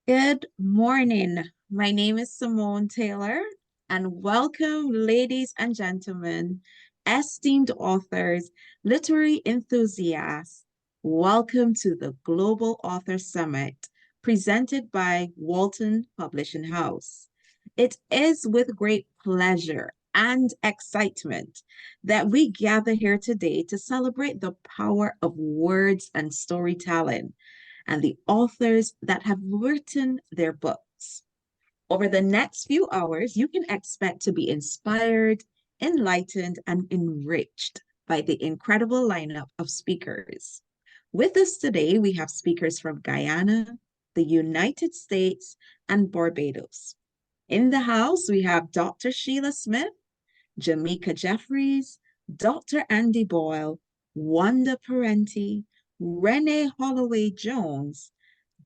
Good morning. My name is Simone Taylor, and welcome, ladies and gentlemen, esteemed authors, literary enthusiasts. Welcome to the Global Author Summit presented by Walton Publishing House. It is with great pleasure and excitement that we gather here today to celebrate the power of words and storytelling and the authors that have written their books. Over the next few hours, you can expect to be inspired, enlightened, and enriched by the incredible lineup of speakers. With us today, we have speakers from Guyana, the United States, and Barbados. In the house, we have Dr. Sheila Smith, Jamaica Jeffries, Dr. Andy Boyle, Wanda Parenti, Renee Holloway Jones,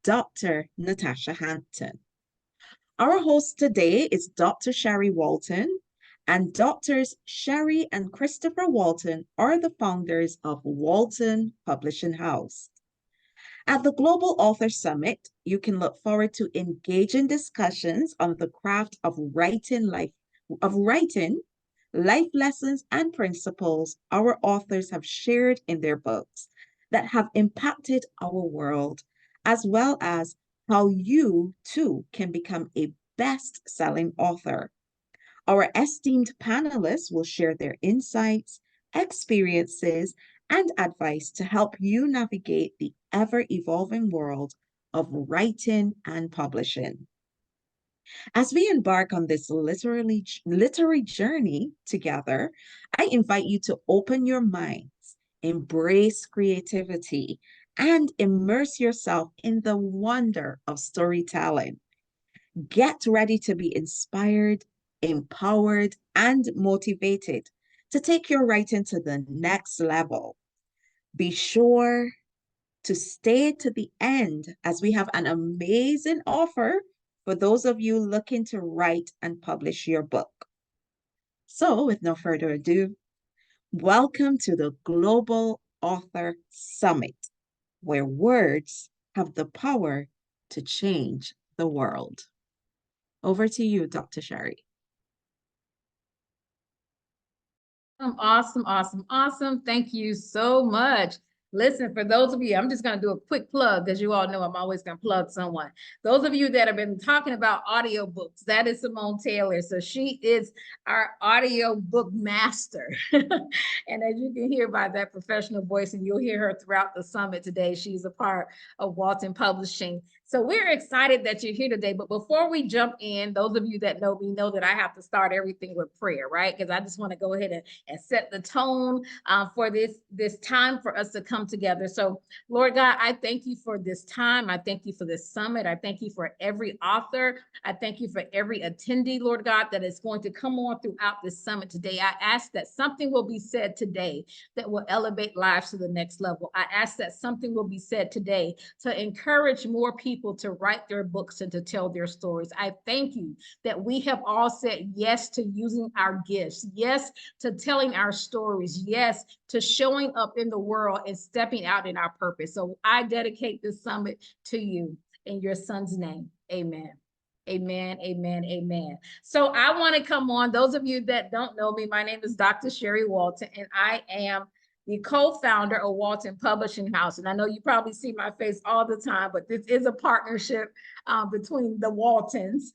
Dr. Natasha Hampton. Our host today is Dr. Sherry Walton, and Doctors Sherry and Christopher Walton are the founders of Walton Publishing House. At the Global Author Summit, you can look forward to engaging discussions on the craft of writing, life lessons and principles our authors have shared in their books that have impacted our world, as well as how you too can become a best-selling author. Our esteemed panelists will share their insights, experiences, and advice to help you navigate the ever-evolving world of writing and publishing. As we embark on this literary journey together, I invite you to open your minds, embrace creativity, and immerse yourself in the wonder of storytelling. Get ready to be inspired, empowered, and motivated to take your writing to the next level. Be sure to stay to the end as we have an amazing offer for those of you looking to write and publish your book. So, with no further ado, welcome to the Global Author Summit, where words have the power to change the world. Over to you, Dr. Sherry. Awesome, awesome, awesome. Thank you so much. Listen, for those of you, I'm just going to do a quick plug because you all know I'm always going to plug someone. Those of you that have been talking about audiobooks, that is Simone Taylor. So she is our audiobook master. And as you can hear by that professional voice, and you'll hear her throughout the summit today, she's a part of Walton Publishing. So we're excited that you're here today. But before we jump in, those of you that know me know that I have to start everything with prayer, right? Because I just want to go ahead and set the tone for this time for us to come together. So, Lord God, I thank you for this time. I thank you for this summit. I thank you for every author. I thank you for every attendee, Lord God, that is going to come on throughout this summit today. I ask that something will be said today that will elevate lives to the next level. I ask that something will be said today to encourage more people to write their books and to tell their stories. I thank you that we have all said yes to using our gifts, yes to telling our stories, yes to showing up in the world and stepping out in our purpose. So I dedicate this summit to you in your son's name. Amen. Amen, amen, amen. So I want to come on. Those of you that don't know me, my name is Dr. Sherry Walton, and I am the co-founder of Walton Publishing House. And I know you probably see my face all the time, but this is a partnership between the Waltons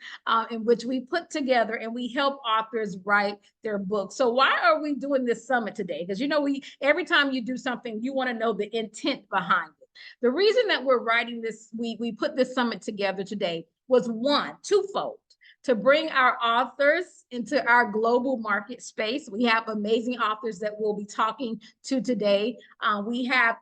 in which we put together and we help authors write their books. So why are we doing this summit today? Because you know, every time you do something, you want to know the intent behind it. The reason that we're writing this, we put this summit together today was twofold, to bring our authors into our global market space. We have amazing authors that we'll be talking to today. We have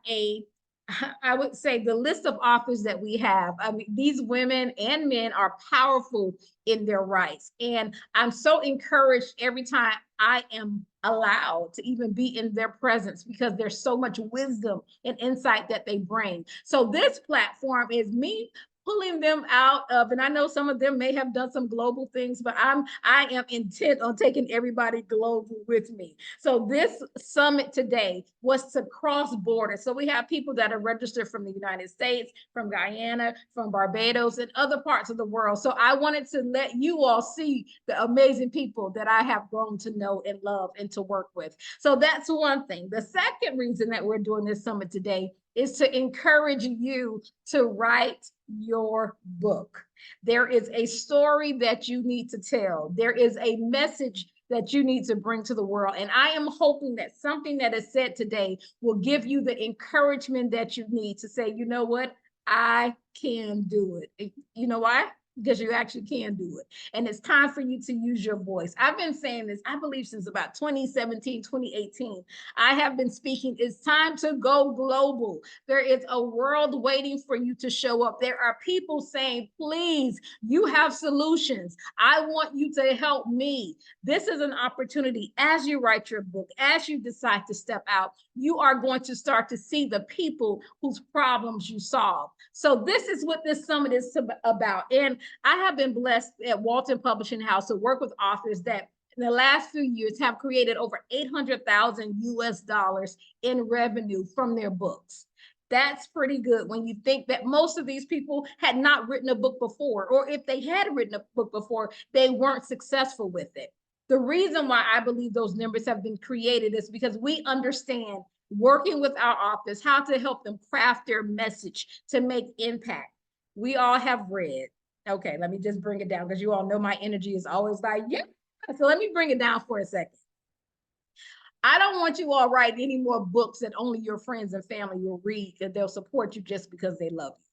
I would say the list of authors that we have. I mean, these women and men are powerful in their rights. And I'm so encouraged every time I am allowed to even be in their presence because there's so much wisdom and insight that they bring. So this platform is me pulling them out of, and I know some of them may have done some global things, but I am intent on taking everybody global with me. So this summit today was to cross borders. So we have people that are registered from the United States, from Guyana, from Barbados, and other parts of the world. So I wanted to let you all see the amazing people that I have grown to know and love and to work with. So that's one thing. The second reason that we're doing this summit today is to encourage you to write your book. There is a story that you need to tell. There is a message that you need to bring to the world. And I am hoping that something that is said today will give you the encouragement that you need to say, you know what? I can do it. You know why? Because you actually can do it. And it's time for you to use your voice. I've been saying this, I believe, since about 2017, 2018. I have been speaking, it's time to go global. There is a world waiting for you to show up. There are people saying, please, you have solutions. I want you to help me. This is an opportunity as you write your book, as you decide to step out, you are going to start to see the people whose problems you solve. So this is what this summit is about. And I have been blessed at Walton Publishing House to work with authors that in the last few years have created over 800,000 US dollars in revenue from their books. That's pretty good when you think that most of these people had not written a book before, or if they had written a book before, they weren't successful with it. The reason why I believe those numbers have been created is because we understand, working with our authors, how to help them craft their message to make impact. We all have read. Okay, let me just bring it down because you all know my energy is always like, yeah. So let me bring it down for a second. I don't want you all writing any more books that only your friends and family will read, because they'll support you just because they love you.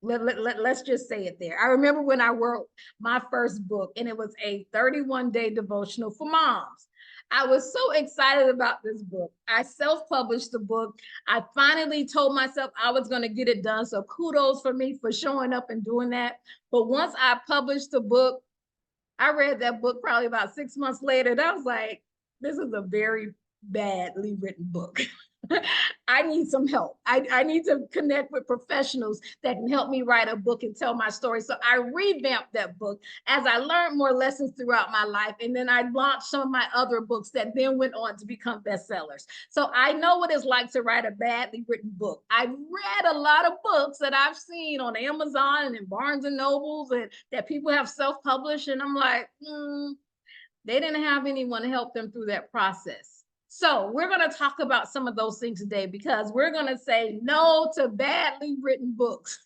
Let's just say it there. I remember when I wrote my first book, and it was a 31-day devotional for moms. I was so excited about this book. I self-published the book. I finally told myself I was going to get it done. So kudos for me for showing up and doing that. But once I published the book, I read that book probably about 6 months later, and I was like, this is a very badly written book. I need some help. I need to connect with professionals that can help me write a book and tell my story. So I revamped that book as I learned more lessons throughout my life. And then I launched some of my other books that then went on to become bestsellers. So I know what it's like to write a badly written book. I've read a lot of books that I've seen on Amazon and in Barnes and Nobles, and that people have self-published. And I'm like, they didn't have anyone to help them through that process. So we're going to talk about some of those things today, because we're going to say no to badly written books.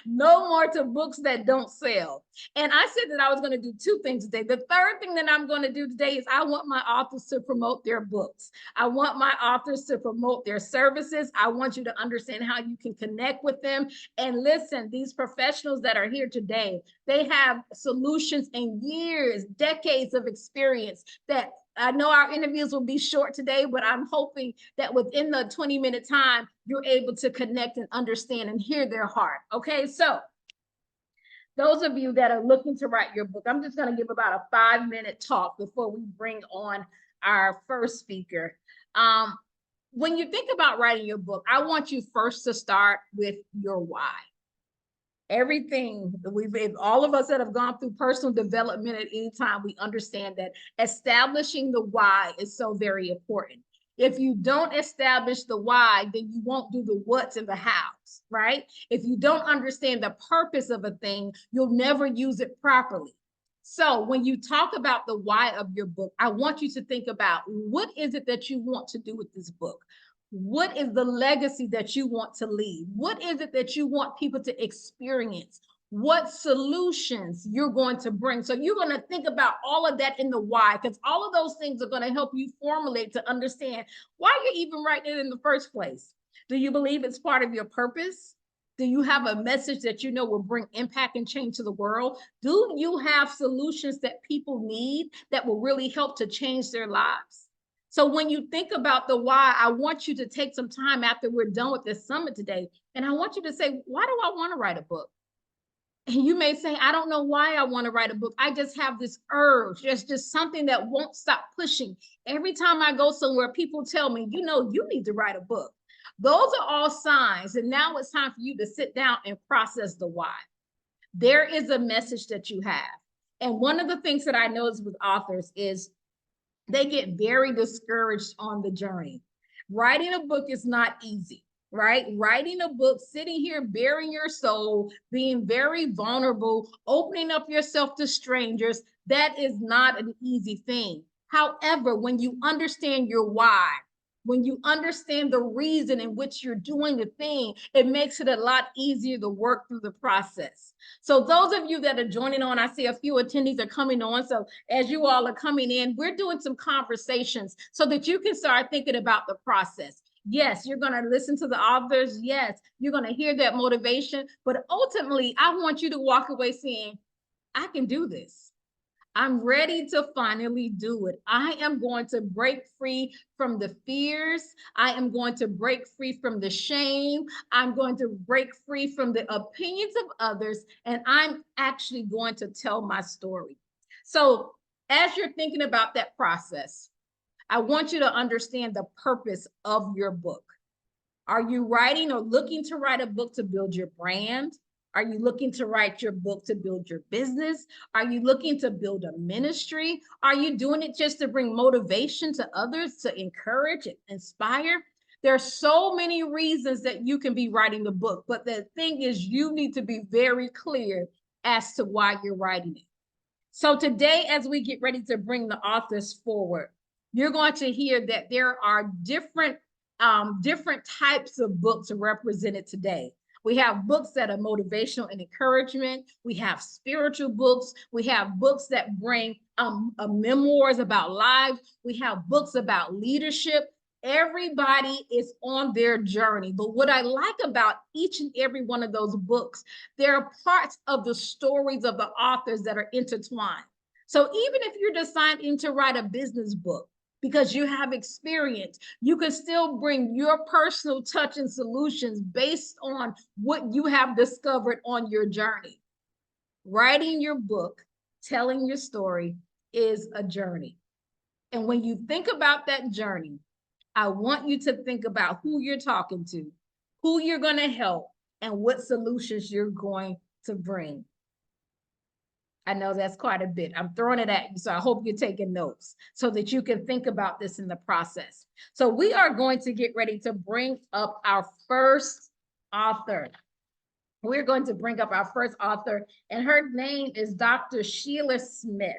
No more to books that don't sell. And I said that I was going to do two things today. The third thing that I'm going to do today is I want my authors to promote their books. I want my authors to promote their services. I want you to understand how you can connect with them. And listen, these professionals that are here today, they have solutions and years, decades of experience that I know our interviews will be short today, but I'm hoping that within the 20-minute time, you're able to connect and understand and hear their heart. Okay, so those of you that are looking to write your book, I'm just going to give about a 5-minute talk before we bring on our first speaker. When you think about writing your book, I want you first to start with your why. Everything all of us that have gone through personal development at any time, we understand that establishing the why is so very important. If you don't establish the why, then you won't do the what's and the hows, right? If you don't understand the purpose of a thing, you'll never use it properly. So when you talk about the why of your book, I want you to think about, what is it that you want to do with this book? What is the legacy that you want to leave? What is it that you want people to experience? What solutions you're going to bring? So you're going to think about all of that in the why, because all of those things are going to help you formulate to understand why you're even writing it in the first place. Do you believe it's part of your purpose? Do you have a message that you know will bring impact and change to the world? Do you have solutions that people need that will really help to change their lives? So when you think about the why, I want you to take some time after we're done with this summit today, and I want you to say, why do I want to write a book? And you may say, I don't know why I want to write a book. I just have this urge. There's just something that won't stop pushing. Every time I go somewhere, people tell me, you know, you need to write a book. Those are all signs. And now it's time for you to sit down and process the why. there is a message that you have. And one of the things that I notice with authors is they get very discouraged on the journey. Writing a book is not easy, right? Writing a book, sitting here, bearing your soul, being very vulnerable, opening up yourself to strangers, that is not an easy thing. However, when you understand your why, when you understand the reason in which you're doing the thing, it makes it a lot easier to work through the process. So those of you that are joining on, I see a few attendees are coming on. So as you all are coming in, we're doing some conversations so that you can start thinking about the process. Yes, you're going to listen to the authors. Yes, you're going to hear that motivation. But ultimately, I want you to walk away saying, I can do this. I'm ready to finally do it. I am going to break free from the fears. I am going to break free from the shame. I'm going to break free from the opinions of others. And I'm actually going to tell my story. So, as you're thinking about that process, I want you to understand the purpose of your book. Are you writing or looking to write a book to build your brand? Are you looking to write your book to build your business? Are you looking to build a ministry? Are you doing it just to bring motivation to others, to encourage and inspire? There are so many reasons that you can be writing the book, but the thing is, you need to be very clear as to why you're writing it. So today, as we get ready to bring the authors forward, you're going to hear that there are different types of books represented today. We have books that are motivational and encouragement. We have spiritual books. We have books that bring memoirs about lives. We have books about leadership. Everybody is on their journey. But what I like about each and every one of those books, there are parts of the stories of the authors that are intertwined. So even if you're deciding to write a business book, because you have experience, you can still bring your personal touch and solutions based on what you have discovered on your journey. Writing your book, telling your story is a journey. And when you think about that journey, I want you to think about who you're talking to, who you're going to help, and what solutions you're going to bring. I know that's quite a bit. I'm throwing it at you, so I hope you're taking notes so that you can think about this in the process. So we are going to get ready to bring up our first author. We're going to bring up our first author, and her name is Dr. Sheila Smith.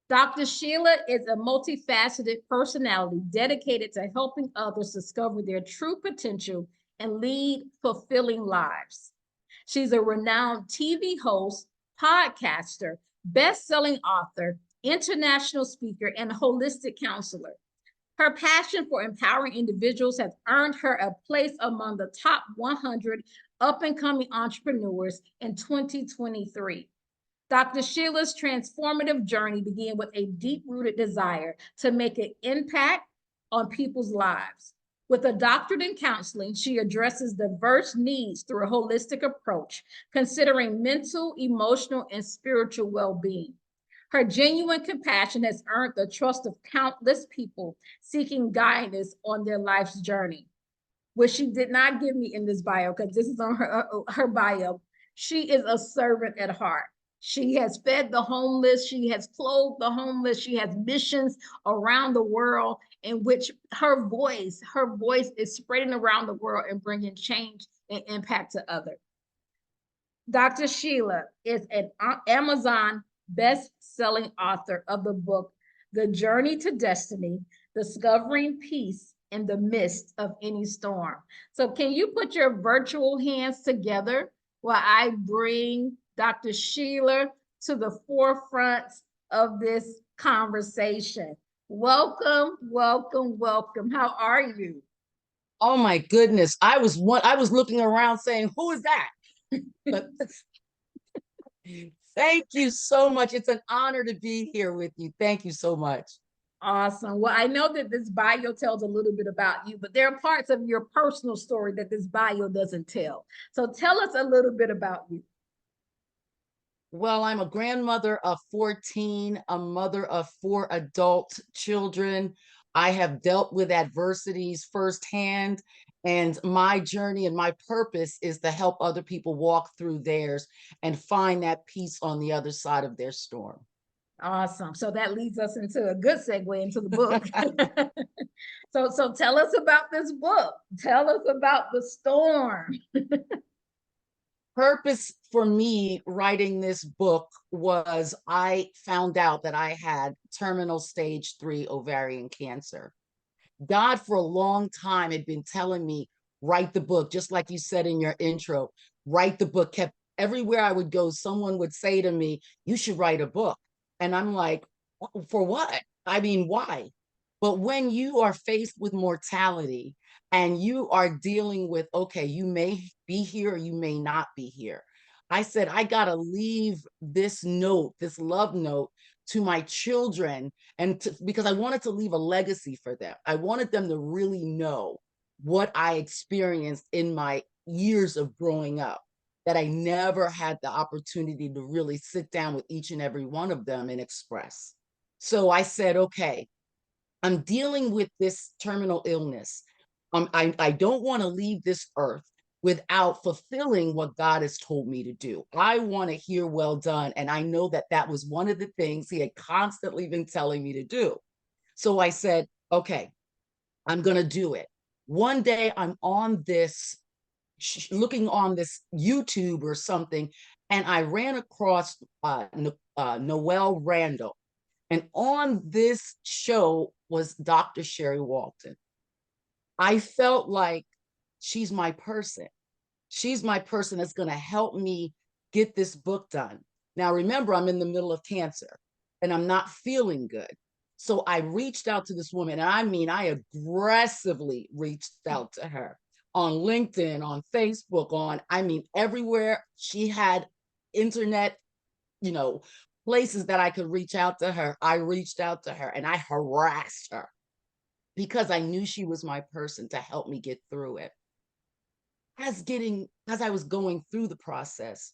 Dr. Sheila is a multifaceted personality dedicated to helping others discover their true potential and lead fulfilling lives. She's a renowned TV host, podcaster, best-selling author, international speaker, and holistic counselor. Her passion for empowering individuals has earned her a place among the top 100 up-and-coming entrepreneurs in 2023. Dr. Sheila's transformative journey began with a deep-rooted desire to make an impact on people's lives. With a doctorate in counseling, she addresses diverse needs through a holistic approach, considering mental, emotional, and spiritual well-being. Her genuine compassion has earned the trust of countless people seeking guidance on their life's journey. Which she did not give me in this bio, because this is on her bio. She is a servant at heart. She has fed the homeless. She has clothed the homeless. She has missions around the world in which her voice is spreading around the world and bringing change and impact to others. Dr. Sheila is an Amazon best-selling author of the book, The Journey to Destiny, Discovering Peace in the Midst of Any Storm. So can you put your virtual hands together while I bring Dr. Sheila to the forefront of this conversation? Welcome, welcome, welcome. How are you? Oh my goodness. I was looking around saying, who is that? But thank you so much. It's an honor to be here with you. Thank you so much. Awesome. Well, I know that this bio tells a little bit about you, but there are parts of your personal story that this bio doesn't tell. So tell us a little bit about you. Well, I'm a grandmother of 14, a mother of 4 adult children. I have dealt with adversities firsthand, and my journey and my purpose is to help other people walk through theirs and find that peace on the other side of their storm. Awesome. So that leads us into a good segue into the book. So tell us about this book. Tell us about the storm. Purpose for me writing this book was I found out that I had terminal stage 3 ovarian cancer. God, for a long time, had been telling me, write the book, just like you said in your intro, write the book. Kept everywhere I would go, someone would say to me, you should write a book. And I'm like, for what? I mean, why? But when you are faced with mortality and you are dealing with, okay, you may be here or you may not be here. I said, I got to leave this note, this love note to my children and because I wanted to leave a legacy for them. I wanted them to really know what I experienced in my years of growing up, that I never had the opportunity to really sit down with each and every one of them and express. So I said, okay, I'm dealing with this terminal illness. I don't want to leave this earth without fulfilling what God has told me to do. I want to hear well done. And I know that that was one of the things he had constantly been telling me to do. So I said, okay, I'm going to do it. One day I'm on this, looking on this YouTube or something, and I ran across Noelle Randall. And on this show was Dr. Sherry Walton. I felt like she's my person. She's my person that's going to help me get this book done. Now, remember, I'm in the middle of cancer and I'm not feeling good. So I reached out to this woman, and I mean, I aggressively reached out to her on LinkedIn, on Facebook, I mean, everywhere she had internet, you know, places that I could reach out to her. I reached out to her and I harassed her because I knew she was my person to help me get through it. As I was going through the process,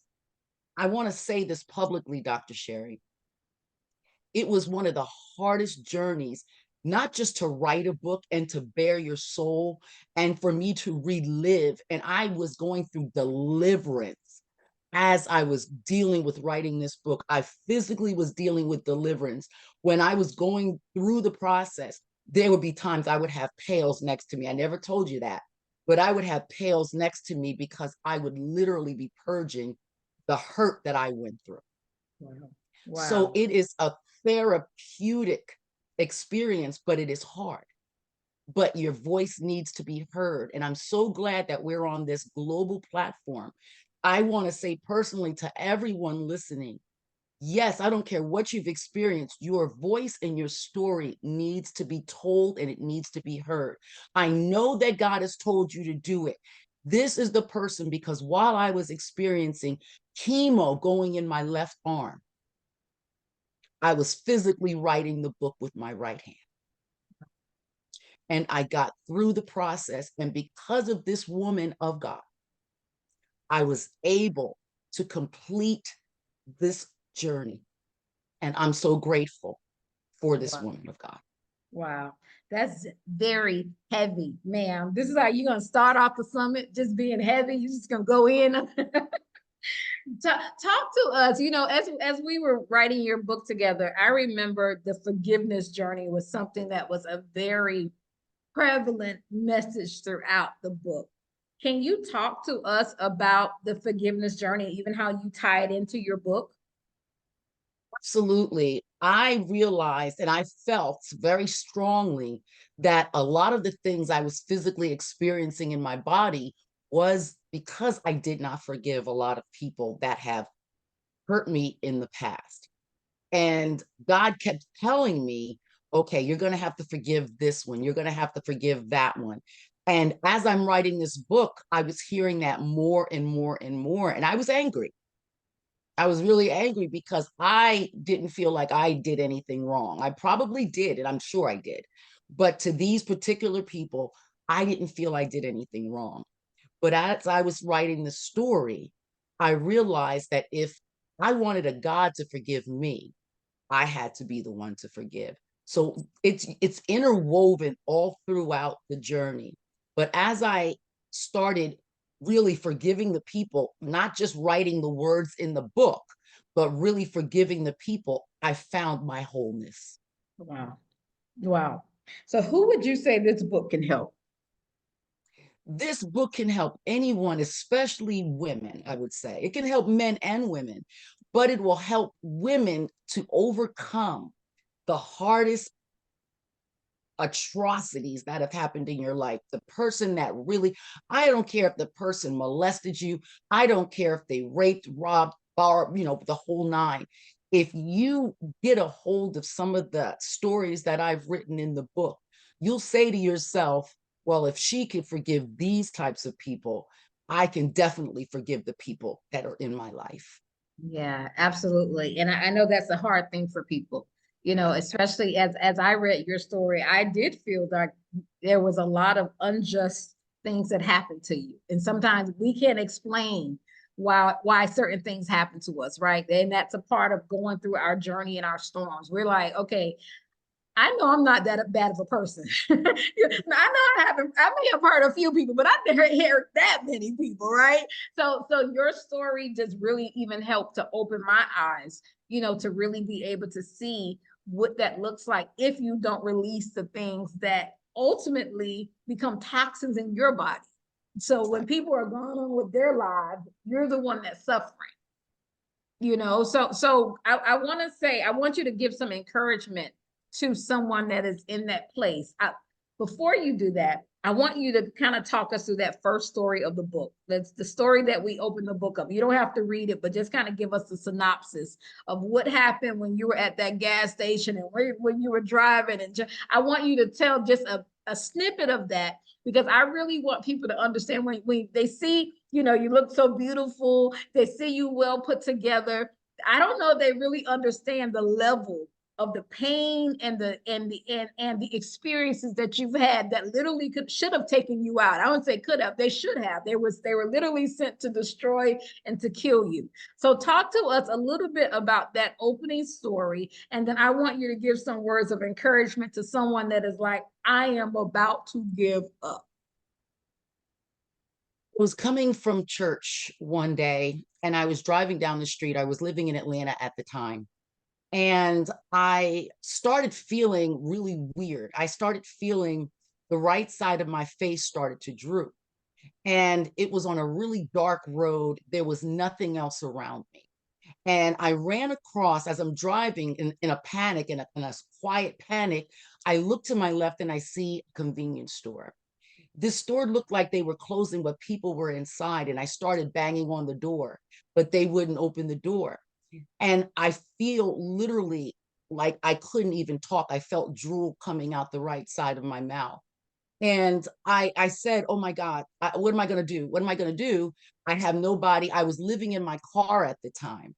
I want to say this publicly, Dr. Sherry. It was one of the hardest journeys, not just to write a book and to bare your soul and for me to relive. And I was going through deliverance as I was dealing with writing this book. I physically was dealing with deliverance. When I was going through the process, there would be times I would have pails next to me. I never told you that, but I would have pails next to me because I would literally be purging the hurt that I went through. Wow. So Wow. it is a therapeutic experience, but it is hard. But your voice needs to be heard. And I'm so glad that we're on this global platform. I want to say personally to everyone listening, yes, I don't care what you've experienced, your voice and your story needs to be told and it needs to be heard. I know that God has told you to do it. This is the person, because while I was experiencing chemo going in my left arm, I was physically writing the book with my right hand. And I got through the process. And because of this woman of God, I was able to complete this journey. And I'm so grateful for this Wow. woman of God. Wow. That's very heavy, ma'am. This is how you're going to start off the summit, just being heavy. You're just going to go in. Talk to us, as we were writing your book together, I remember the forgiveness journey was something that was a very prevalent message throughout the book. Can you talk to us about the forgiveness journey, even how you tie it into your book? Absolutely. I realized and I felt very strongly that a lot of the things I was physically experiencing in my body was because I did not forgive a lot of people that have hurt me in the past. And God kept telling me, okay, you're going to have to forgive this one. You're going to have to forgive that one. And as I'm writing this book, I was hearing that more and more and more. And I was angry. I was really angry because I didn't feel like I did anything wrong. I probably did, and I'm sure I did. But to these particular people, I didn't feel I did anything wrong. But as I was writing the story, I realized that if I wanted a God to forgive me, I had to be the one to forgive. So it's interwoven all throughout the journey. But as I started really forgiving the people, not just writing the words in the book, but really forgiving the people, I found my wholeness. Wow. Wow. So who would you say this book can help? This book can help anyone, especially women, I would say. It can help men and women, but it will help women to overcome the hardest atrocities that have happened in your life. The person that really, I don't care if the person molested you, I don't care if they raped, robbed, the whole nine. If you get a hold of some of the stories that I've written in the book, you'll say to yourself, well, if she can forgive these types of people, I can definitely forgive the people that are in my life. Yeah, absolutely. And I know that's a hard thing for people, especially as I read your story, I did feel like there was a lot of unjust things that happened to you. And sometimes we can't explain why certain things happen to us, right? And that's a part of going through our journey and our storms. We're like, okay, I know I'm not that bad of a person. I know I may have hurt a few people, but I never hurt that many people, right? So your story just really even helped to open my eyes, to really be able to see what that looks like if you don't release the things that ultimately become toxins in your body. So when people are going on with their lives, you're the one that's suffering. So I want to say, I want you to give some encouragement to someone that is in that place. Before you do that, I want you to kind of talk us through that first story of the book. That's the story that we opened the book up. You don't have to read it, but just kind of give us the synopsis of what happened when you were at that gas station and when you were driving. And I want you to tell just a snippet of that, because I really want people to understand when they see, you look so beautiful, they see you well put together. I don't know if they really understand the level of the pain and the experiences that you've had that literally should have taken you out. I wouldn't say could have, they should have. They were literally sent to destroy and to kill you. So talk to us a little bit about that opening story, and then I want you to give some words of encouragement to someone that is like, I am about to give up. I was coming from church one day and I was driving down the street. I was living in Atlanta at the time. And I started feeling really weird. I started feeling the right side of my face started to droop. And it was on a really dark road. There was nothing else around me. And I ran across, as I'm driving in a panic, in a quiet panic, I look to my left and I see a convenience store. This store looked like they were closing, but people were inside. And I started banging on the door, but they wouldn't open the door. And I feel literally like I couldn't even talk. I felt drool coming out the right side of my mouth. And I said, oh my God, what am I going to do? What am I going to do? I have nobody. I was living in my car at the time.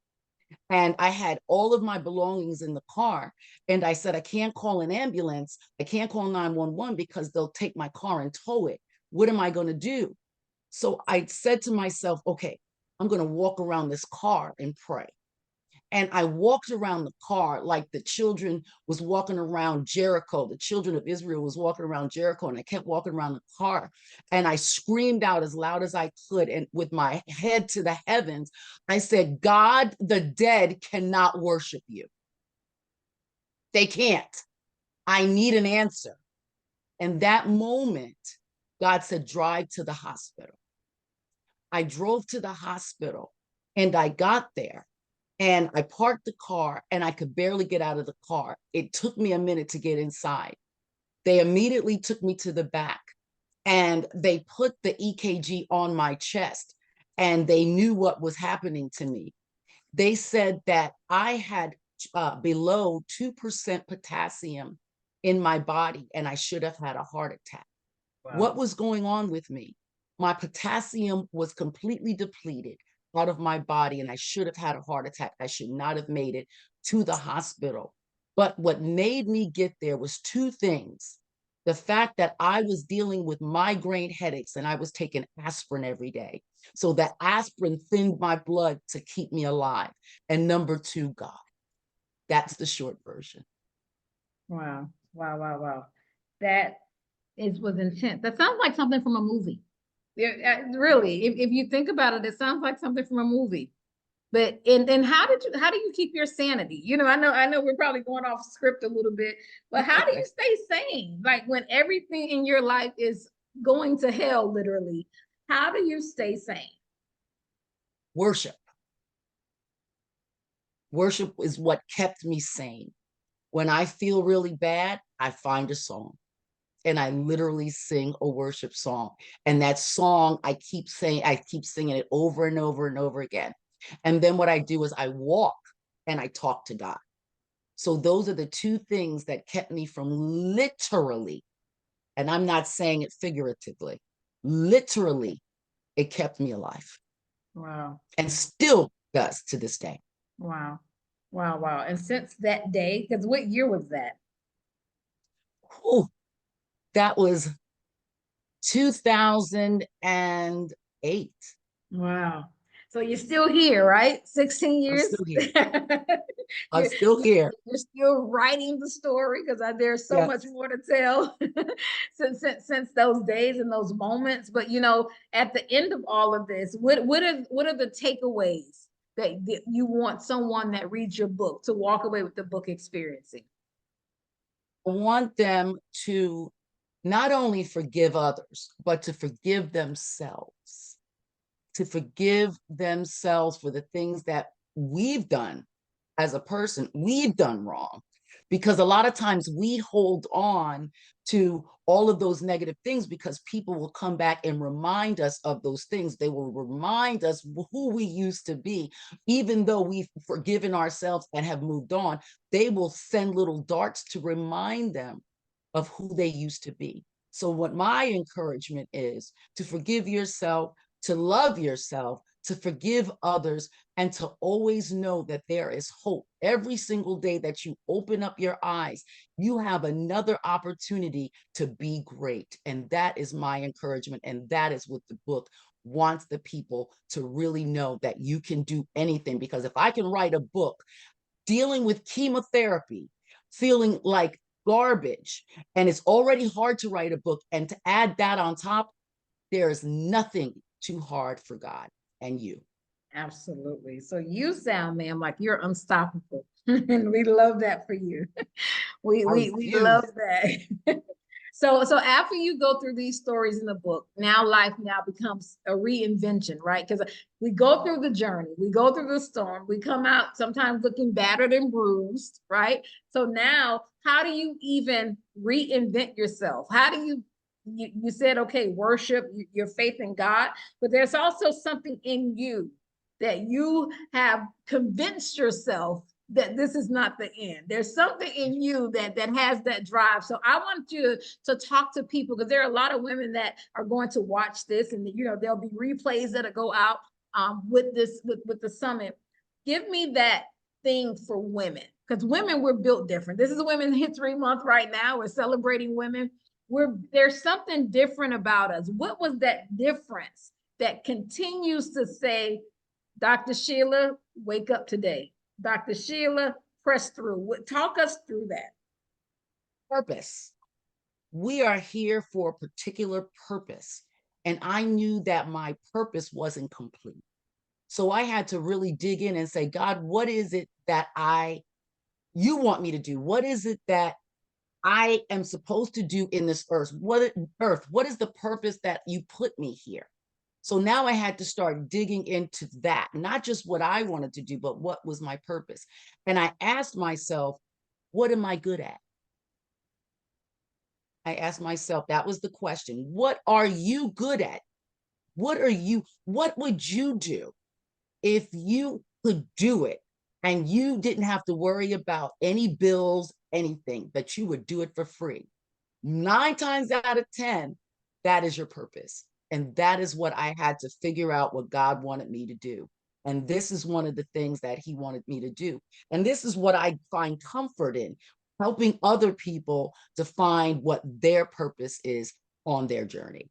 And I had all of my belongings in the car. And I said, I can't call an ambulance. I can't call 911 because they'll take my car and tow it. What am I going to do? So I said to myself, okay, I'm going to walk around this car and pray. And I walked around the car like the children was walking around Jericho. The children of Israel was walking around Jericho, and I kept walking around the car. And I screamed out as loud as I could, and with my head to the heavens, I said, God, the dead cannot worship you. They can't. I need an answer. And that moment, God said, drive to the hospital. I drove to the hospital and I got there. And I parked the car and I could barely get out of the car. It took me a minute to get inside. They immediately took me to the back and they put the EKG on my chest and they knew what was happening to me. They said that I had below 2% potassium in my body and I should have had a heart attack. Wow. What was going on with me? My potassium was completely depleted out of my body and I should have had a heart attack. I should not have made it to the hospital. But what made me get there was two things. The fact that I was dealing with migraine headaches and I was taking aspirin every day. So that aspirin thinned my blood to keep me alive. And number two, God. That's the short version. Wow. Wow. Wow. Wow. That was intense. That sounds like something from a movie. Yeah, really, if you think about it, it sounds like something from a movie. But and how do you keep your sanity? I know we're probably going off script a little bit, but how do you stay sane? Like when everything in your life is going to hell, literally, how do you stay sane? Worship. Worship is what kept me sane. When I feel really bad, I find a song and I literally sing a worship song. And that song, I keep singing it over and over and over again. And then what I do is I walk and I talk to God. So those are the two things that kept me from literally, and I'm not saying it figuratively, literally, it kept me alive Wow. and still does to this day. Wow. Wow. Wow. And since that day, because what year was that? Whew, that was 2008. Wow. So you're still here, right? 16 I'm years. still here. I'm You're, still you're, here. you're still writing the story because there's so much Yes. more to tell since those days and those moments. But at the end of all of this, what are the takeaways that you want someone that reads your book to walk away with the book experiencing? I want them to not only forgive others, but to forgive themselves for the things that we've done as a person, we've done wrong. Because a lot of times we hold on to all of those negative things because people will come back and remind us of those things. They will remind us who we used to be. Even though we've forgiven ourselves and have moved on, they will send little darts to remind them of who they used to be. So what my encouragement is to forgive yourself, to love yourself, to forgive others, and to always know that there is hope. Every single day that you open up your eyes, you have another opportunity to be great. And that is my encouragement. And that is what the book wants the people to really know, that you can do anything. Because if I can write a book dealing with chemotherapy, feeling like garbage, and it's already hard to write a book, and to add that on top, there is nothing too hard for God and you. Absolutely. So you sound, ma'am, like you're unstoppable. And we love that for you. We I we we love refuse. that. So after you go through these stories in the book, now life now becomes a reinvention, right? Because we go through the journey, we go through the storm, we come out sometimes looking battered and bruised, right? So now, how do you even reinvent yourself? How do you said, okay, worship your faith in God, but there's also something in you that you have convinced yourself that this is not the end. There's something in you that has that drive. So I want you to talk to people, because there are a lot of women that are going to watch this, and there'll be replays that'll go out with this with the summit. Give me that thing for women, because women, we're built different. This is Women's History Month right now. We're celebrating women. There's something different about us. What was that difference that continues to say, Dr. Sheila, wake up today? Dr. Sheila, press through. Talk us through that. Purpose. We are here for a particular purpose. And I knew that my purpose wasn't complete. So I had to really dig in and say, God, what is it that you want me to do? What is it that I am supposed to do in this earth? What is the purpose that you put me here? So now I had to start digging into that, not just what I wanted to do, but what was my purpose. And I asked myself, what am I good at? I asked myself, that was the question. What are you good at? What would you do if you could do it and you didn't have to worry about any bills, anything, but you would do it for free? 9 times out of 10, that is your purpose. And that is what I had to figure out, what God wanted me to do. And this is one of the things that he wanted me to do. And this is what I find comfort in, helping other people to find what their purpose is on their journey.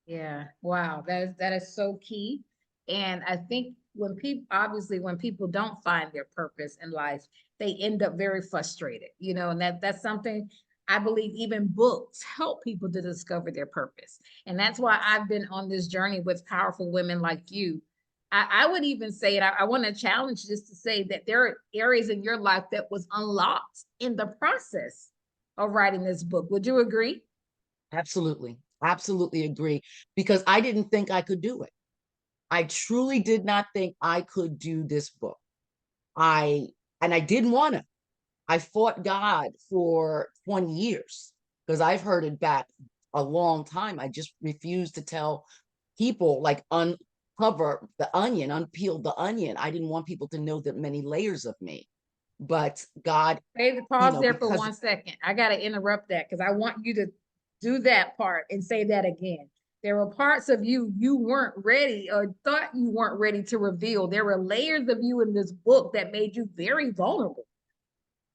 Yeah. Wow. That is so key. And I think when people don't find their purpose in life, they end up very frustrated, you know, and that's something I believe even books help people to discover their purpose. And that's why I've been on this journey with powerful women like you. I would even say, and I want to challenge just to say that there are areas in your life that was unlocked in the process of writing this book. Would you agree? Absolutely. Absolutely agree. Because I didn't think I could do it. I truly did not think I could do this book. And I didn't want to. I fought God for 20 years because I've heard it back a long time. I just refused to tell people, like, uncover the onion, unpeel the onion. I didn't want people to know that many layers of me. But God, Pause there for because 1 second. I got to interrupt that because I want you to do that part and say that again. There were parts of you weren't ready or thought you weren't ready to reveal. There were layers of you in this book that made you very vulnerable.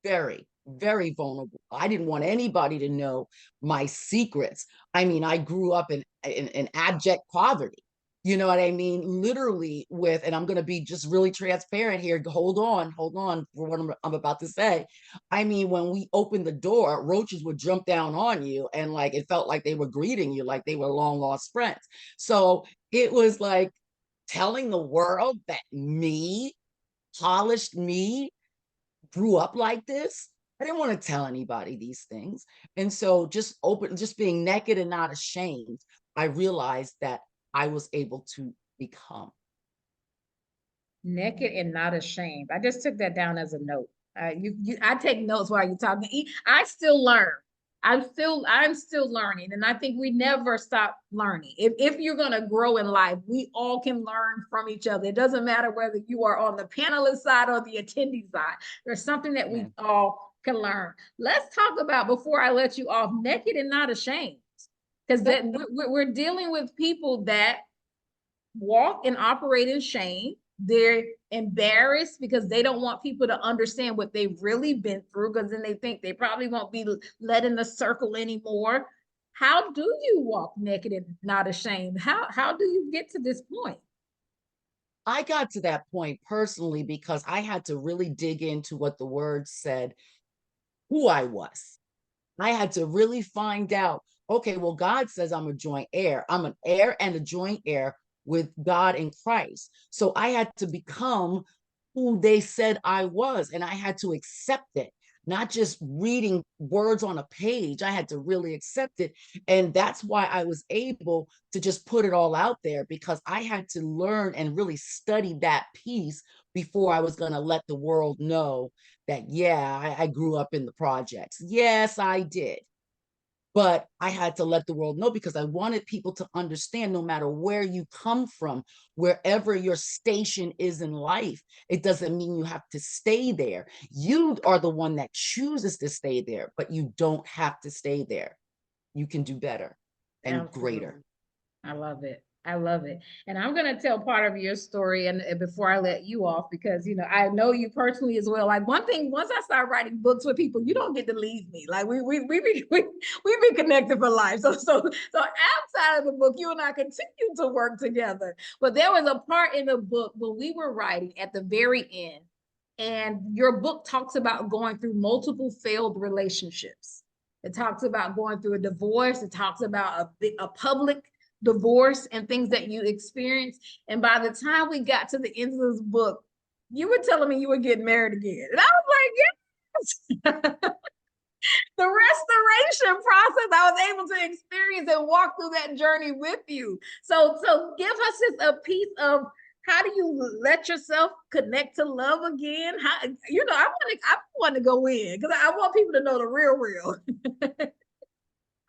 very, very vulnerable. I didn't want anybody to know my secrets. I mean, I grew up in abject poverty. You know what I mean? Literally with, and I'm going to be just really transparent here. Hold on for what I'm about to say. I mean, when we opened the door, roaches would jump down on you, and like it felt like they were greeting you, like they were long lost friends. So it was like telling the world that me, polished me, grew up like this. I didn't want to tell anybody these things. And so just being naked and not ashamed, I realized that I was able to become. Naked and not ashamed. I just took that down as a note. I take notes while you're talking. I still learn. I'm still learning, and I think we never stop learning. If you're gonna grow in life, we all can learn from each other. It doesn't matter whether you are on the panelist side or the attendee side. There's something that we Amen. all can learn. Let's talk about, before I let you off, naked and not ashamed, because that we're dealing with people that walk and operate in shame. They're embarrassed because they don't want people to understand what they've really been through, because then they think they probably won't be let in the circle anymore. How do you walk naked and not ashamed? How do you get to this point? I got to that point personally because I had to really dig into what the word said, who I was. I had to really find out, okay, well, God says I'm a joint heir. I'm an heir and a joint heir with God in Christ. So I had to become who they said I was, and I had to accept it, not just reading words on a page. I had to really accept it. And that's why I was able to just put it all out there, because I had to learn and really study that piece before I was going to let the world know that, yeah, I grew up in the projects. Yes, I did. But I had to let the world know because I wanted people to understand, no matter where you come from, wherever your station is in life, it doesn't mean you have to stay there. You are the one that chooses to stay there, but you don't have to stay there. You can do better and Absolutely. greater. I love it. I love it. And I'm going to tell part of your story and before I let you off, because, you know, I know you personally as well. Like, one thing, once I start writing books with people, you don't get to leave me. Like, we've been connected for life. So outside of the book, you and I continue to work together. But there was a part in the book when we were writing at the very end, and your book talks about going through multiple failed relationships. It talks about going through a divorce. It talks about a public divorce and things that you experienced. And by the time we got to the end of this book, you were telling me you were getting married again. And I was like, yes. The restoration process, I was able to experience and walk through that journey with you. So give us just a piece of, how do you let yourself connect to love again? How, you know, I want to go in because I want people to know the real.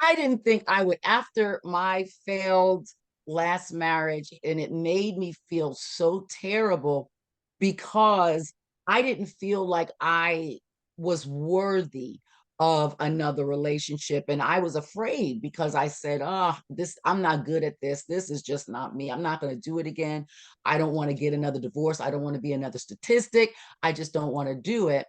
I didn't think I would, after my failed last marriage, and it made me feel so terrible because I didn't feel like I was worthy of another relationship. And I was afraid because I said, oh, I'm not good at this. This is just not me. I'm not going to do it again. I don't want to get another divorce. I don't want to be another statistic. I just don't want to do it.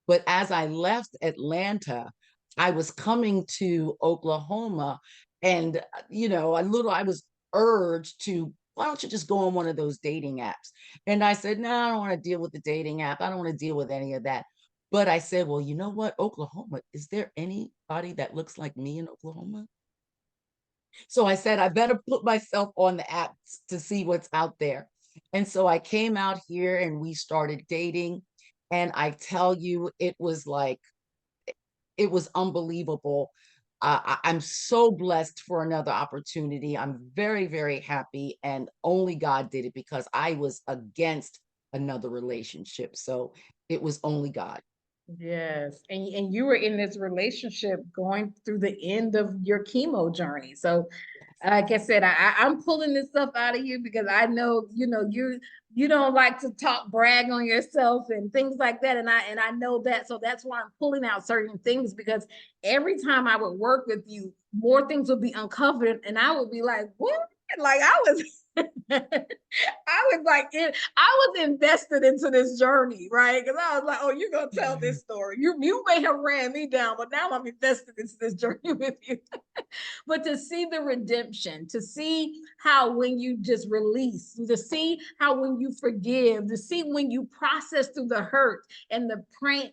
But as I left Atlanta, I was coming to Oklahoma, and I was urged to, why don't you just go on one of those dating apps? And I said, no, I don't want to deal with the dating app. I don't want to deal with any of that. But I said, well, you know what, Oklahoma, is there anybody that looks like me in Oklahoma? So I said, I better put myself on the app to see what's out there. And so I came out here and we started dating. And I tell you, it was unbelievable. I'm so blessed for another opportunity. I'm very, very happy. And only God did it, because I was against another relationship. So it was only God. Yes. And you were in this relationship going through the end of your chemo journey. So like I said, I'm pulling this stuff out of you because I know, you don't like to talk brag on yourself and things like that. And I know that. So that's why I'm pulling out certain things, because every time I would work with you, more things would be uncovered. And I would be like, what? Like I was I was invested into this journey, right? Because I was like, oh, you're gonna tell this story. You may have ran me down, but now I'm invested into this journey with you. But to see the redemption, to see how when you just release, to see how when you forgive, to see when you process through the hurt and the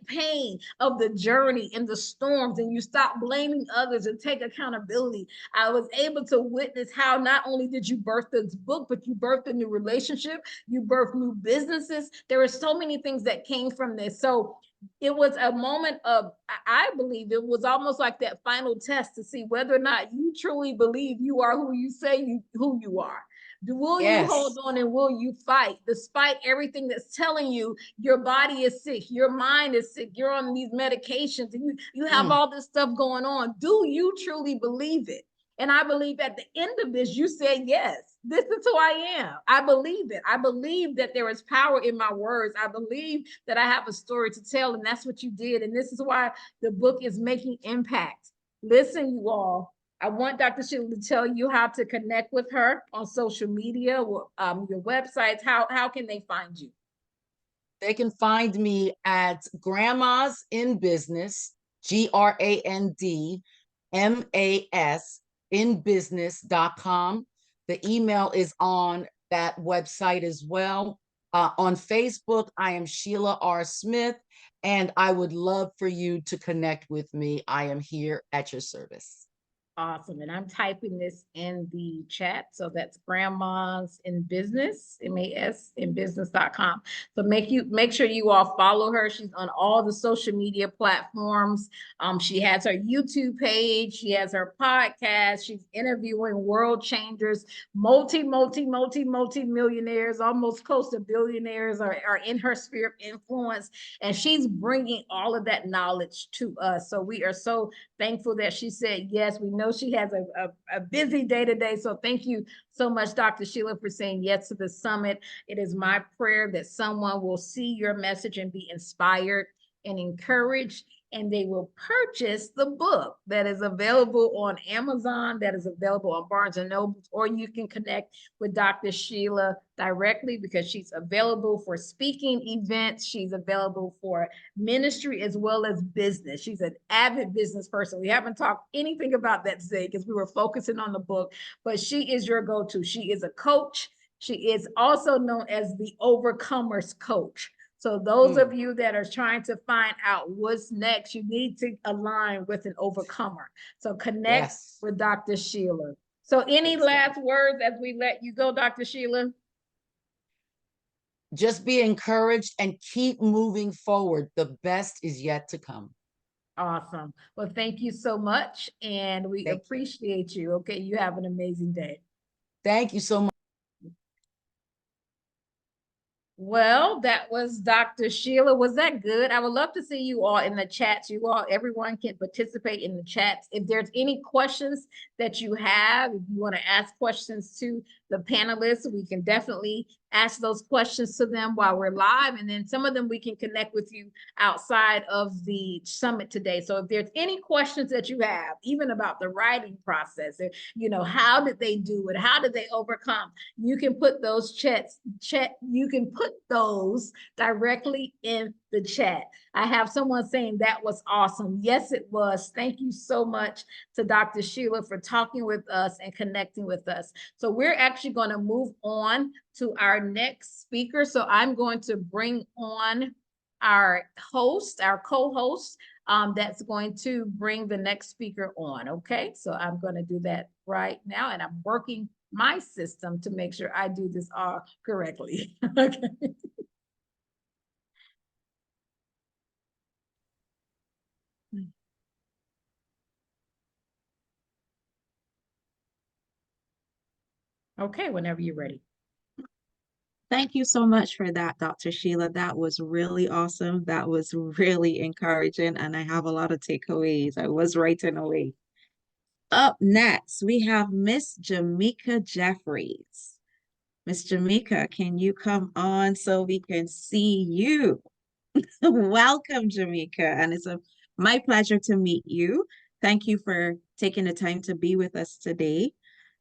pain of the journey and the storms, and you stop blaming others and take accountability. I was able to witness how not only did you birth this book, but you birthed a new relationship, you birthed new businesses. There are so many things that came from this. So it was a moment of, I believe it was almost like that final test to see whether or not you truly believe you are who you say who you are. Will you hold Yes. on and will you fight despite everything that's telling you your body is sick, your mind is sick, you're on these medications, and you have all this stuff going on? Do you truly believe it? And I believe at the end of this, you said, yes, this is who I am. I believe it. I believe that there is power in my words. I believe that I have a story to tell, and that's what you did. And this is why the book is making impact. Listen, you all, I want Dr. Sheila to tell you how to connect with her on social media, your websites. How can they find you? They can find me at Grandma's in Business, GRANDMAS in business.com. The email is on that website as well. On Facebook, I am Sheila R. Smith, and I would love for you to connect with me. I am here at your service. Awesome. And I'm typing this in the chat. So that's Grandma's in Business, MAS in business.com. So make sure you all follow her. She's on all the social media platforms. She has her YouTube page, she has her podcast, she's interviewing world changers, multi millionaires, almost close to billionaires are in her sphere of influence. And she's bringing all of that knowledge to us. So we are so thankful that she said yes. We know she has a busy day today. So thank you so much, Dr. Sheila, for saying yes to the summit. It is my prayer that someone will see your message and be inspired and encouraged, and they will purchase the book that is available on Amazon, that is available on Barnes and Noble, or you can connect with Dr. Sheila directly because she's available for speaking events. She's available for ministry as well as business. She's an avid business person. We haven't talked anything about that today because we were focusing on the book, but she is your go-to. She is a coach. She is also known as the Overcomers Coach. So those of you that are trying to find out what's next, you need to align with an overcomer. So connect with Dr. Sheila. So any last words as we let you go, Dr. Sheila? Just be encouraged and keep moving forward. The best is yet to come. Awesome. Well, thank you so much. And we appreciate you. Okay. You have an amazing day. Thank you so much. Well, that was Dr. Sheila. Was that good? I would love to see you all in the chats. Everyone can participate in the chats. If there's any questions that you have, if you want to ask questions to the panelists, we can definitely ask those questions to them while we're live. And then some of them we can connect with you outside of the summit today. So if there's any questions that you have, even about the writing process, how did they do it? How did they overcome? You can put those you can put those directly in the chat. I have someone saying that was awesome. Yes, it was. Thank you so much to Dr. Sheila for talking with us and connecting with us. So we're actually going to move on to our next speaker. So I'm going to bring on our host, our co-host, that's going to bring the next speaker on. Okay, so I'm going to do that right now, and I'm working my system to make sure I do this all correctly. Okay. Okay, whenever you're ready. Thank you so much for that, Dr. Sheila. That was really awesome. That was really encouraging, and I have a lot of takeaways. I was writing away. Up next, we have Miss Jamaica Jeffries. Miss Jamaica, can you come on so we can see you? Welcome, Jamaica, and it's my pleasure to meet you. Thank you for taking the time to be with us today.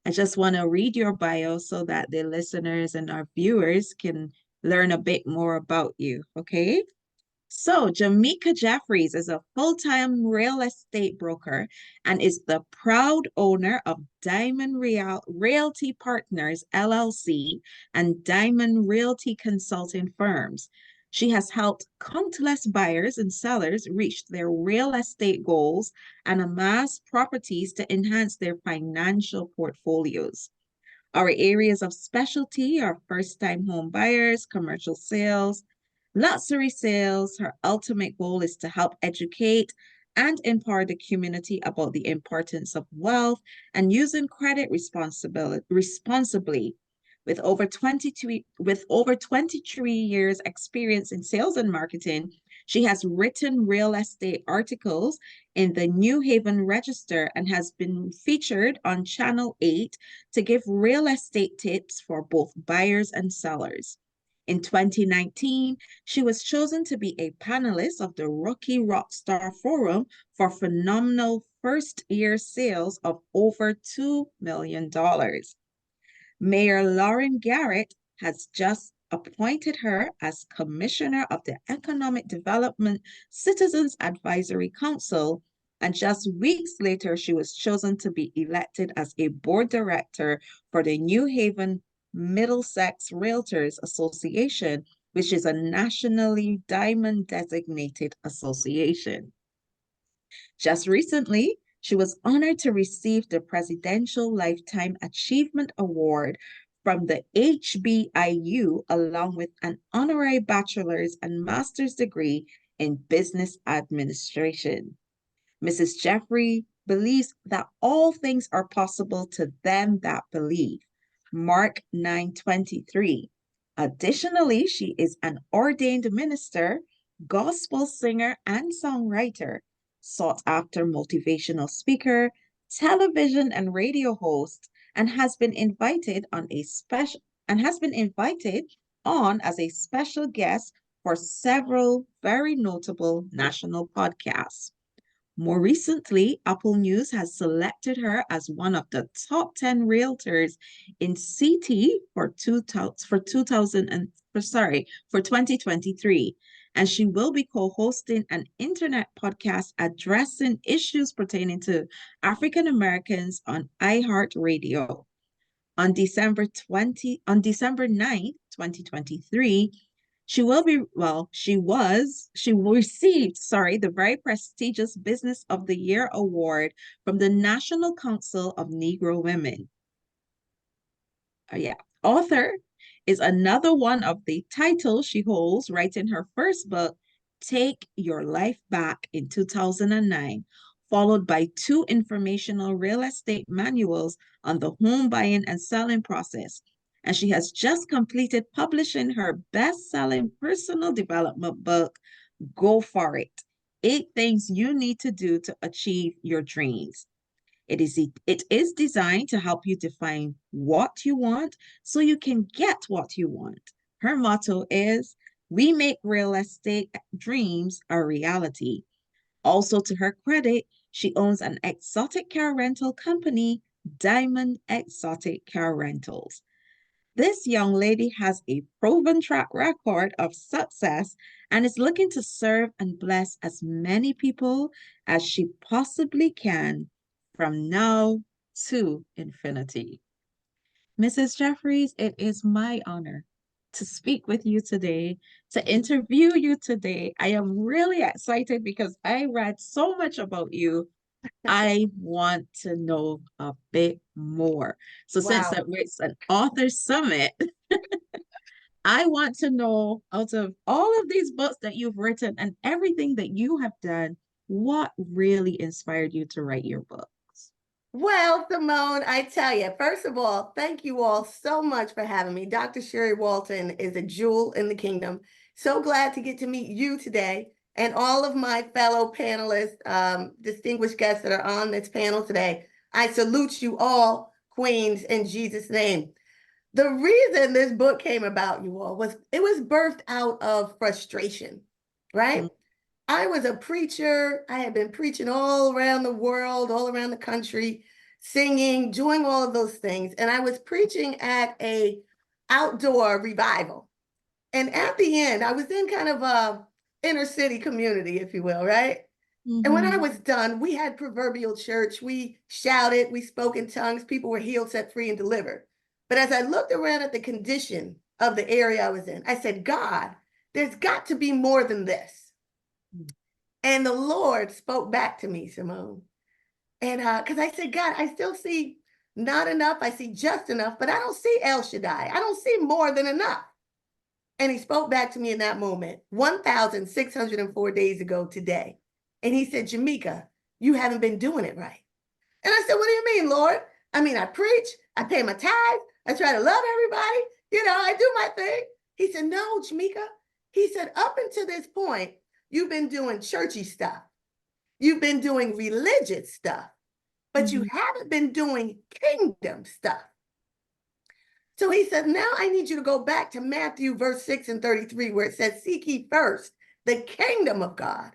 I just want to read your bio so that the listeners and our viewers can learn a bit more about you, okay? So, Jamaica Jeffries is a full-time real estate broker and is the proud owner of Diamond Realty Partners LLC and Diamond Realty Consulting Firms. She has helped countless buyers and sellers reach their real estate goals and amass properties to enhance their financial portfolios. Our areas of specialty are first-time home buyers, commercial sales, luxury sales. Her ultimate goal is to help educate and empower the community about the importance of wealth and using credit responsibly. With over 23 years experience in sales and marketing, she has written real estate articles in the New Haven Register and has been featured on Channel 8 to give real estate tips for both buyers and sellers. In 2019, she was chosen to be a panelist of the Rookie Rockstar Forum for phenomenal first-year sales of over $2 million. Mayor Lauren Garrett has just appointed her as Commissioner of the Economic Development Citizens Advisory Council, and just weeks later, she was chosen to be elected as a board director for the New Haven Middlesex Realtors Association, which is a nationally diamond designated association. Just recently, she was honored to receive the Presidential Lifetime Achievement Award from the HBIU, along with an honorary bachelor's and master's degree in business administration. Mrs. Jeffrey believes that all things are possible to them that believe. Mark 9:23. Additionally, she is an ordained minister, gospel singer, and songwriter, sought after motivational speaker, television and radio host, and has been invited on as a special guest for several very notable national podcasts. More recently, Apple News has selected her as one of the top 10 realtors in CT for 2023, and she will be co-hosting an internet podcast addressing issues pertaining to African Americans on iHeartRadio. On December 9th, 2023, she received, the very prestigious Business of the Year award from the National Council of Negro Women. Yeah. Author is another one of the titles she holds, writing her first book, Take Your Life Back, in 2009, followed by two informational real estate manuals on the home buying and selling process. And she has just completed publishing her best-selling personal development book, Go For It: 8 Things You Need to Do to Achieve Your Dreams. It is designed to help you define what you want so you can get what you want. Her motto is, we make real estate dreams a reality. Also, to her credit, she owns an exotic car rental company, Diamond Exotic Car Rentals. This young lady has a proven track record of success and is looking to serve and bless as many people as she possibly can from now to infinity. Mrs. Jeffries, it is my honor to speak with you today, to interview you today. I am really excited because I read so much about you. I want to know a bit more. So since Wow. that it's an author summit, I want to know out of all of these books that you've written and everything that you have done, what really inspired you to write your books? Well, Simone, I tell you, first of all, thank you all so much for having me. Dr. Sherry Walton is a jewel in the kingdom. So glad to get to meet you today and all of my fellow panelists, distinguished guests that are on this panel today. I salute you all, queens, in Jesus' name. The reason this book came about, you all, was it was birthed out of frustration, right? I was a preacher. I had been preaching all around the world, all around the country, singing, doing all of those things. And I was preaching at a outdoor revival. And at the end, I was in kind of a inner city community, if you will, right? And when I Mm-hmm. was done, we had proverbial church. We shouted, we spoke in tongues. People were healed, set free, and delivered. But as I looked around at the condition of the area I was in, I said, God, there's got to be more than this. And the Lord spoke back to me, Simone. And because I said, God, I still see not enough. I see just enough, but I don't see El Shaddai. I don't see more than enough. And he spoke back to me in that moment, 1,604 days ago today. And he said, Jamaica, you haven't been doing it right. And I said, what do you mean, Lord? I mean, I preach, I pay my tithe, I try to love everybody, I do my thing. He said, no, Jamaica. He said, up until this point, you've been doing churchy stuff. You've been doing religious stuff, but you haven't been doing kingdom stuff. So he said, now I need you to go back to Matthew verse 6 and 33, where it says, seek ye first the kingdom of God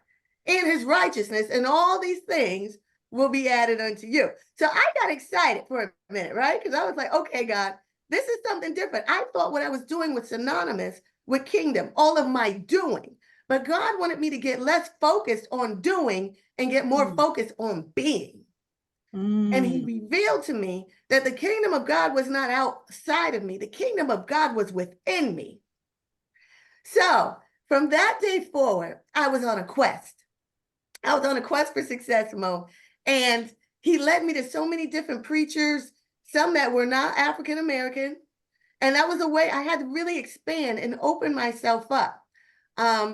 and his righteousness, and all these things will be added unto you. So I got excited for a minute, right? Because I was like, okay, God, this is something different. I thought what I was doing was synonymous with kingdom, all of my doing. But God wanted me to get less focused on doing and get more focused on being. And he revealed to me that the kingdom of God was not outside of me. The kingdom of God was within me. So from that day forward, I was on a quest. I was on a quest for success, Mo. And he led me to so many different preachers, some that were not African American. And that was a way I had to really expand and open myself up,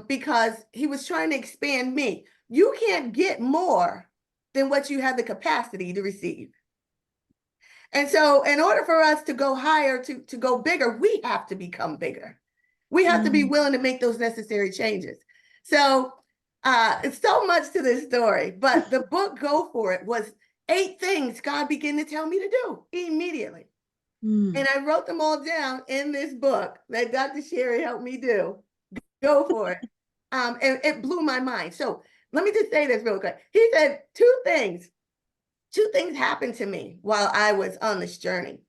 because he was trying to expand me. You can't get more than what you have the capacity to receive. And so in order for us to go higher, to go bigger, we have to become bigger. We have to be willing to make those necessary changes. So it's so much to this story, but the book Go For It was 8 things God began to tell me to do immediately. And I wrote them all down in this book that Dr. Sherry helped me do. Go for it. And it blew my mind. So let me just say this real quick. He said 2 things. 2 things happened to me while I was on this journey.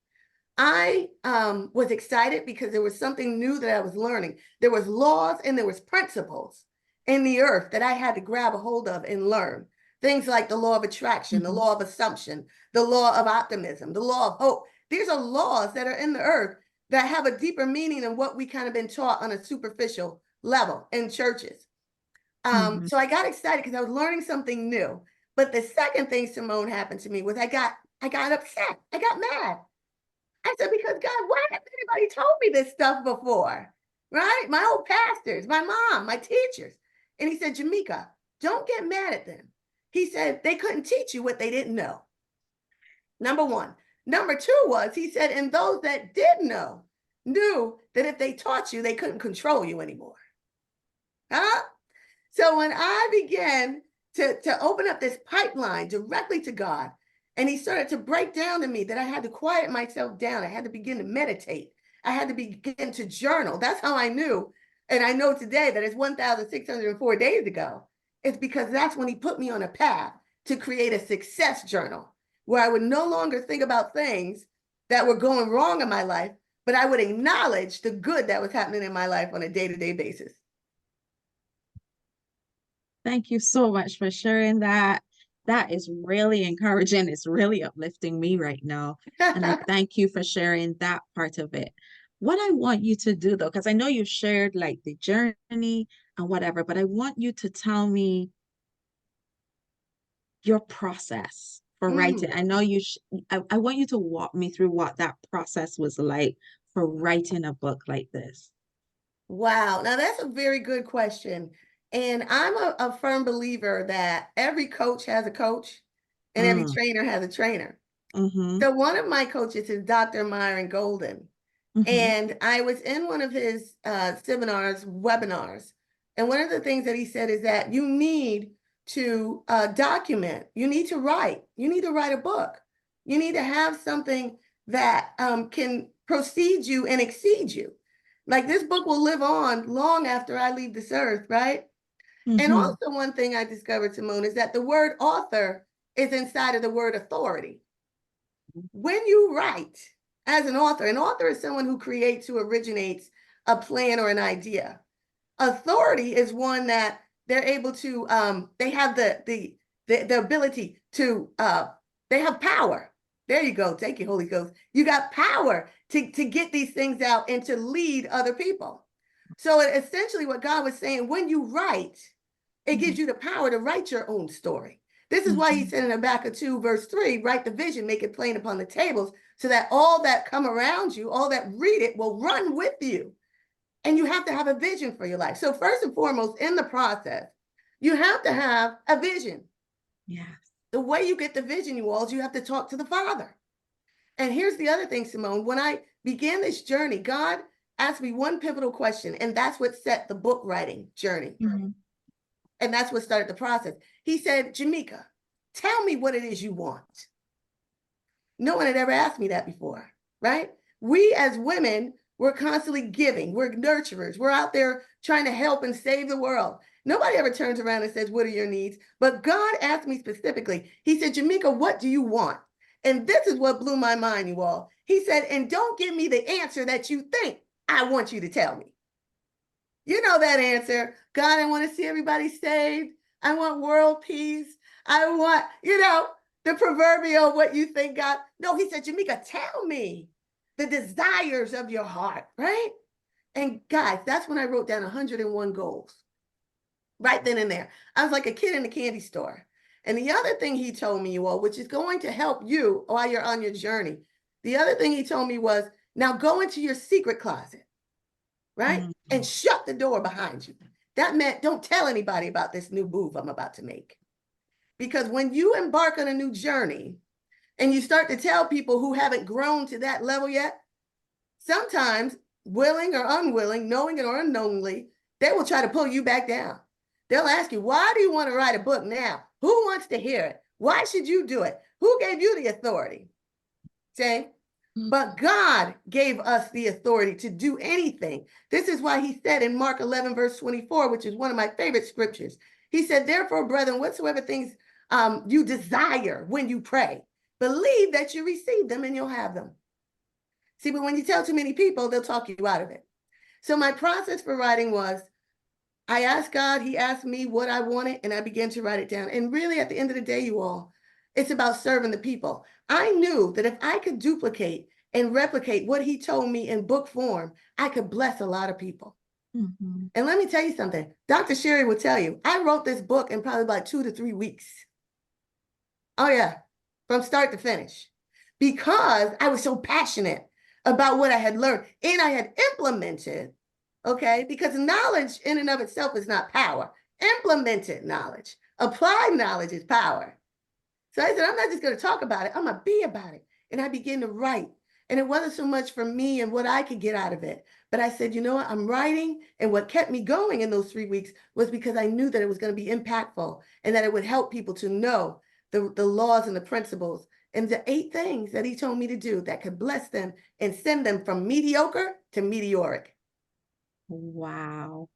I was excited because there was something new that I was learning. There was laws and there was principles in the earth that I had to grab a hold of and learn. Things like the law of attraction, the law of assumption, the law of optimism, the law of hope. These are laws that are in the earth that have a deeper meaning than what we kind of been taught on a superficial level in churches. So I got excited because I was learning something new. But the second thing, Simone, happened to me was I got upset. I got mad. I said, because God, why hasn't anybody told me this stuff before? Right? My old pastors, my mom, my teachers. And he said, Jamaica, don't get mad at them. He said, they couldn't teach you what they didn't know. Number 1. Number 2 was, he said, and those that did know knew that if they taught you, they couldn't control you anymore. Huh? So when I began to open up this pipeline directly to God, and he started to break down to me that I had to quiet myself down. I had to begin to meditate. I had to begin to journal. That's how I knew. And I know today that it's 1,604 days ago. It's because that's when he put me on a path to create a success journal where I would no longer think about things that were going wrong in my life, but I would acknowledge the good that was happening in my life on a day-to-day basis. Thank you so much for sharing that. That is really encouraging. It's really uplifting me right now. And I thank you for sharing that part of it. what I want you to do though, because I know you shared like the journey and whatever, but I want you to tell me your process for writing. Mm. I know I want you to walk me through what that process was like for writing a book like this. Wow. Now that's a very good question. And I'm a firm believer that every coach has a coach and every Mm, trainer has a trainer. mm-hmm, So one of my coaches is Dr. Myron Golden. mm-hmm, And I was in one of his seminars, webinars. And one of the things that he said is that you need to document, you need to write, you need to write a book. You need to have something that can proceed you and exceed you. Like this book will live on long after I leave this earth, right? And mm-hmm, also one thing I discovered, Simone, is that the word author is inside of the word authority. When you write as an author is someone who creates, who originates a plan or an idea. Authority is one that they're able to, they have the ability to, they have power. There you go. Take your Holy Ghost. You got power to get these things out and to lead other people. So essentially what God was saying, when you write, it gives you the power to write your own story. This is why he mm-hmm, said in Habakkuk 2, verse 3, write the vision, make it plain upon the tables, so that all that come around you, all that read it, will run with you. And you have to have a vision for your life. So first and foremost, in the process, you have to have a vision. yes. The way you get the vision, you all, is you have to talk to the Father. And here's the other thing, Simone. When I began this journey, God asked me one pivotal question, and that's what set the book writing journey. Mm-hmm. And that's what started the process. He said, Jamaica, tell me what it is you want. No one had ever asked me that before, right? We as women, we're constantly giving, we're nurturers, we're out there trying to help and save the world. Nobody ever turns around and says, what are your needs? But God asked me specifically, he said, Jamaica, what do you want? And this is what blew my mind, you all. He said, and don't give me the answer that you think I want you to tell me. You know that answer. God, I want to see everybody saved. I want world peace. I want, the proverbial what you think God. No, he said, Jamaica, tell me the desires of your heart, right? And guys, that's when I wrote down 101 goals right then and there. I was like a kid in a candy store. And the other thing he told me, you all, which is going to help you while you're on your journey, the other thing he told me was, now go into your secret closet, right? Mm-hmm. And shut the door behind you. That meant don't tell anybody about this new move I'm about to make. Because when you embark on a new journey and you start to tell people who haven't grown to that level yet, sometimes willing or unwilling, knowing it or unknowingly, they will try to pull you back down. They'll ask you, why do you want to write a book now? Who wants to hear it? Why should you do it? Who gave you the authority? Okay. But God gave us the authority to do anything. This is why he said in Mark 11, verse 24, which is one of my favorite scriptures. He said, therefore, brethren, whatsoever things you desire when you pray, believe that you receive them and you'll have them. See, but when you tell too many people, they'll talk you out of it. So my process for writing was, I asked God, he asked me what I wanted, and I began to write it down. And really, at the end of the day, you all, it's about serving the people. I knew that if I could duplicate and replicate what he told me in book form, I could bless a lot of people. Mm-hmm. And let me tell you something. Dr. Sherry will tell you, I wrote this book in probably about 2 to 3 weeks. Oh, yeah, from start to finish, because I was so passionate about what I had learned and I had implemented. Okay, because knowledge in and of itself is not power. Implemented knowledge, applied knowledge is power. So I said, I'm not just going to talk about it, I'm going to be about it. And I began to write. And it wasn't so much for me and what I could get out of it. But I said, you know what, I'm writing. And what kept me going in those 3 weeks was because I knew that it was going to be impactful and that it would help people to know the laws and the principles and the 8 things that he told me to do that could bless them and send them from mediocre to meteoric. Wow.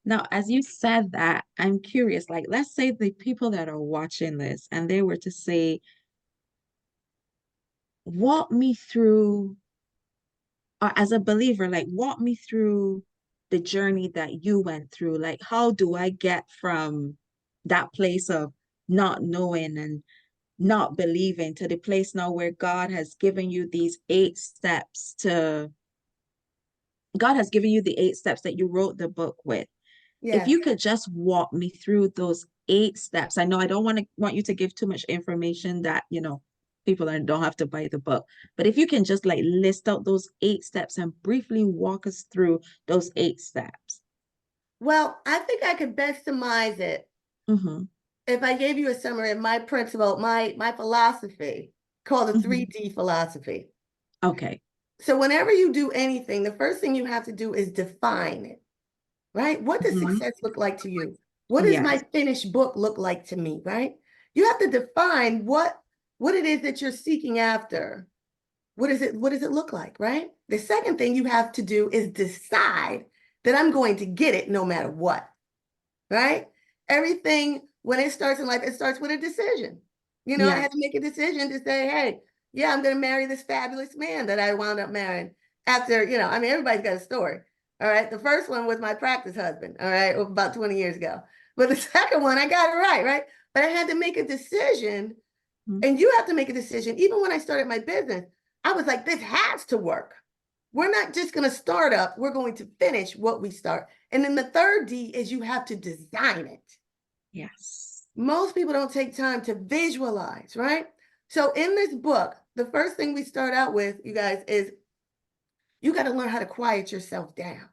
Now, as you said that, I'm curious, like, let's say the people that are watching this and they were to say, walk me through, or as a believer, like, walk me through the journey that you went through. Like, how do I get from that place of not knowing and not believing to the place now where God has given you these 8 steps to God has given you the 8 steps that you wrote the book with. If Yes. you could just walk me through those 8 steps. I know I don't want you to give too much information that, people don't have to buy the book. But if you can just like list out those 8 steps and briefly walk us through those 8 steps. Well, I think I could best surmise it Mm-hmm. if I gave you a summary of my principle, my philosophy called the Mm-hmm. 3D philosophy. Okay. So whenever you do anything, the first thing you have to do is define it, right? What does Mm-hmm. success look like to you? What does my Yes. finished book look like to me, right? You have to define what it is that you're seeking after. What does it look like, right? The second thing you have to do is decide that I'm going to get it no matter what, right? Everything, when it starts in life, it starts with a decision. I Yes. had to make a decision to say, hey, yeah, I'm going to marry this fabulous man that I wound up marrying after, everybody's got a story. All right. The first one was my practice husband. All right. About 20 years ago. But the second one, I got it right. Right. But I had to make a decision. Mm-hmm. And you have to make a decision. Even when I started my business, I was like, this has to work. We're not just going to start up. We're going to finish what we start. And then the third D is you have to design it. Yes. Most people don't take time to visualize, right? So in this book, the first thing we start out with, you guys, is you got to learn how to quiet yourself down.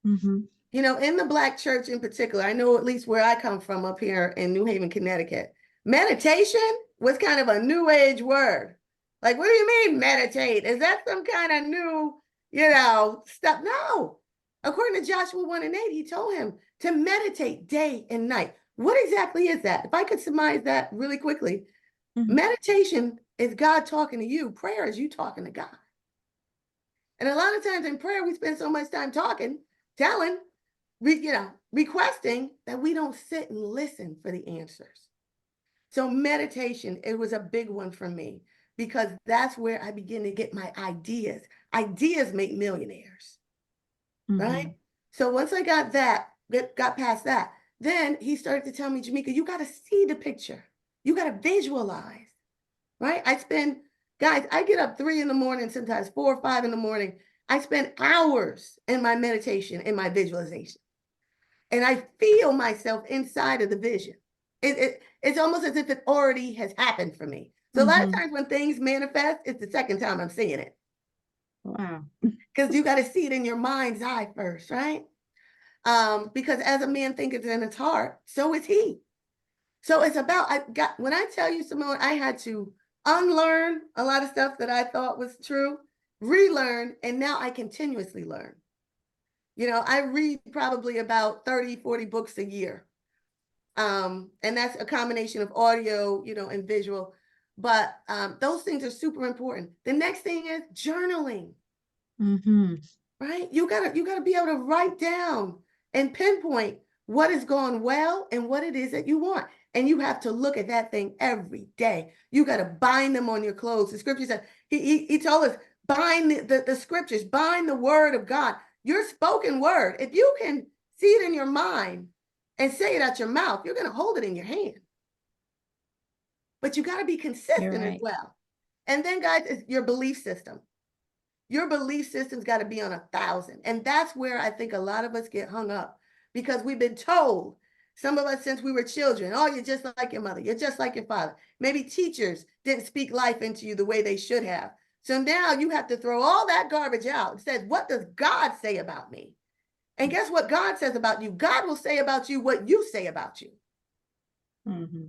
Mm-hmm. In the Black church in particular, I know at least where I come from up here in New Haven, Connecticut, meditation was kind of a new age word. Like, what do you mean meditate? Is that some kind of new, stuff? No. According to Joshua 1:8, he told him to meditate day and night. What exactly is that? If I could surmise that really quickly, Mm-hmm. meditation is God talking to you. Prayer is you talking to God. And a lot of times in prayer, we spend so much time talking, telling, requesting that we don't sit and listen for the answers. So meditation, it was a big one for me because that's where I begin to get my ideas. Ideas make millionaires, right? Mm-hmm. So once I got past that, then he started to tell me, Jamaica, you got to see the picture. You got to visualize, right? Guys, I get up 3 a.m, sometimes 4 or 5 a.m. I spend hours in my meditation, in my visualization. And I feel myself inside of the vision. It's almost as if it already has happened for me. So a lot of Mm-hmm. times when things manifest, it's the second time I'm seeing it. Wow. Because you got to see it in your mind's eye first, right? Because as a man thinketh in his heart, so is he. So it's about, when I tell you, Simone, I had to unlearn a lot of stuff that I thought was true, relearn, and now I continuously learn. I read probably about 30, 40 books a year. And that's a combination of audio, and visual. But those things are super important. The next thing is journaling. Mm-hmm. Right? You gotta be able to write down and pinpoint what is going well and what it is that you want. And you have to look at that thing every day. You got to bind them on your clothes. The scripture said, he told us, bind the scriptures, bind the word of God, your spoken word. If you can see it in your mind and say it out your mouth, you're going to hold it in your hand. But you got to be consistent as well. And then, guys, it's your belief system. Your belief system's got to be on 1,000. And that's where I think a lot of us get hung up because we've been told, some of us since we were children, oh, you're just like your mother. You're just like your father. Maybe teachers didn't speak life into you the way they should have. So now you have to throw all that garbage out and say, what does God say about me? And guess what God says about you? God will say about you what you say about you. Mm-hmm.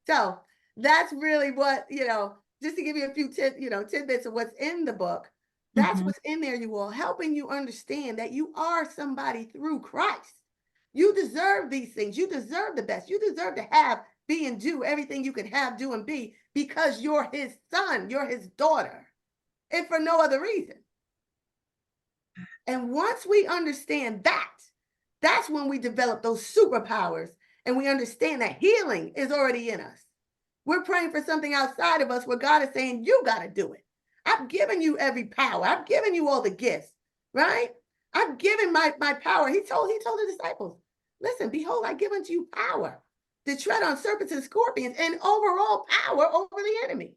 So that's really what, just to give you a few tidbits of what's in the book. That's Mm-hmm. what's in there, you all, helping you understand that you are somebody through Christ. You deserve these things. You deserve the best. You deserve to have, be, and do everything you can have, do, and be because you're his son, you're his daughter, and for no other reason. And once we understand that, that's when we develop those superpowers and we understand that healing is already in us. We're praying for something outside of us where God is saying, you got to do it. I've given you every power. I've given you all the gifts, right? I've given my power. He told the disciples, listen, behold, I give unto you power to tread on serpents and scorpions and overall power over the enemy.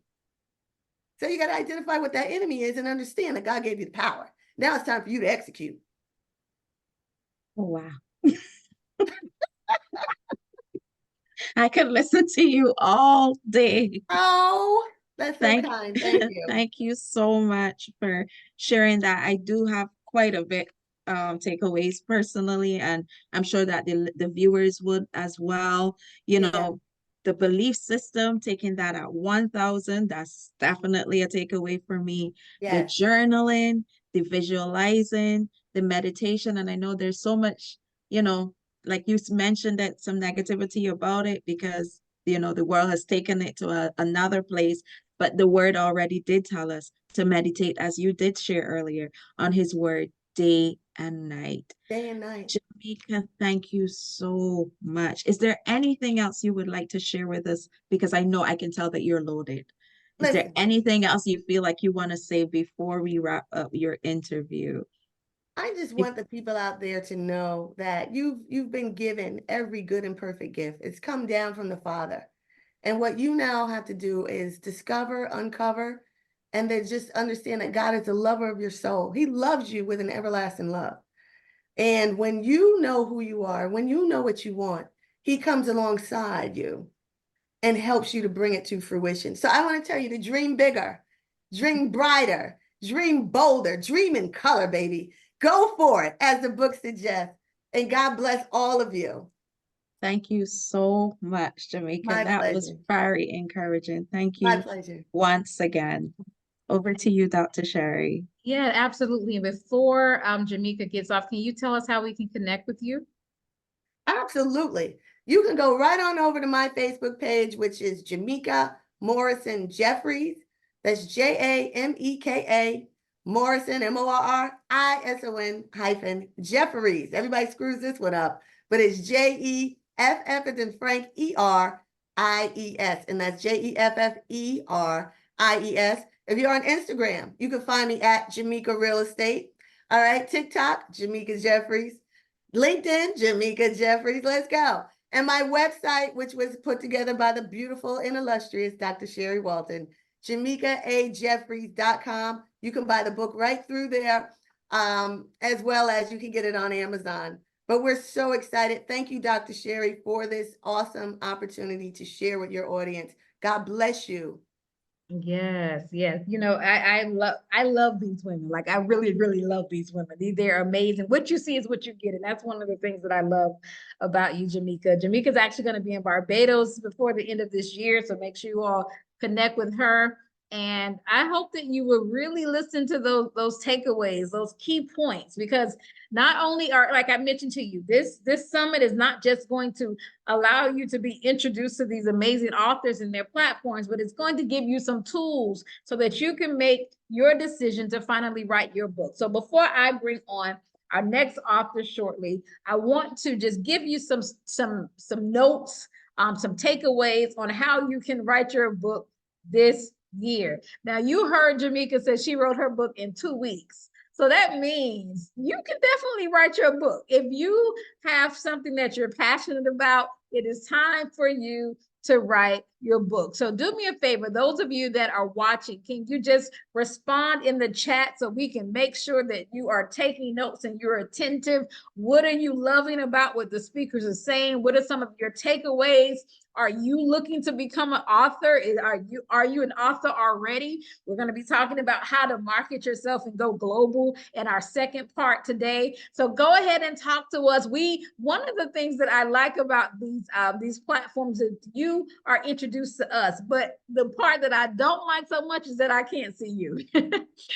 So you got to identify what that enemy is and understand that God gave you the power. Now it's time for you to execute. Oh, wow. I could listen to you all day. Oh, that's so Thank, kind. Thank you. thank you so much for sharing that. I do have quite a bit takeaways personally, and I'm sure that the viewers would as well. You Yeah. know, the belief system, taking that at 1,000, that's definitely a takeaway for me. The Yes. journaling, the visualizing, the meditation, and I know there's so much, you know, like you mentioned that some negativity about it because the world has taken it to another place, but the word already did tell us to meditate, as you did share earlier, on his word day and night. Day and night. Jamaica, thank you so much. Is there anything else you would like to share with us? Because I know I can tell that you're loaded. Is there Listen, anything else you feel like you want to say before we wrap up your interview? I just want the people out there to know that you've been given every good and perfect gift. It's come down from the Father. And what you now have to do is discover, uncover, and then just understand that God is the lover of your soul. He loves you with an everlasting love. And when you know who you are, when you know what you want, he comes alongside you and helps you to bring it to fruition. So I want to tell you to dream bigger, dream brighter, dream bolder, dream in color, baby. Go for it, as the book suggests. And God bless all of you. Thank you so much, Jamaica. My That was pleasure. very encouraging. Thank My you pleasure. once again. Over to you, Dr. Sherry. Yeah, absolutely. And before Jamaica gets off, can you tell us how we can connect with you? Absolutely. You can go right on over to my Facebook page, which is Jamaica Morrison Jeffries. That's Jameka Morrison, Morrison hyphen Jeffries. Everybody screws this one up, but it's Jeff as in Frank Eries, and that's Jefferies. If you're on Instagram, you can find me at Jamaica Real Estate. All right, TikTok, Jamaica Jeffries. LinkedIn, Jamaica Jeffries, let's go. And my website, which was put together by the beautiful and illustrious Dr. Sherry Walton, JamaicaAJeffries.com. You can buy the book right through there, as well as you can get it on Amazon. But we're so excited. Thank you, Dr. Sherry, for this awesome opportunity to share with your audience. God bless you. Yes, yes. You know, I love these women. Like I really, really love these women. They're amazing. What you see is what you get. And that's one of the things that I love about you, Jamaica. Jamaica's actually going to be in Barbados before the end of this year. So make sure you all connect with her. And I hope that you will really listen to those takeaways, those key points, because not only are, like I mentioned to you, this summit is not just going to allow you to be introduced to these amazing authors and their platforms, but it's going to give you some tools so that you can make your decision to finally write your book. So before I bring on our next author shortly, I want to just give you some notes, some takeaways on how you can write your book this year. Now, you heard Jamaica say she wrote her book in 2 weeks. So that means you can definitely write your book. If you have something that you're passionate about, it is time for you to write your book. So do me a favor, those of you that are watching, can you just respond in the chat so we can make sure that you are taking notes and you're attentive? What are you loving about what the speakers are saying? What are some of your takeaways? Are you looking to become an author? Are you an author already? We're going to be talking about how to market yourself and go global in our second part today. So go ahead and talk to us. One of the things that I like about these platforms is you are introduced to us, but the part that I don't like so much is that I can't see you.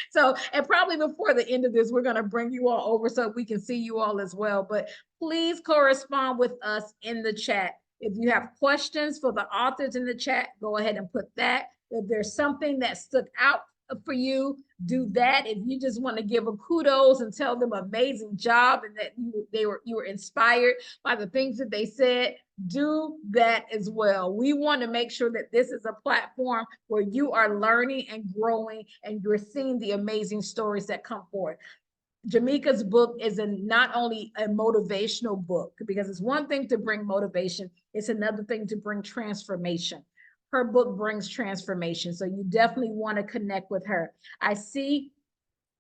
So, and probably before the end of this, we're going to bring you all over so we can see you all as well. But please correspond with us in the chat. If you have questions for the authors in the chat, go ahead and put that. If there's something that stuck out for you, do that. If you just want to give a kudos and tell them amazing job and that you were inspired by the things that they said, do that as well. We want to make sure that this is a platform where you are learning and growing and you're seeing the amazing stories that come forward. Jamaica's book is not only a motivational book, because it's one thing to bring motivation, it's another thing to bring transformation. Her book brings transformation. So you definitely want to connect with her. I see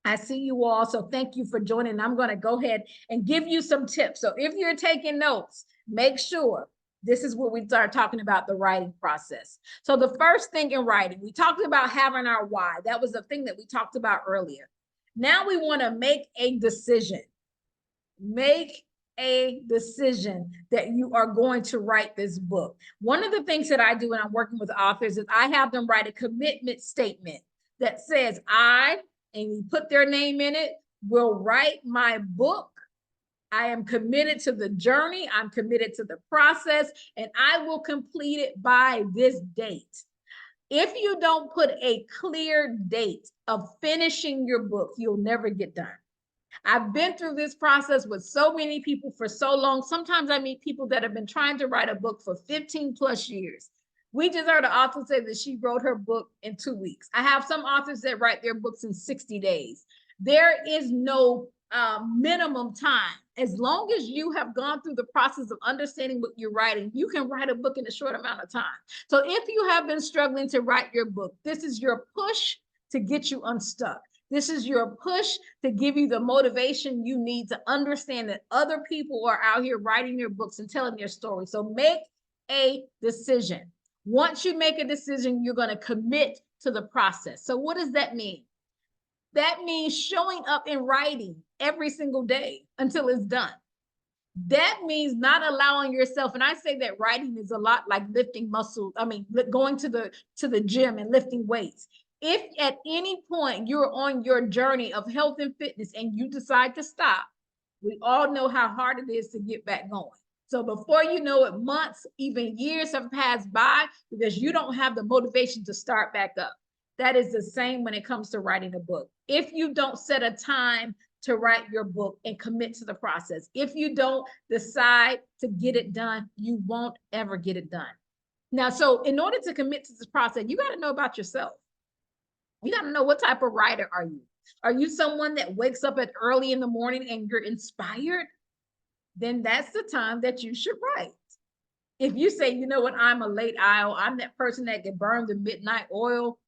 I see you all. So thank you for joining. I'm going to go ahead and give you some tips. So if you're taking notes, make sure this is where we start talking about the writing process. So the first thing in writing, we talked about having our why. That was the thing that we talked about earlier. Now we want to make a decision. Make a decision that you are going to write this book. One of the things that I do when I'm working with authors is I have them write a commitment statement that says, and you put their name in it, will write my book. I am committed to the journey. I'm committed to the process, and I will complete it by this date. If you don't put a clear date of finishing your book, you'll never get done. I've been through this process with so many people for so long. Sometimes I meet people that have been trying to write a book for 15 plus years. We just heard an author say that she wrote her book in 2 weeks. I have some authors that write their books in 60 days. There is no minimum time. As long as you have gone through the process of understanding what you're writing, you can write a book in a short amount of time. So if you have been struggling to write your book, this is your push to get you unstuck. This is your push to give you the motivation you need to understand that other people are out here writing their books and telling their story. So make a decision. Once you make a decision, you're going to commit to the process. So what does that mean? That means showing up in writing every single day until it's done. That means not allowing yourself, and I say that writing is a lot like lifting muscles. I mean, going to the gym and lifting weights. If at any point you're on your journey of health and fitness and you decide to stop, we all know how hard it is to get back going. So before you know it, months, even years have passed by because you don't have the motivation to start back up. That is the same when it comes to writing a book. If you don't set a time to write your book and commit to the process, if you don't decide to get it done, you won't ever get it done. Now, so in order to commit to this process, you got to know about yourself. You got to know what type of writer are you? Are you someone that wakes up at early in the morning and you're inspired? Then that's the time that you should write. If you say, you know what, I'm a late owl, I'm that person that can burn the midnight oil,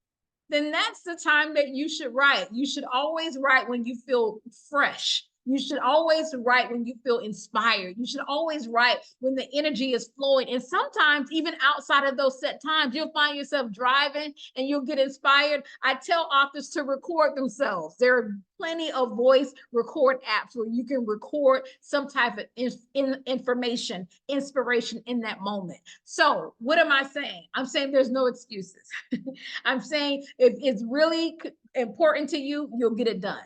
then that's the time that you should write. You should always write when you feel fresh. You should always write when you feel inspired. You should always write when the energy is flowing. And sometimes even outside of those set times, you'll find yourself driving and you'll get inspired. I tell authors to record themselves. There are plenty of voice record apps where you can record some type of information, inspiration in that moment. So what am I saying? I'm saying there's no excuses. I'm saying if it's really important to you, you'll get it done.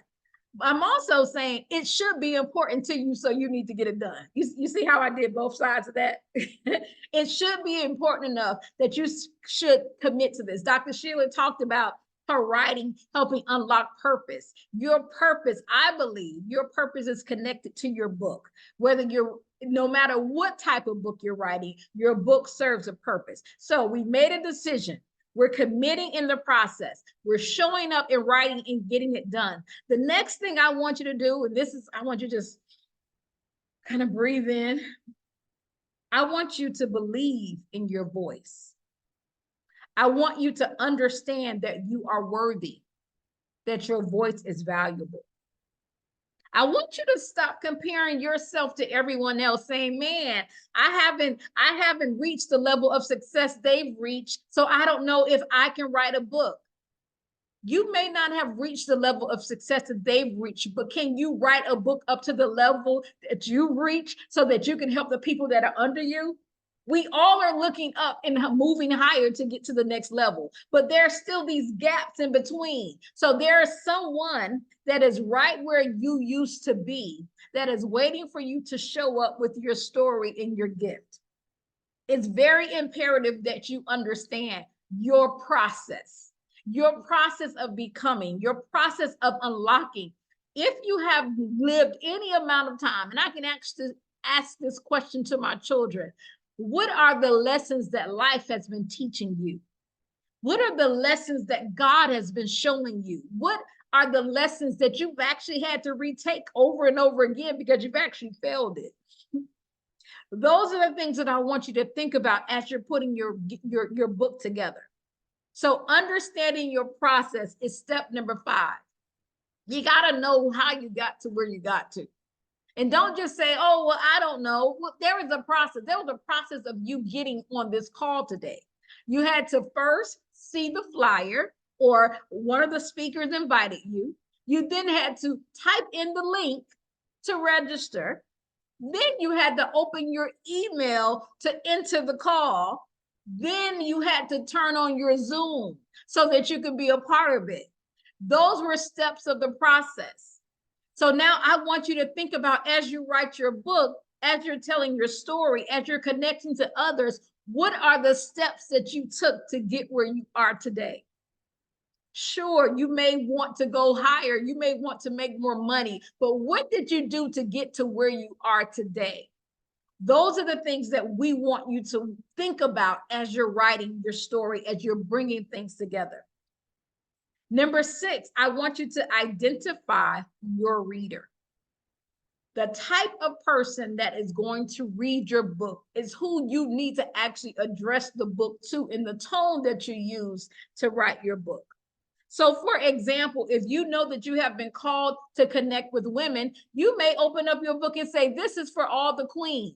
I'm also saying it should be important to you, so you need to get it done. You see how I did both sides of that? It should be important enough that you should commit to this. Dr. Sheila talked about her writing helping unlock purpose. Your purpose, I believe, your purpose is connected to your book. No matter what type of book you're writing, your book serves a purpose. So we made a decision. We're committing in the process. We're showing up and writing and getting it done. The next thing I want you to do, and I want you to just kind of breathe in. I want you to believe in your voice. I want you to understand that you are worthy, that your voice is valuable. I want you to stop comparing yourself to everyone else, saying, man, I haven't reached the level of success they've reached, so I don't know if I can write a book. You may not have reached the level of success that they've reached, but can you write a book up to the level that you reach so that you can help the people that are under you? We all are looking up and moving higher to get to the next level, but there's still these gaps in between. So there's someone that is right where you used to be that is waiting for you to show up with your story and your gift. It's very imperative that you understand your process of becoming, your process of unlocking. If you have lived any amount of time, and I can actually ask this question to my children, what are the lessons that life has been teaching you? What are the lessons that God has been showing you? What are the lessons that you've actually had to retake over and over again because you've actually failed it? Those are the things that I want you to think about as you're putting your book together. So understanding your process is step number 5. You got to know how you got to where you got to. And don't just say, oh, well, I don't know. Well, there is a process. There was a process of you getting on this call today. You had to first see the flyer or one of the speakers invited you. You then had to type in the link to register. Then you had to open your email to enter the call. Then you had to turn on your Zoom so that you could be a part of it. Those were steps of the process. So now I want you to think about, as you write your book, as you're telling your story, as you're connecting to others, what are the steps that you took to get where you are today? Sure, you may want to go higher, you may want to make more money, but what did you do to get to where you are today? Those are the things that we want you to think about as you're writing your story, as you're bringing things together. Number 6, I want you to identify your reader. The type of person that is going to read your book is who you need to actually address the book to in the tone that you use to write your book. So for example, if you know that you have been called to connect with women, you may open up your book and say, this is for all the queens.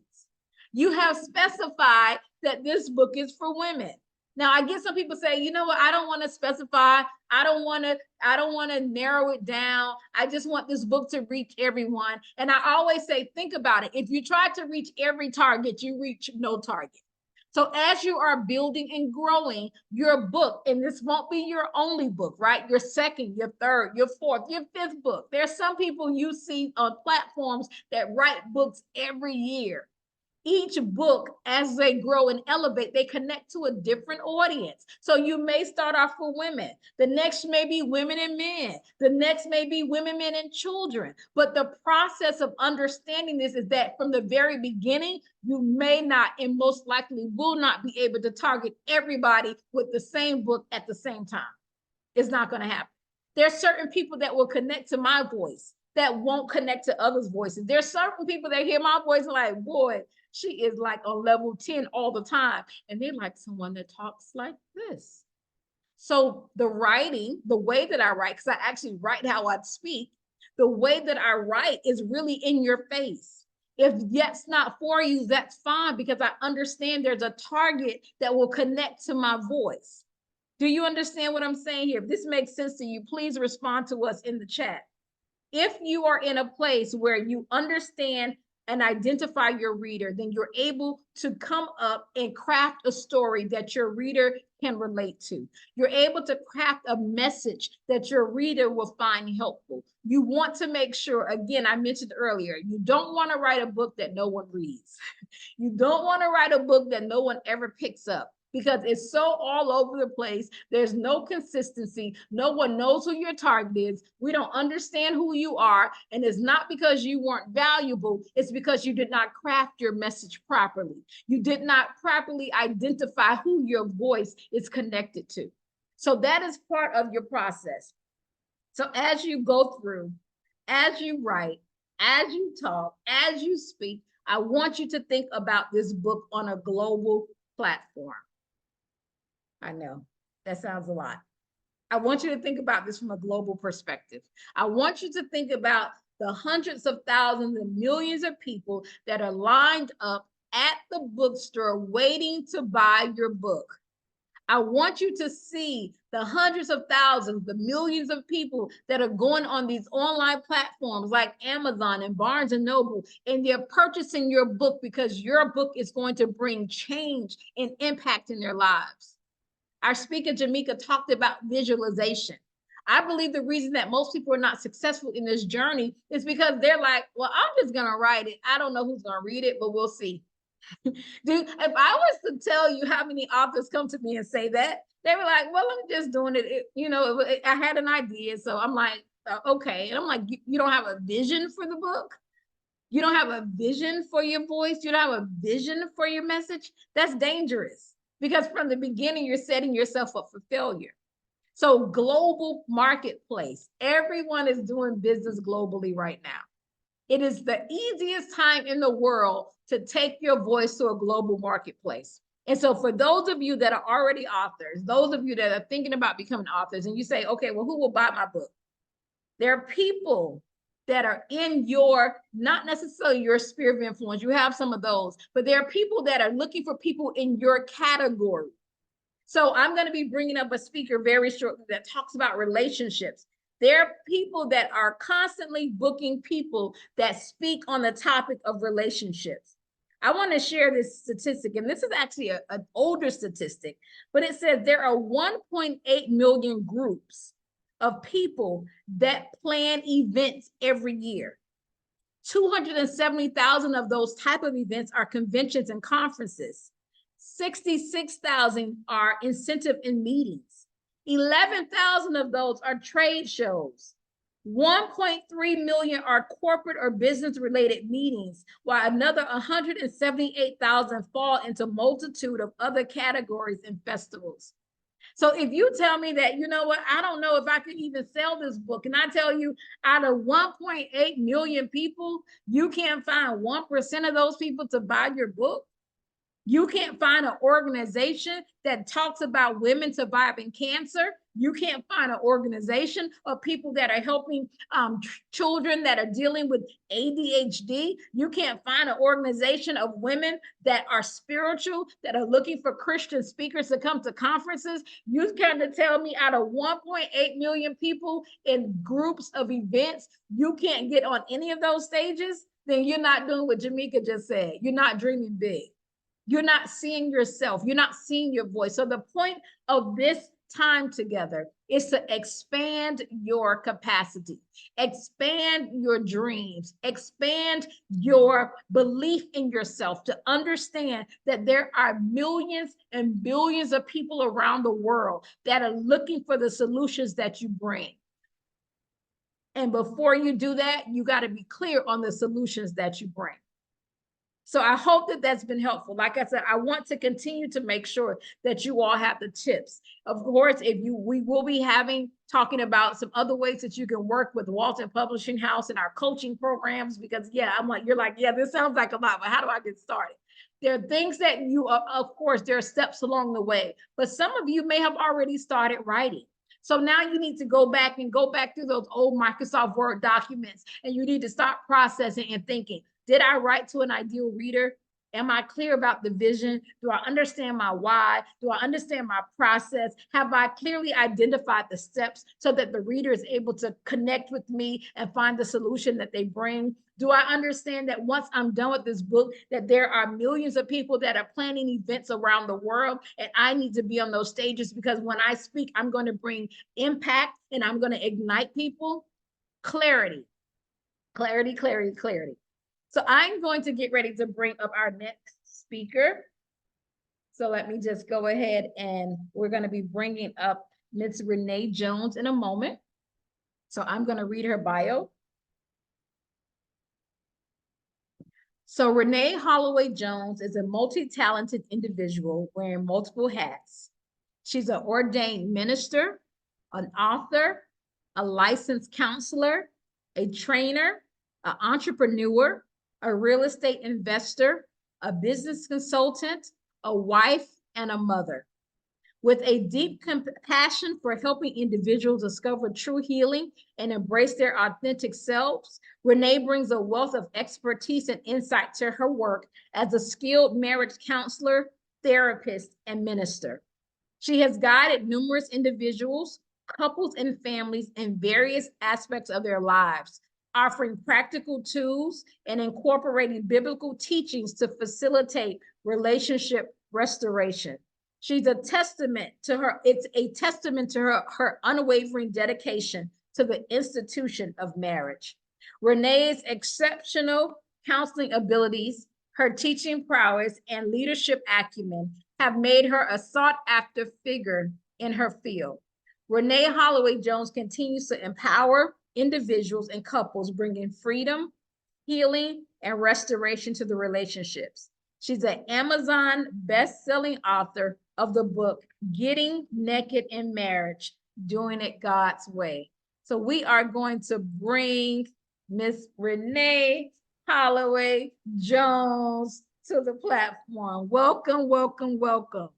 You have specified that this book is for women. Now, I get some people say, you know what, I don't want to specify. I don't want to narrow it down. I just want this book to reach everyone. And I always say, think about it. If you try to reach every target, you reach no target. So as you are building and growing your book, and this won't be your only book, right? Your second, your third, your fourth, your fifth book. There's some people you see on platforms that write books every year. Each book, as they grow and elevate, they connect to a different audience. So you may start off for women. The next may be women and men. The next may be women, men, and children. But the process of understanding this is that from the very beginning, you may not and most likely will not be able to target everybody with the same book at the same time. It's not going to happen. There's certain people that will connect to my voice that won't connect to others' voices. There's certain people that hear my voice like, boy, she is like on level 10 all the time. And they like someone that talks like this. So the writing, the way that I write, because I actually write how I speak, the way that I write is really in your face. If that's not for you, that's fine, because I understand there's a target that will connect to my voice. Do you understand what I'm saying here? If this makes sense to you, please respond to us in the chat. If you are in a place where you understand and identify your reader, then you're able to come up and craft a story that your reader can relate to. You're able to craft a message that your reader will find helpful. You want to make sure, again, I mentioned earlier, you don't want to write a book that no one reads. You don't want to write a book that no one ever picks up, because it's so all over the place. There's no consistency. No one knows who your target is. We don't understand who you are. And it's not because you weren't valuable. It's because you did not craft your message properly. You did not properly identify who your voice is connected to. So that is part of your process. So as you go through, as you write, as you talk, as you speak, I want you to think about this book on a global platform. I know that sounds a lot. I want you to think about this from a global perspective. I want you to think about the hundreds of thousands and millions of people that are lined up at the bookstore waiting to buy your book. I want you to see the hundreds of thousands, the millions of people that are going on these online platforms like Amazon and Barnes and Noble, and they're purchasing your book because your book is going to bring change and impact in their lives. Our speaker, Jamaica, talked about visualization. I believe the reason that most people are not successful in this journey is because they're like, well, I'm just going to write it. I don't know who's going to read it, but we'll see. Dude, if I was to tell you how many authors come to me and say that, they were like, well, I'm just doing it. I had an idea. So I'm like, okay. And I'm like, you don't have a vision for the book? You don't have a vision for your voice? You don't have a vision for your message? That's dangerous. Because from the beginning, you're setting yourself up for failure. So global marketplace, everyone is doing business globally right now. It is the easiest time in the world to take your voice to a global marketplace. And so for those of you that are already authors, those of you that are thinking about becoming authors, and you say, okay, well, who will buy my book? There are people that are in your, not necessarily your sphere of influence. You have some of those, but there are people that are looking for people in your category. So I'm going to be bringing up a speaker very shortly that talks about relationships. There are people that are constantly booking people that speak on the topic of relationships. I want to share this statistic, and this is actually an older statistic, but it says there are 1.8 million groups of people that plan events every year. 270,000 of those type of events are conventions and conferences. 66,000 are incentive and meetings. 11,000 of those are trade shows. 1.3 million are corporate or business related meetings, while another 178,000 fall into multitude of other categories and festivals. So if you tell me that, you know what, I don't know if I could even sell this book, and I tell you out of 1.8 million people, you can't find 1% of those people to buy your book. You can't find an organization that talks about women surviving cancer. You can't find an organization of people that are helping children that are dealing with ADHD. You can't find an organization of women that are spiritual, that are looking for Christian speakers to come to conferences. You kind of tell me out of 1.8 million people in groups of events, you can't get on any of those stages, then you're not doing what Jamaica just said. You're not dreaming big. You're not seeing yourself. You're not seeing your voice. So the point of this time together is to expand your capacity, expand your dreams, expand your belief in yourself, to understand that there are millions and billions of people around the world that are looking for the solutions that you bring. And before you do that, you got to be clear on the solutions that you bring. So I hope that that's been helpful. Like I said, I want to continue to make sure that you all have the tips. Of course, we will be talking about some other ways that you can work with Walton Publishing House and our coaching programs, because you're like, yeah, this sounds like a lot, but how do I get started? There are things that of course, there are steps along the way, but some of you may have already started writing. So now you need to go back through those old Microsoft Word documents, and you need to start processing and thinking, did I write to an ideal reader? Am I clear about the vision? Do I understand my why? Do I understand my process? Have I clearly identified the steps so that the reader is able to connect with me and find the solution that they bring? Do I understand that once I'm done with this book, that there are millions of people that are planning events around the world, and I need to be on those stages, because when I speak, I'm going to bring impact and I'm going to ignite people? Clarity, clarity, clarity, clarity. So I'm going to get ready to bring up our next speaker. So let me just go ahead, and we're going to be bringing up Ms. Renee Jones in a moment. So I'm going to read her bio. So Renee Holloway Jones is a multi-talented individual wearing multiple hats. She's an ordained minister, an author, a licensed counselor, a trainer, an entrepreneur, a real estate investor, a business consultant, a wife, and a mother. With a deep passion for helping individuals discover true healing and embrace their authentic selves, Renee brings a wealth of expertise and insight to her work as a skilled marriage counselor, therapist, and minister. She has guided numerous individuals, couples, and families in various aspects of their lives, offering practical tools and incorporating biblical teachings to facilitate relationship restoration. She's a testament to her, it's a testament to her unwavering dedication to the institution of marriage. Renee's exceptional counseling abilities, her teaching prowess, and leadership acumen have made her a sought-after figure in her field. Renee Holloway Jones continues to empower individuals and couples, bringing freedom, healing, and restoration to the relationships. She's an Amazon best-selling author of the book, Getting Naked in Marriage, Doing It God's Way. So we are going to bring Miss Renee Holloway Jones to the platform. Welcome, welcome, welcome.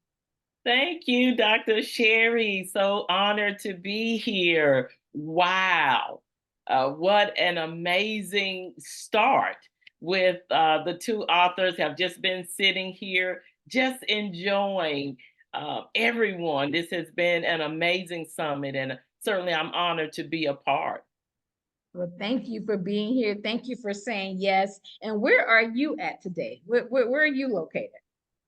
Thank you, Dr. Sherry. So honored to be here. Wow. What an amazing start with the two authors have just been sitting here, just enjoying everyone. This has been an amazing summit, and certainly I'm honored to be a part. Well, thank you for being here. Thank you for saying yes. And where are you at today? Where are you located?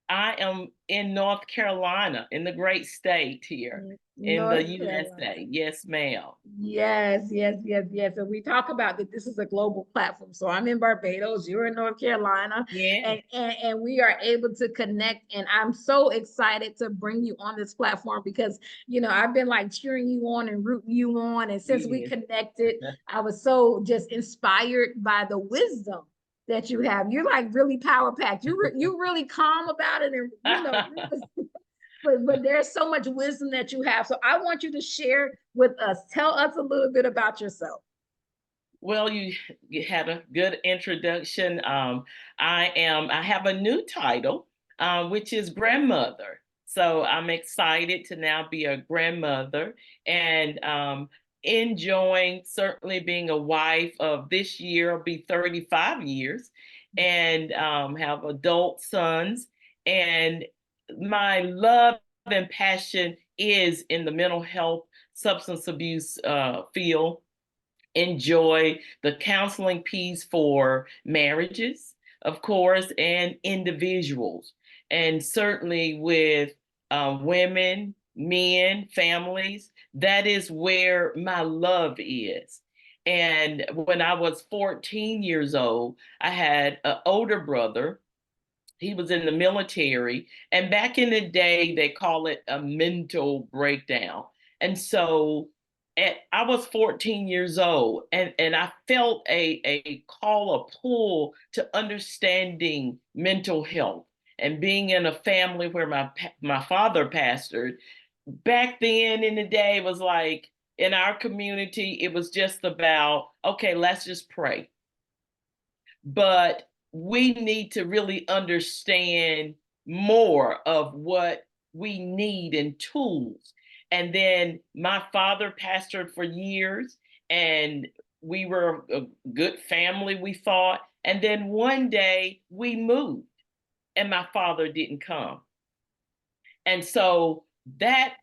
I am in North Carolina, in the great state here in the North Carolina. USA. Yes, ma'am. Yes, yes, yes, yes. And we talk about that this is a global platform. So I'm in Barbados, you're in North Carolina, Yeah. and we are able to connect. And I'm so excited to bring you on this platform because I've been like cheering you on and rooting you on. And since we Yes. connected, I was so just inspired by the wisdom that you have. You're like really power packed. You really calm about it, and but there's so much wisdom that you have. So I want you to share with us. Tell us a little bit about yourself. Well, you had a good introduction. I have a new title, which is grandmother. So I'm excited to now be a grandmother and enjoying certainly being a wife of this year, will be 35 years, and have adult sons. And my love and passion is in the mental health, substance abuse field. Enjoy the counseling piece for marriages, of course, and individuals, and certainly with women, men, families. That is where my love is. And when I was 14 years old, I had an older brother. He was in the military, and back in the day they call it a mental breakdown. And so I was 14 years old, and I felt a call, a pull to understanding mental health, and being in a family where my father pastored. Back then in the day, it was like in our community it was just about, okay, let's just pray. But we need to really understand more of what we need and tools. And then my father pastored for years, and we were a good family, we thought. And then one day we moved, and my father didn't come. And so that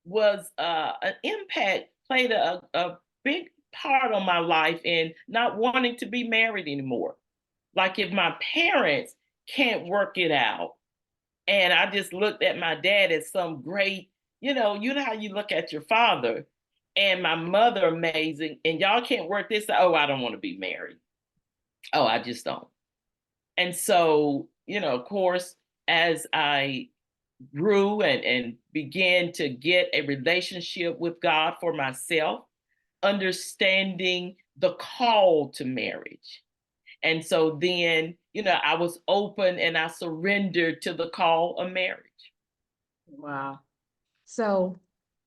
was an impact, played a big part on my life in not wanting to be married anymore. Like if my parents can't work it out, and I just looked at my dad as some great, you know how you look at your father and my mother amazing, and y'all can't work this out. Oh, I don't want to be married. Oh, I just don't. And so, of course, as I grew and began to get a relationship with God for myself, understanding the call to marriage. And so then, I was open and I surrendered to the call of marriage. Wow. So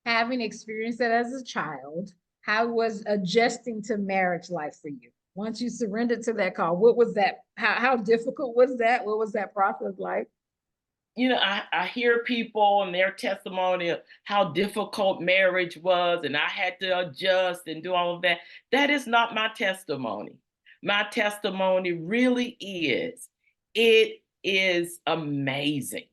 having experienced that as a child, how was adjusting to marriage life for you? Once you surrendered to that call, what was that? How difficult was that? What was that process like? I hear people and their testimony of how difficult marriage was, and I had to adjust and do all of that. That is not my testimony. My testimony really it is amazing.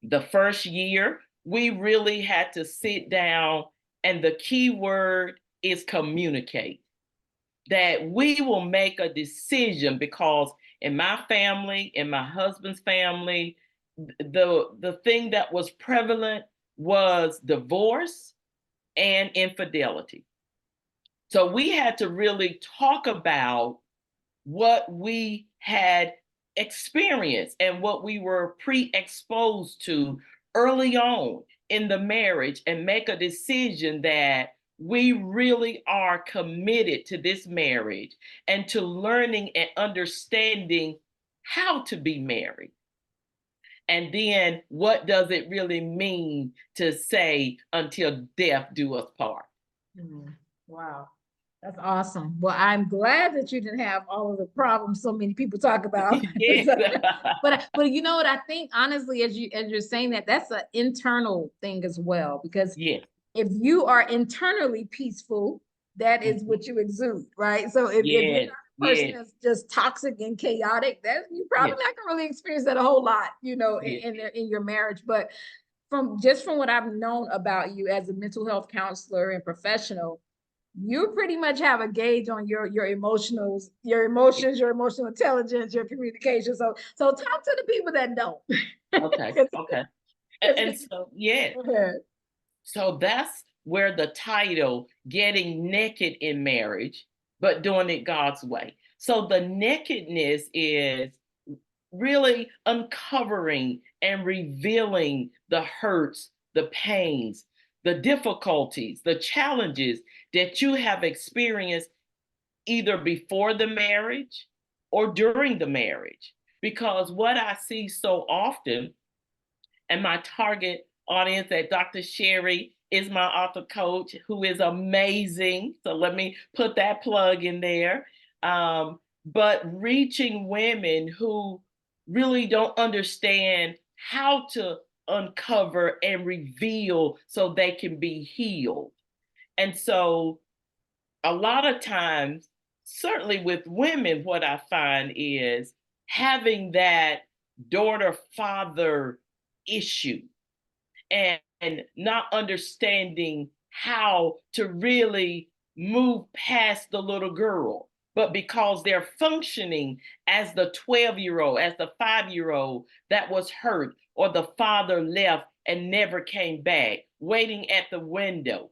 The first year, we really had to sit down, and the key word is communicate. That we will make a decision, because in my family, in my husband's family, the thing that was prevalent was divorce and infidelity. So we had to really talk about what we had experienced and what we were pre-exposed to early on in the marriage, and make a decision that we really are committed to this marriage and to learning and understanding how to be married. And then what does it really mean to say until death do us part? Wow. That's awesome. Well, I'm glad that you didn't have all of the problems so many people talk about. Yes. But you know what? I think honestly, as you're saying that, that's an internal thing as well. Because Yes. if you are internally peaceful, that is what you exude, right? So if you're Yes, not a person yes, that's just toxic and chaotic, that you probably yes, not gonna really experience that a whole lot, yes. in your marriage. But from what I've known about you as a mental health counselor and professional, you pretty much have a gauge on your emotions, your emotional intelligence, your communication. So talk to the people that don't. Okay, 'Cause- okay. 'cause- And so, yeah, Go ahead. so that's where the title, Getting Naked in Marriage, but Doing It God's Way. So the nakedness is really uncovering and revealing the hurts, the pains, the difficulties, the challenges that you have experienced either before the marriage or during the marriage. Because what I see so often, and my target audience at Dr. Sherry is my author coach, who is amazing. So let me put that plug in there. But reaching women who really don't understand how to uncover and reveal so they can be healed. And so a lot of times, certainly with women, what I find is having that daughter father issue and not understanding how to really move past the little girl. But because they're functioning as the 12-year-old, as the 5-year-old that was hurt, or the father left and never came back, waiting at the window,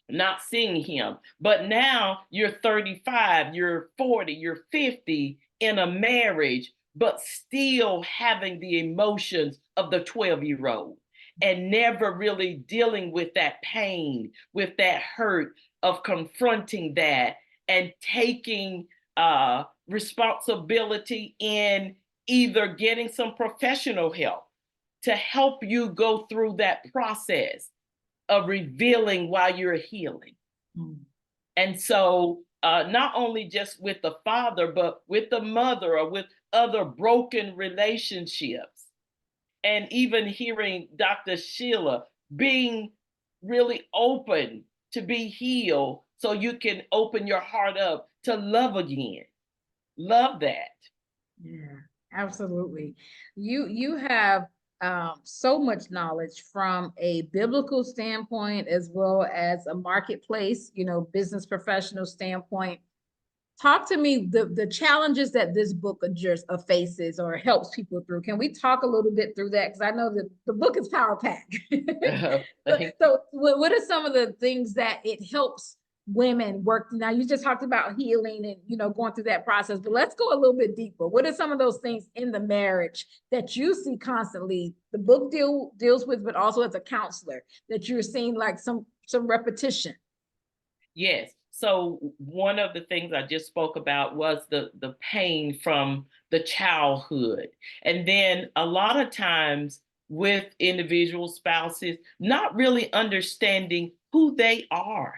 not seeing him. But now you're 35, you're 40, you're 50 in a marriage, but still having the emotions of the 12-year-old and never really dealing with that pain, with that hurt of confronting that and taking responsibility in either getting some professional help to help you go through that process of revealing while you're healing. Mm. And so, not only just with the father, but with the mother or with other broken relationships. And even hearing Dr. Sheila being really open to be healed so you can open your heart up to love again. Love that. Yeah, absolutely. You have so much knowledge from a biblical standpoint as well as a marketplace, business professional standpoint. Talk to me the challenges that this book faces or helps people through. Can we talk a little bit through that? Because I know that the book is power packed. So what are some of the things that it helps women work? Now you just talked about healing and going through that process, but let's go a little bit deeper. What are some of those things in the marriage that you see constantly the book deals with, but also as a counselor that you're seeing like some repetition? Yes. So one of the things I just spoke about was the pain from the childhood. And then a lot of times with individual spouses, not really understanding who they are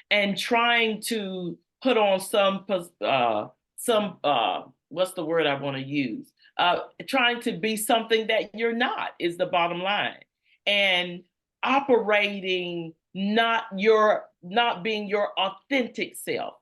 and trying to put on what's the word I want to use? Trying to be something that you're not is the bottom line. And operating not being your authentic self.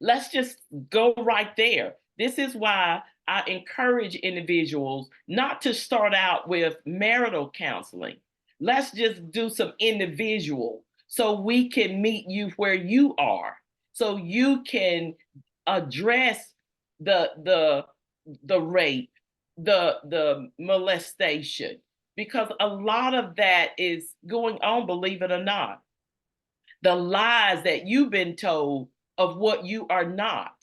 Let's just go right there. This is why I encourage individuals not to start out with marital counseling. Let's just do some individual so we can meet you where you are, so you can address the rape, the molestation, because a lot of that is going on, believe it or not. The lies that you've been told of what you are not,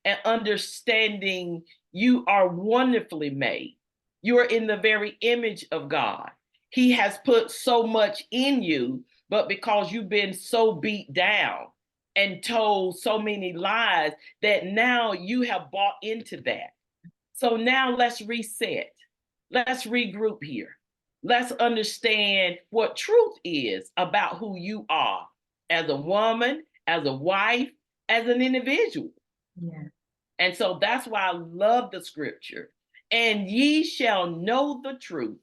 and understanding you are wonderfully made. You are in the very image of God. He has put so much in you, but because you've been so beat down and told so many lies that now you have bought into that. So now let's reset. Let's regroup here. Let's understand what truth is about who you are as a woman, as a wife, as an individual. Yeah. And so that's why I love the scripture. And ye shall know the truth.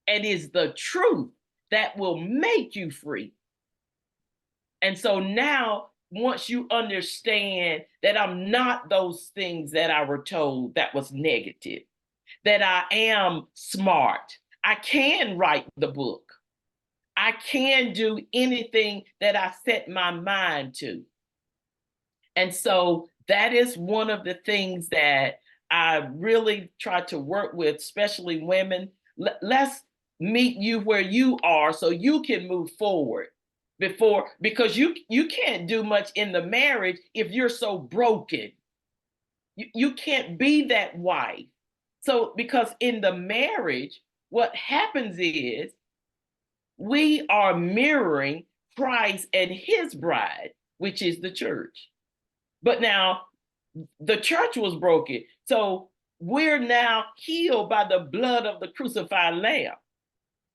And it's the truth that will make you free. And so now, once you understand that I'm not those things that I were told that was negative, that I am smart, I can write the book, I can do anything that I set my mind to. And so that is one of the things that I really try to work with, especially women. Let's meet you where you are so you can move forward because you can't do much in the marriage if you're so broken. You can't be that wife. So because in the marriage, what happens is we are mirroring Christ and his bride, which is the church. But now the church was broken. So we're now healed by the blood of the crucified lamb.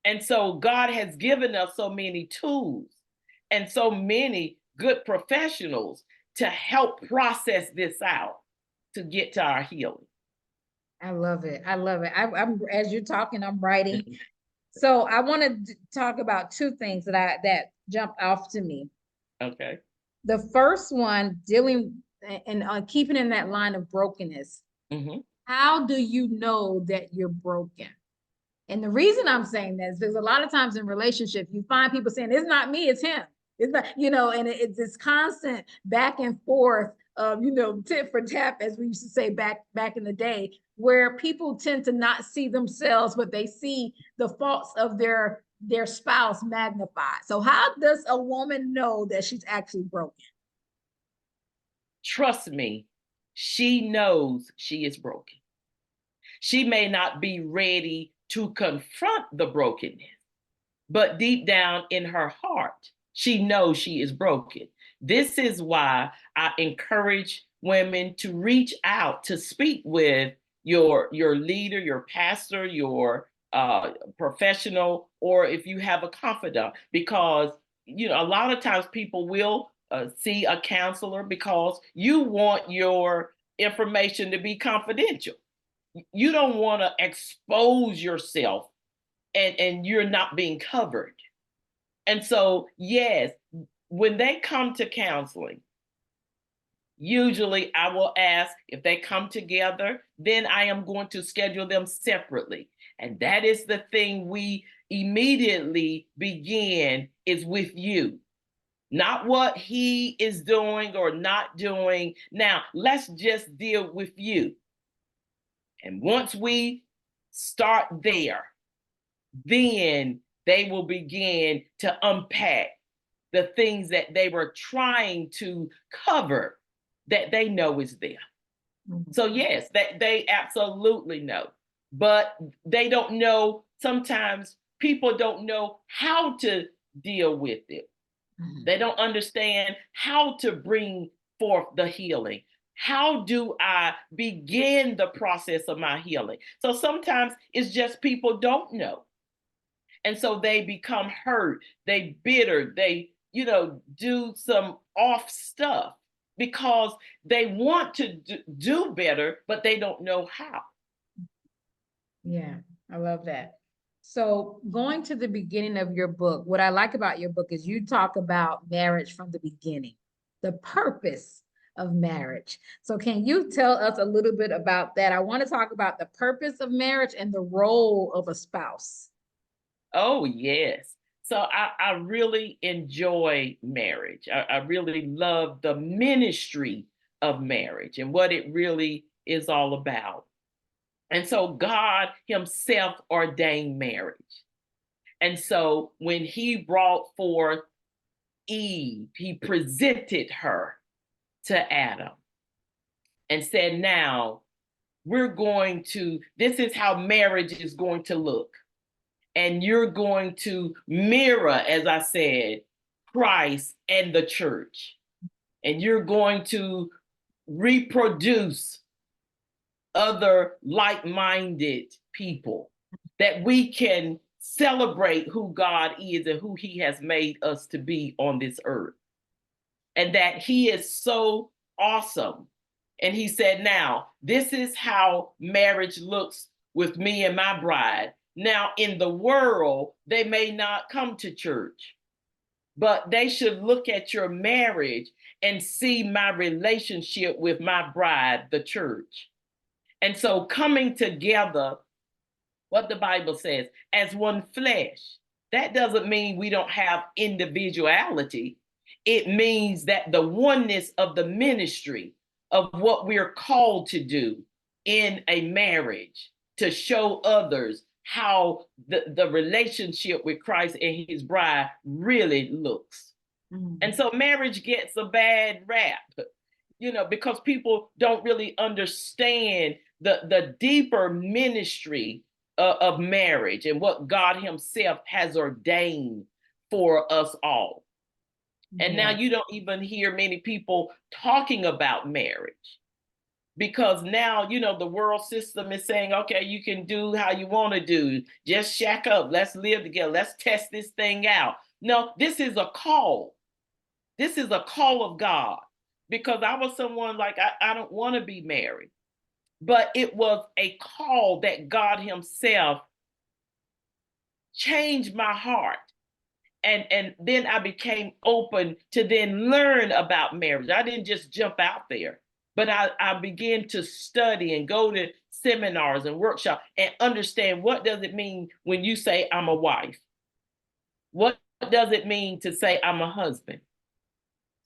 And so God has given us so many tools and so many good professionals to help process this out to get to our healing. I love it. I love it. I'm as you're talking, I'm writing. So I want to talk about two things that jumped off to me. Okay. The first one, dealing and keeping in that line of brokenness. Mm-hmm. How do you know that you're broken? And the reason I'm saying that is because a lot of times in relationships, you find people saying, it's not me, it's him. It's not, and it's this constant back and forth of, tit for tat, as we used to say back in the day, where people tend to not see themselves, but they see the faults of their spouse magnified. So how does a woman know that she's actually broken? Trust me, she knows she is broken. She may not be ready to confront the brokenness, but deep down in her heart, she knows she is broken. This is why I encourage women to reach out to speak with your leader, your pastor, your professional, or if you have a confidant, because a lot of times people will see a counselor because you want your information to be confidential. You don't want to expose yourself and you're not being covered. And so, yes, when they come to counseling, usually I will ask if they come together, then I am going to schedule them separately. And that is the thing we immediately begin is with you, not what he is doing or not doing. Now, let's just deal with you. And once we start there, then they will begin to unpack the things that they were trying to cover that they know is there. Mm-hmm. So yes, they absolutely know, but they don't know. Sometimes people don't know how to deal with it. Mm-hmm. They don't understand how to bring forth the healing. How do I begin the process of my healing? So sometimes it's just people don't know. And so they become hurt, they bitter, they, do some off stuff because they want to do better, but they don't know how. Yeah, I love that. So going to the beginning of your book, what I like about your book is you talk about marriage from the beginning, the purpose of marriage. So can you tell us a little bit about that? I want to talk about the purpose of marriage and the role of a spouse. Oh, yes. So I really enjoy marriage. I really love the ministry of marriage and what it really is all about. And so God himself ordained marriage. And so when he brought forth Eve, he presented her to Adam and said, now this is how marriage is going to look. And you're going to mirror, as I said, Christ and the church. And you're going to reproduce other like-minded people that we can celebrate who God is and who he has made us to be on this earth. And that he is so awesome. And he said, now, this is how marriage looks with me and my bride. Now, in the world, they may not come to church. but they should look at your marriage and see my relationship with my bride, the church. And so coming together, what the Bible says, as one flesh, that doesn't mean we don't have individuality. It means that the oneness of the ministry of what we're called to do in a marriage to show others how the relationship with Christ and his bride really looks. Mhm. And so marriage gets a bad rap, because people don't really understand the deeper ministry of marriage and what God himself has ordained for us all. And now Yeah. you don't even hear many people talking about marriage, because now, the world system is saying, okay, you can do how you want to do. Just shack up. Let's live together. Let's test this thing out. No, this is a call. This is a call of God, because I was someone like, I don't want to be married, but it was a call that God himself changed my heart. And then I became open to then learn about marriage. I didn't just jump out there, but I began to study and go to seminars and workshops and understand, what does it mean when you say I'm a wife? What does it mean to say I'm a husband?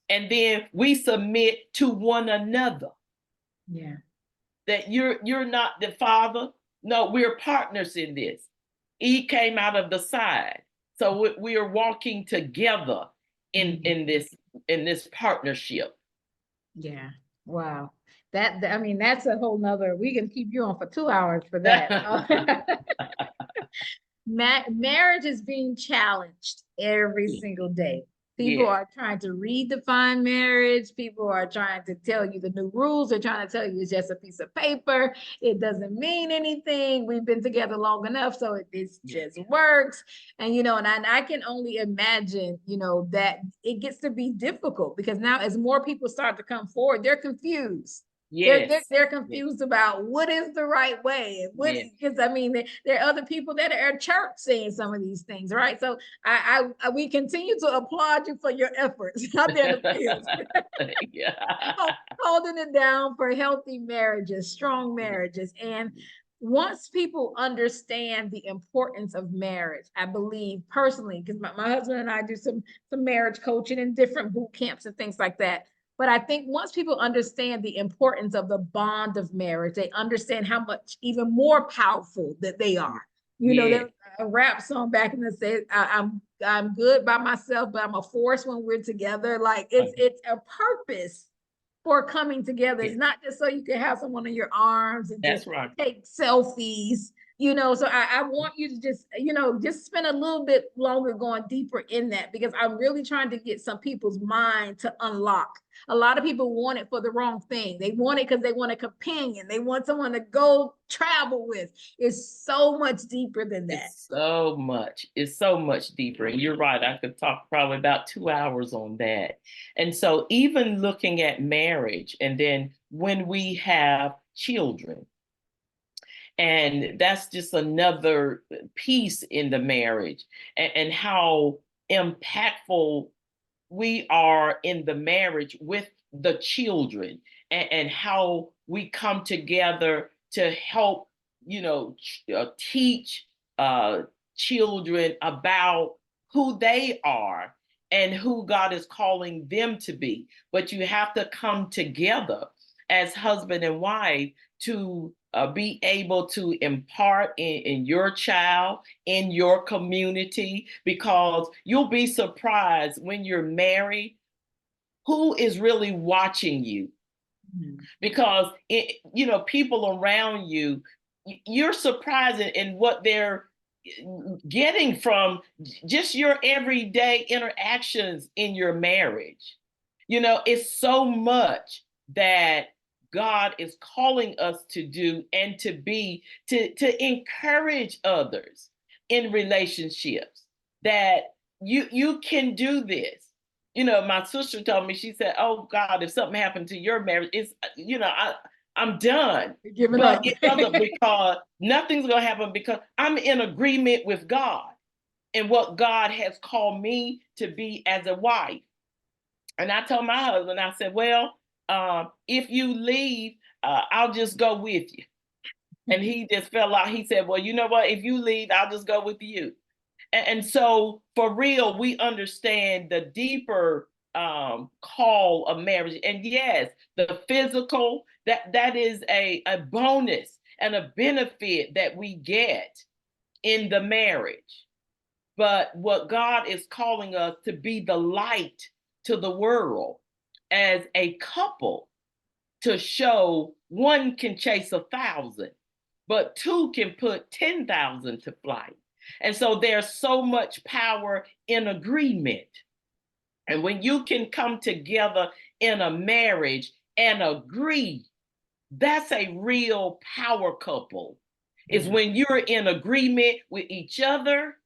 And then we submit to one another. Yeah. That you're not the father. No, we're partners in this. He came out of the side. So we are walking together in this partnership. Yeah. Wow. I mean, that's a whole nother, we can keep you on for 2 hours for that. Marriage is being challenged every single day. People Yes. are trying to redefine marriage. People are trying to tell you the new rules. They're trying to tell you it's just a piece of paper. It doesn't mean anything. We've been together long enough, so it just works. And I can only imagine, that it gets to be difficult, because now as more people start to come forward, they're confused. Yes. They're confused about what is the right way, and what, Yes. because I mean there are other people that are at church saying some of these things, right? So we continue to applaud you for your efforts out there in the field. Yeah. Holding it down for healthy marriages, strong marriages. And once people understand the importance of marriage, I believe personally, because my husband and I do some marriage coaching and different boot camps and things like that. But I think once people understand the importance of the bond of marriage, they understand how much even more powerful that they are. There's a rap song back in the day, I'm good by myself, but I'm a force when we're together. Like it's a purpose for coming together. It's not just so you can have someone in your arms and That's just right. take selfies. So I want you to just spend a little bit longer going deeper in that, because I'm really trying to get some people's mind to unlock. A lot of people want it for the wrong thing. They want it because they want a companion. They want someone to go travel with. It's so much deeper than that. It's so much deeper. And you're right. I could talk probably about 2 hours on that. And so even looking at marriage, and then when we have children, and that's just another piece in the marriage, and how impactful we are in the marriage with the children, and how we come together to help, teach children about who they are and who God is calling them to be. But you have to come together as husband and wife to be able to impart in your child, in your community, because you'll be surprised when you're married who is really watching you. Mm-hmm. Because people around you, you're surprised in what they're getting from just your everyday interactions in your marriage. It's so much that God is calling us to do and to be, to encourage others in relationships, that you can do this. My sister told me, she said, "Oh God, if something happened to your marriage, it's, I'm done." Giving But up. it doesn't, because nothing's going to happen, because I'm in agreement with God. in what God has called me to be as a wife. And I told my husband, I said, well, if you leave, I'll just go with you. And he just fell out. He said, well, you know what? If you leave, I'll just go with you. And so for real, we understand the deeper call of marriage. And yes, the physical, that is a bonus and a benefit that we get in the marriage. But what God is calling us to be the light to the world as a couple, to show one can chase 1,000, but two can put 10,000 to flight. And so there's so much power in agreement. And when you can come together in a marriage and agree, that's a real power couple. Is when you're in agreement with each other.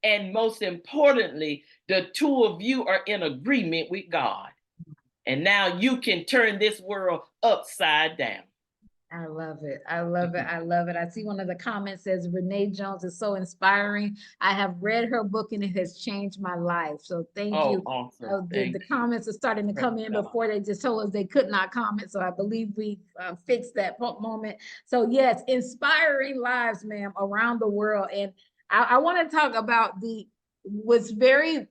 And most importantly, the two of you are in agreement with God. And now you can turn this world upside down. I love it. I love it. I love it. I see one of the comments says Renee Jones is so inspiring. I have read her book and it has changed my life. So thank you. Awesome. The comments are starting to come in before they just told us they could not comment. So I believe we fixed that moment. So yes, inspiring lives, ma'am, around the world. And I want to talk about what's very,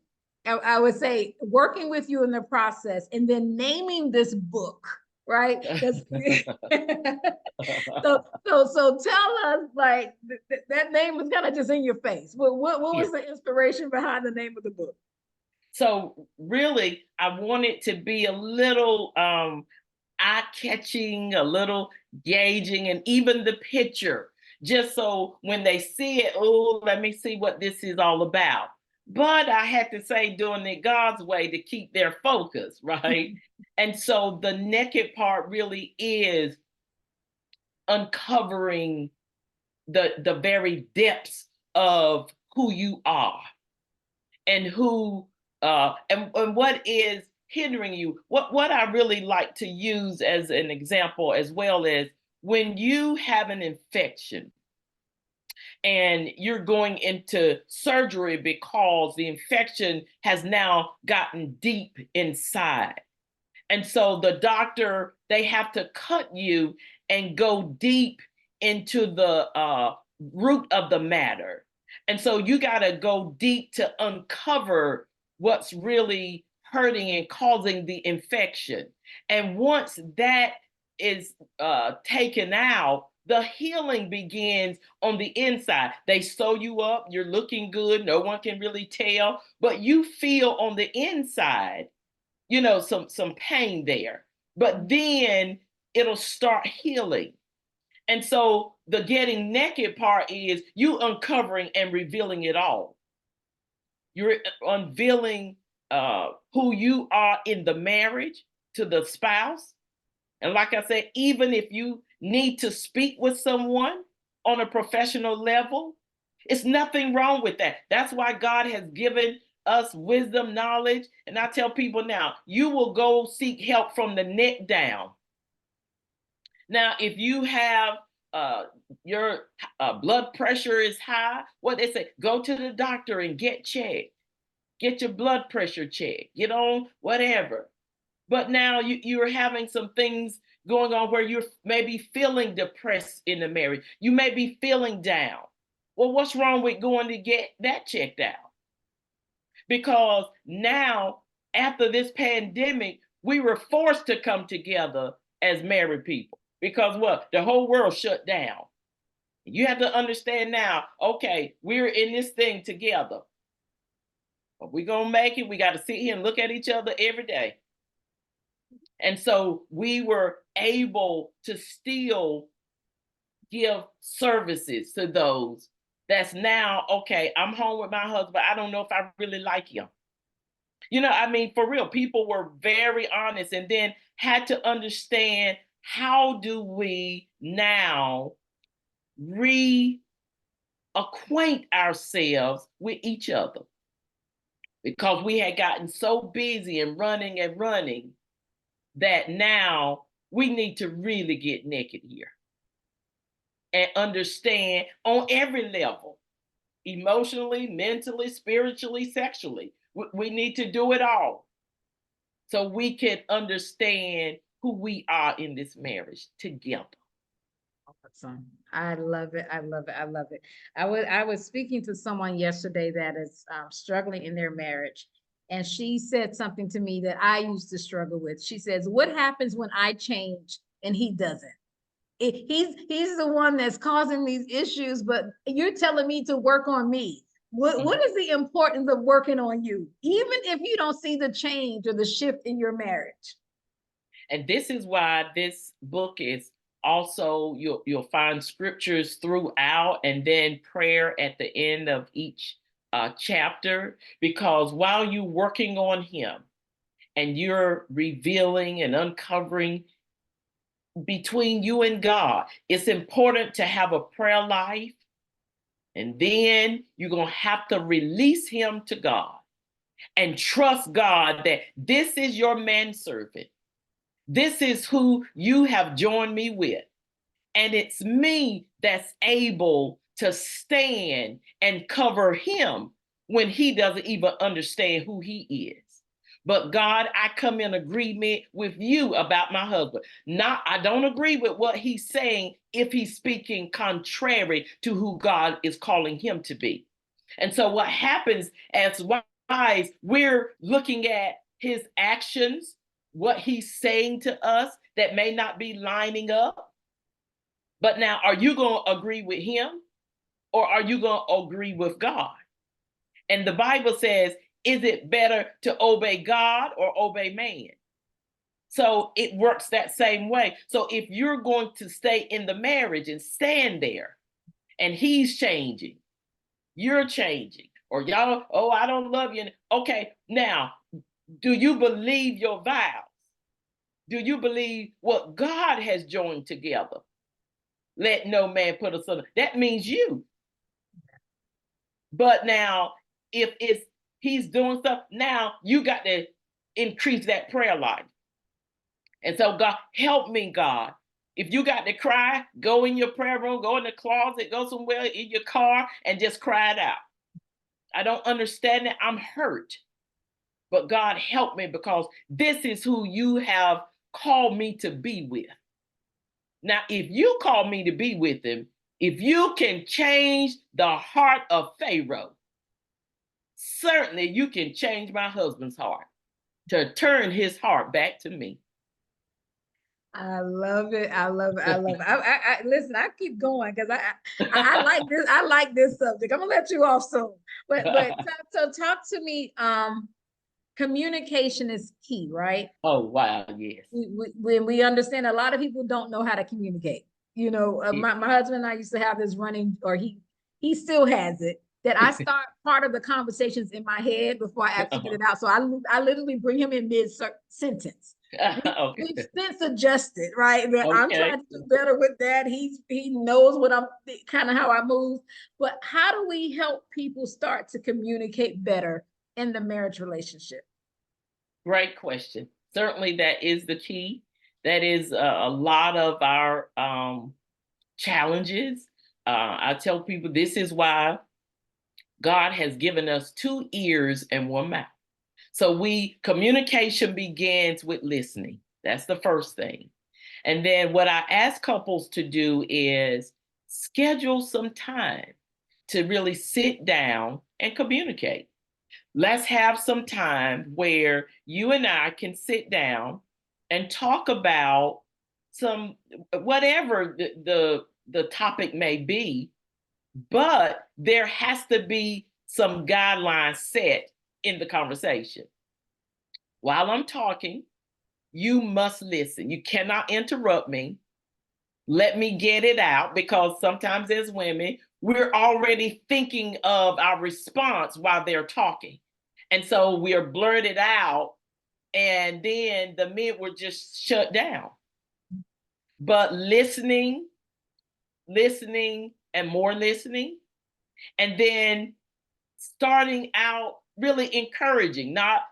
I would say, working with you in the process and then naming this book. Right. So tell us, like, that name was kind of just in your face. What was the inspiration behind the name of the book? So really, I want it to be a little eye-catching, a little gauging, and even the picture, just so when they see it, oh, let me see what this is all about. But I had to say, doing it God's way to keep their focus, right? And so the naked part really is uncovering the very depths of who you are and who and what is hindering you. What I really like to use as an example as well is when you have an infection and you're going into surgery because the infection has now gotten deep inside. And so the doctor, they have to cut you and go deep into the root of the matter. And so you got to go deep to uncover what's really hurting and causing the infection. And once that is taken out, the healing begins on the inside. They sew you up, you're looking good, no one can really tell, but you feel on the inside, you know, some pain there. But then it'll start healing. And so the getting naked part is you uncovering and revealing it all. You're unveiling who you are in the marriage to the spouse. And like I said, even if you need to speak with someone on a professional level, it's nothing wrong with that. That's why God has given us wisdom, knowledge. And I tell people now, you will go seek help from the neck down. Now, if you have your blood pressure is high, what they say, go to the doctor and get checked. Get your blood pressure checked, get on whatever. But now you're having some things going on where you're maybe feeling depressed in the marriage. You may be feeling down. Well, what's wrong with going to get that checked out? Because now, after this pandemic, we were forced to come together as married people because what? The whole world shut down. You have to understand now, okay, we're in this thing together. But we're going to make it. We got to sit here and look at each other every day. And so we were able to still give services to those that's now, okay, I'm home with my husband. I don't know if I really like him. You know, I mean, for real, people were very honest and then had to understand, how do we now reacquaint ourselves with each other? Because we had gotten so busy and running that now we need to really get naked here and understand on every level emotionally, mentally, spiritually, sexually. We need to do it all so we can understand who we are in this marriage together. Awesome. I love it. I love it. I love it. I was speaking to someone yesterday that is struggling in their marriage, and she said something to me that I used to struggle with. She says, "What happens when I change and he doesn't? He's the one that's causing these issues, but you're telling me to work on me. What is the importance of working on you, even if you don't see the change or the shift in your marriage?" And this is why this book is also, you'll find scriptures throughout and then prayer at the end of each chapter, because while you're working on him and you're revealing and uncovering between you and God, it's important to have a prayer life. And then you're going to have to release him to God and trust God that this is your manservant. This is who you have joined me with. And it's me that's able to stand and cover him when he doesn't even understand who he is. But God, I come in agreement with you about my husband. I don't agree with what he's saying if he's speaking contrary to who God is calling him to be. And so what happens as wives, we're looking at his actions, what he's saying to us that may not be lining up. But now, are you going to agree with him or are you going to agree with God? And the Bible says, is it better to obey God or obey man? So it works that same way. So if you're going to stay in the marriage and stand there and he's changing, you're changing, or y'all, oh, I don't love you. Okay, now, do you believe your vows? Do you believe what God has joined together? Let no man put us under. That means you. But now, if he's doing stuff, now you got to increase that prayer life. And so, God, help me, God. If you got to cry, go in your prayer room, go in the closet, go somewhere in your car and just cry it out. I don't understand it. I'm hurt. But God, help me, because this is who you have called me to be with. Now, if you call me to be with him, if you can change the heart of Pharaoh, certainly you can change my husband's heart to turn his heart back to me. I love it. I love it. I love it. Listen, I keep going because I like this. I like this subject. I'm gonna let you off soon. But so talk to me. Communication is key, right? Oh, wow, yes. When we understand, a lot of people don't know how to communicate. You know, my husband and I used to have this running, or he still has it, that I start part of the conversations in my head before I actually get it out. So I literally bring him in mid sentence. Okay. We've since adjusted, right? That I'm Okay. trying to do better with that. He knows what I'm kind of how I move. But how do we help people start to communicate better in the marriage relationship? Great question. Certainly that is the key. That is a lot of our challenges. I tell people this is why God has given us 2 ears and 1 mouth. So communication begins with listening. That's the first thing. And then what I ask couples to do is schedule some time to really sit down and communicate. Let's have some time where you and I can sit down and talk about some, whatever the topic may be, but there has to be some guidelines set in the conversation. While I'm talking, you must listen. You cannot interrupt me. Let me get it out, because sometimes as women, we're already thinking of our response while they're talking. And so we're blurted out, and then the men were just shut down. But listening, and more listening, and then starting out really encouraging, not,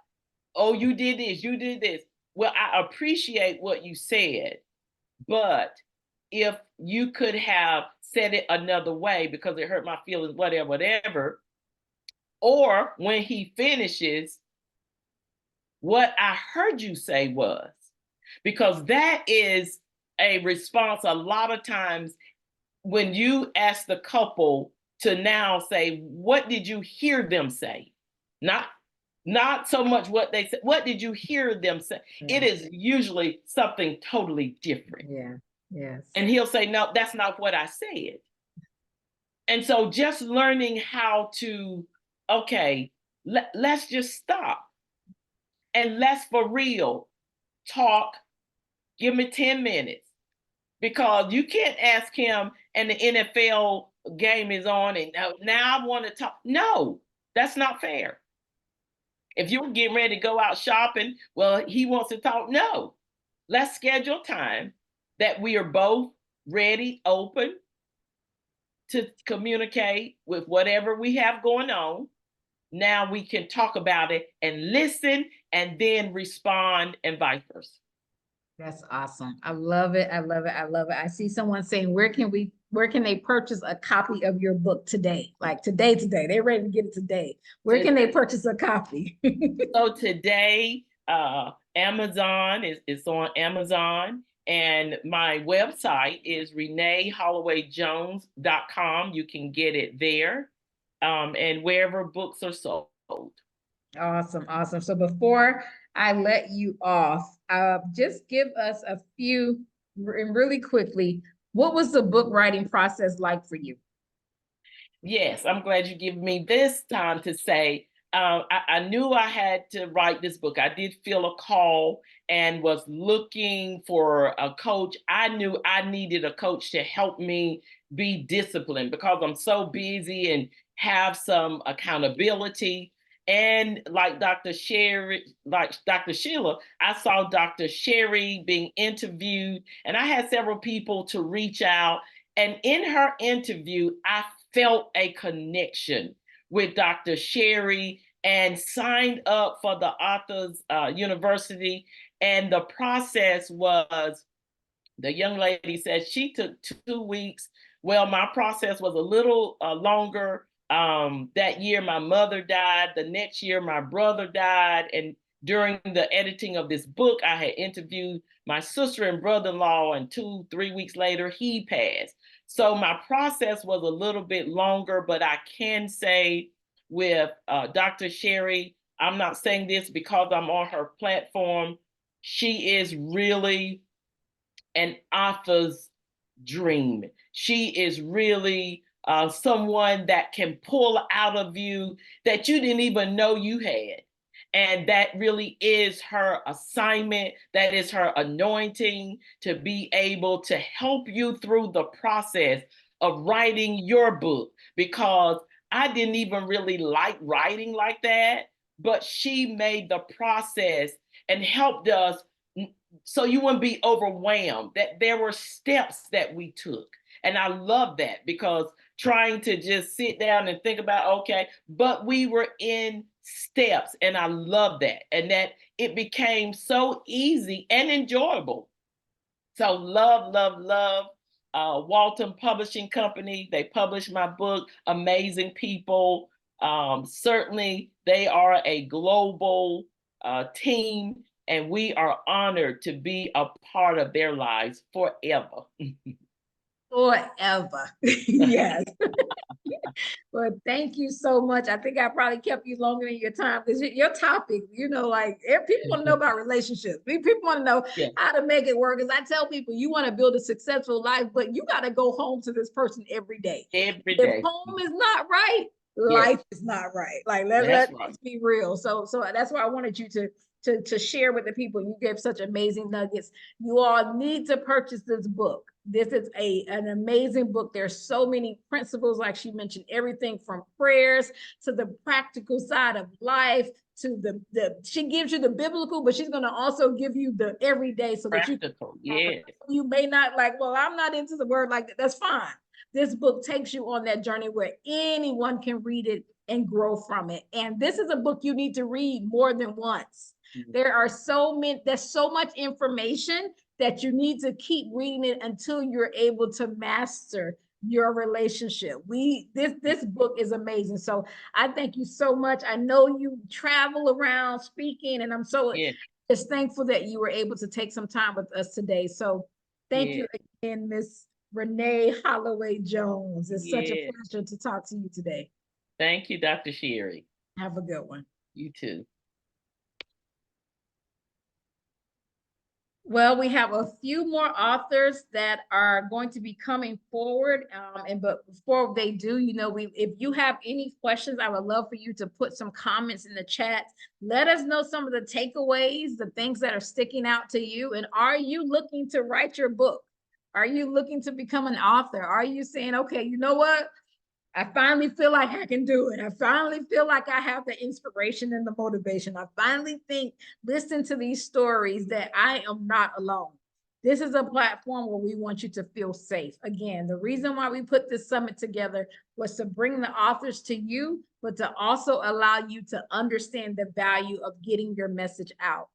oh, you did this, you did this. Well, I appreciate what you said, but if you could have said it another way because it hurt my feelings, whatever, whatever. Or when he finishes, what I heard you say was, because that is a response a lot of times when you ask the couple to now say, what did you hear them say? Not so much what they said, what did you hear them say? Yeah. It is usually something totally different. Yeah. Yes. And he'll say, no, that's not what I said. And so just learning how to, okay, let's just stop and let's for real talk. Give me 10 minutes, because you can't ask him and the NFL game is on and now I want to talk. No, that's not fair. If you're getting ready to go out shopping, well, he wants to talk. No, let's schedule time that we are both ready, open to communicate with whatever we have going on. Now we can talk about it and listen and then respond and vice versa. That's awesome. I love it. I love it. I love it. I see someone saying, where can they purchase a copy of your book today? Like today. They're ready to get it today. Where can they purchase a copy? So today, Amazon is on Amazon, and my website is reneehollowayjones.com. You can get it there, and wherever books are sold. Awesome. Awesome. So before I let you off, just give us a few really quickly. What was the book writing process like for you? Yes, I'm glad you give me this time to say, I knew I had to write this book. I did feel a call and was looking for a coach. I knew I needed a coach to help me be disciplined because I'm so busy and have some accountability. And like Dr. Sherry, like Dr. Sheila, I saw Dr. Sherry being interviewed, and I had several people to reach out. And in her interview, I felt a connection with Dr. Sherry and signed up for the Authors University. And the process was, the young lady said she took 2 weeks. Well, my process was a little longer. That year, my mother died. The next year, my brother died. And during the editing of this book, I had interviewed my sister and brother-in-law, and 2-3 weeks later, he passed. So my process was a little bit longer, but I can say with Dr. Sherry, I'm not saying this because I'm on her platform. She is really an author's dream. She is really someone that can pull out of you that you didn't even know you had. And that really is her assignment. That is her anointing to be able to help you through the process of writing your book. Because I didn't even really like writing like that, but she made the process and helped us so you wouldn't be overwhelmed, that there were steps that we took. And I love that, because trying to just sit down and think about, okay, but we were in steps, and I love that. And that it became so easy and enjoyable. So love, love, love. Walton Publishing Company, they published my book, amazing people. Certainly they are a global team, and we are honored to be a part of their lives forever. Forever. Yes. Well, thank you so much. I think I probably kept you longer than your time, because your topic, like people want to know about relationships. People want to know how to make it work. Because I tell people, you want to build a successful life, but you got to go home to this person every day. Every day. If home is not right, life is not right. Like let's be real. So that's why I wanted you to share with the people. You gave such amazing nuggets. You all need to purchase this book. This is an amazing book. There's so many principles, like she mentioned, everything from prayers to the practical side of life to the she gives you the biblical, but she's going to also give you the everyday, so practical, that you may not like, well, I'm not into the word like that. That's fine. This book takes you on that journey where anyone can read it and grow from it. And this is a book you need to read more than once. There's so much information that you need to keep reading it until you're able to master your relationship. This book is amazing. So I thank you so much. I know you travel around speaking, and I'm so just thankful that you were able to take some time with us today. So thank you again, Miss Renee Holloway Jones. It's such a pleasure to talk to you today. Thank you, Dr. Sherry. Have a good one. You too. Well, we have a few more authors that are going to be coming forward. But before they do, if you have any questions, I would love for you to put some comments in the chat. Let us know some of the takeaways, the things that are sticking out to you. And are you looking to write your book? Are you looking to become an author? Are you saying, okay, you know what? I finally feel like I can do it. I finally feel like I have the inspiration and the motivation. I finally think, listen to these stories, that I am not alone. This is a platform where we want you to feel safe. Again, the reason why we put this summit together was to bring the authors to you, but to also allow you to understand the value of getting your message out.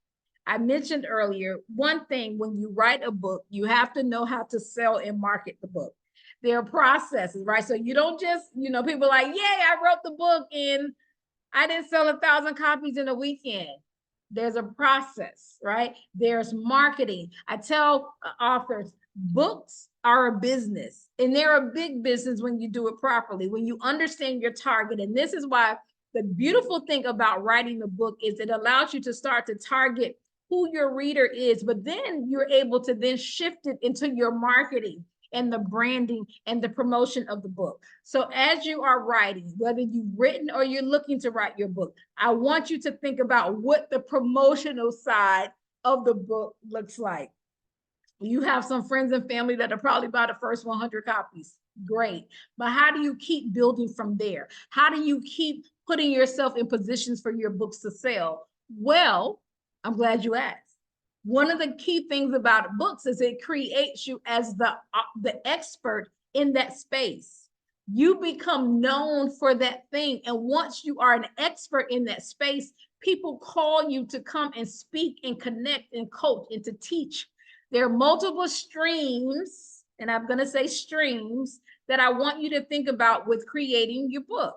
I mentioned earlier, one thing, when you write a book, you have to know how to sell and market the book. There are processes, right? So you don't just, people are like, yay, I wrote the book and I didn't sell 1,000 copies in a weekend. There's a process, right? There's marketing. I tell authors, books are a business, and they're a big business when you do it properly, when you understand your target. And this is why the beautiful thing about writing the book is it allows you to start to target who your reader is, but then you're able to then shift it into your marketing and the branding and the promotion of the book. So as you are writing, whether you've written or you're looking to write your book, I want you to think about what the promotional side of the book looks like. You have some friends and family that are probably buy the first 100 copies. Great. But how do you keep building from there? How do you keep putting yourself in positions for your books to sell? Well, I'm glad you asked. One of the key things about books is it creates you as the expert in that space. You become known for that thing. And once you are an expert in that space, people call you to come and speak and connect and coach and to teach. There are multiple streams, and I'm going to say streams, that I want you to think about with creating your book.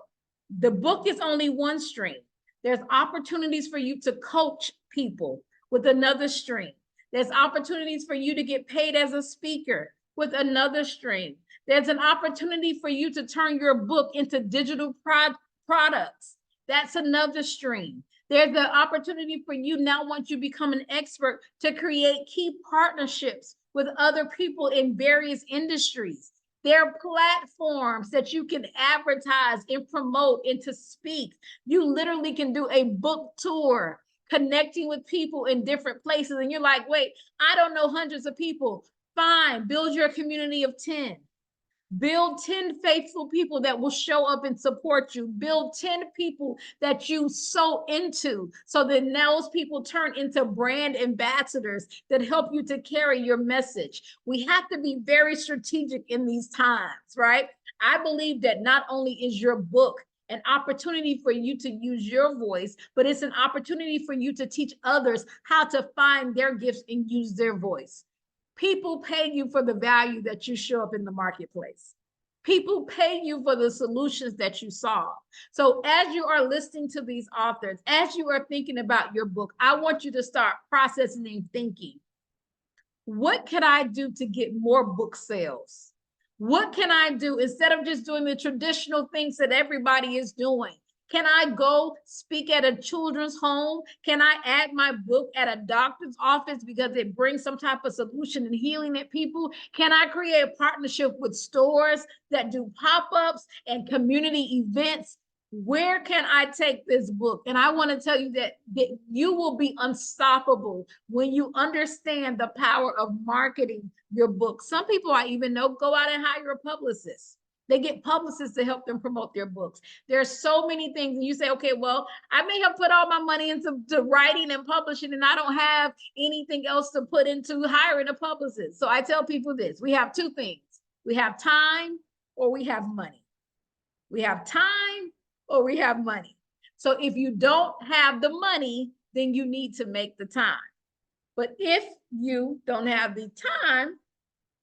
The book is only one stream. There's opportunities for you to coach people with another stream. There's opportunities for you to get paid as a speaker with another stream. There's an opportunity for you to turn your book into digital products. That's another stream. There's the opportunity for you now, once you become an expert, to create key partnerships with other people in various industries. There are platforms that you can advertise and promote and to speak. You literally can do a book tour, connecting with people in different places. And you're like, wait, I don't know hundreds of people. Fine, build your community of 10. Build 10 faithful people that will show up and support you. Build 10 people that you sow into, so that those people turn into brand ambassadors that help you to carry your message. We have to be very strategic in these times, right? I believe that not only is your book an opportunity for you to use your voice, but it's an opportunity for you to teach others how to find their gifts and use their voice. People pay you for the value that you show up in the marketplace. People pay you for the solutions that you solve. So as you are listening to these authors, as you are thinking about your book, I want you to start processing and thinking, what can I do to get more book sales? What can I do instead of just doing the traditional things that everybody is doing? Can I go speak at a children's home? Can I add my book at a doctor's office because it brings some type of solution and healing at people? Can I create a partnership with stores that do pop-ups and community events? Where can I take this book? And I want to tell you that you will be unstoppable when you understand the power of marketing your book. Some people I even know go out and hire a publicist. They get publicists to help them promote their books. There's so many things. And you say, okay, well, I may have put all my money into writing and publishing, and I don't have anything else to put into hiring a publicist. So I tell people this: we have two things. We have time or we have money. We have time or we have money. So if you don't have the money, then you need to make the time. But if you don't have the time,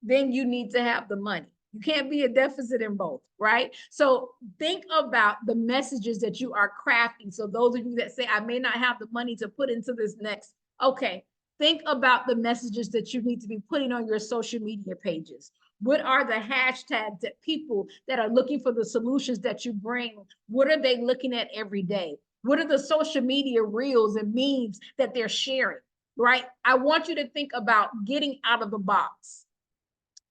then you need to have the money. You can't be a deficit in both, right? So think about the messages that you are crafting. So those of you that say, I may not have the money to put into this next, okay, think about the messages that you need to be putting on your social media pages. What are the hashtags that people that are looking for the solutions that you bring, what are they looking at every day? What are the social media reels and memes that they're sharing, right? I want you to think about getting out of the box.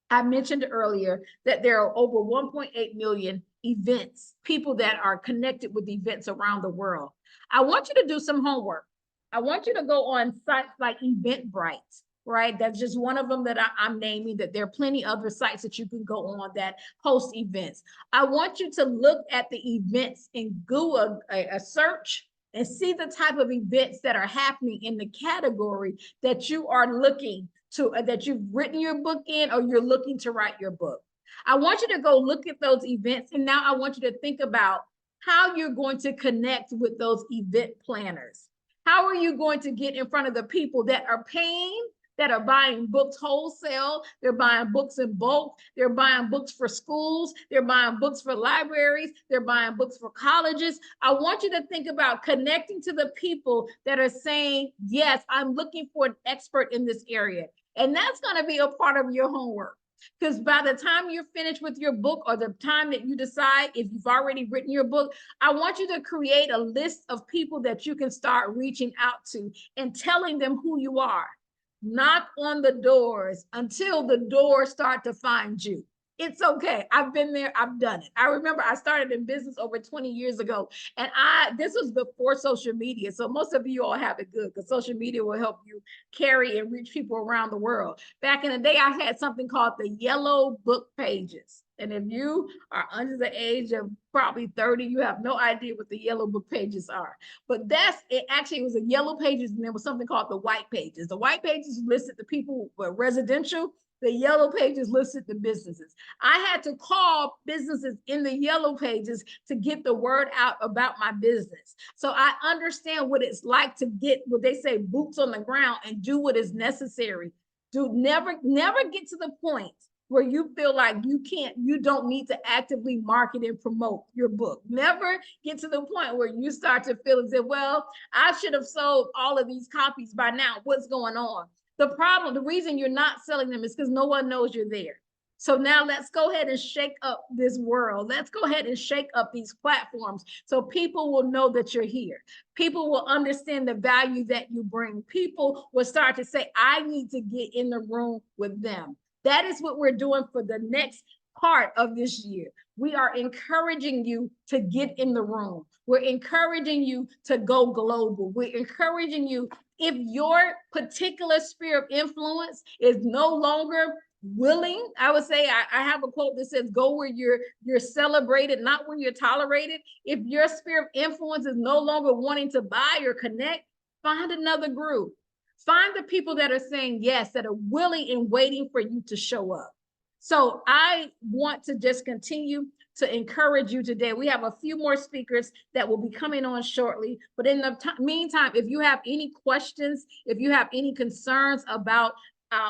I mentioned earlier that there are over 1.8 million events, people that are connected with events around the world. I want you to do some homework. I want you to go on sites like Eventbrite, right? That's just one of them that I'm naming, that there are plenty other sites that you can go on that host events. I want you to look at the events and do a search and see the type of events that are happening in the category that you are looking to, that you've written your book in, or you're looking to write your book. I want you to go look at those events. And now I want you to think about how you're going to connect with those event planners. How are you going to get in front of the people that are paying, that are buying books wholesale? They're buying books in bulk. They're buying books for schools. They're buying books for libraries. They're buying books for colleges. I want you to think about connecting to the people that are saying, yes, I'm looking for an expert in this area. And that's going to be a part of your homework. Because by the time you're finished with your book, or the time that you decide, if you've already written your book, I want you to create a list of people that you can start reaching out to and telling them who you are. Knock on the doors until the doors start to find you. It's okay. I've been there. I've done it. I remember I started in business over 20 years ago, and this was before social media. So most of you all have it good, because social media will help you carry and reach people around the world. Back in the day, I had something called the yellow book pages. And if you are under the age of probably 30, you have no idea what the yellow book pages are. But it actually was a yellow pages, and there was something called the white pages. The white pages listed the people were residential. The yellow pages listed the businesses. I had to call businesses in the yellow pages to get the word out about my business. So I understand what it's like to get, what they say, boots on the ground, and do what is necessary. Never get to the point where you feel like you don't need to actively market and promote your book. Never get to the point where you start to feel as if, well, I should have sold all of these copies by now. What's going on? The reason you're not selling them is because no one knows you're there. So now let's go ahead and shake up this world. Let's go ahead and shake up these platforms so people will know that you're here. People will understand the value that you bring. People will start to say, I need to get in the room with them. That is what we're doing for the next part of this year. We are encouraging you to get in the room. We're encouraging you to go global. We're encouraging you, if your particular sphere of influence is no longer willing, I would say, I have a quote that says, go where you're celebrated, not where you're tolerated. If your sphere of influence is no longer wanting to buy or connect, find another group. Find the people that are saying yes, that are willing and waiting for you to show up. So I want to just continue to encourage you today. We have a few more speakers that will be coming on shortly. But in the meantime, if you have any questions, if you have any concerns about,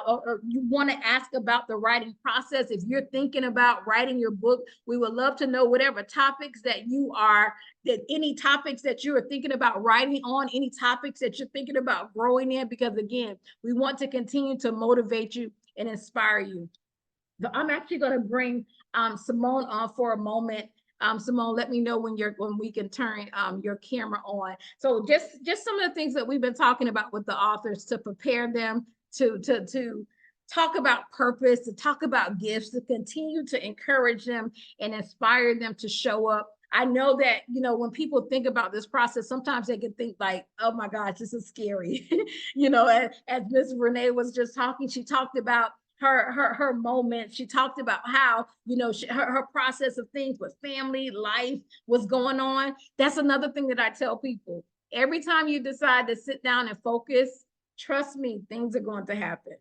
or you want to ask about the writing process, if you're thinking about writing your book, we would love to know whatever topics that any topics that you are thinking about writing on, any topics that you're thinking about growing in, because again, we want to continue to motivate you and inspire you. I'm actually going to bring Simone on for a moment. Simone, let me know when we can turn your camera on. So just some of the things that we've been talking about with the authors to prepare them to talk about purpose, to talk about gifts, to continue to encourage them and inspire them to show up. I know that, when people think about this process, sometimes they can think like, oh my gosh, this is scary. As Ms. Renee was just talking, she talked about her moment. She talked about how, her process of things with family, life was going on. That's another thing that I tell people. Every time you decide to sit down and focus, trust me, things are going to happen.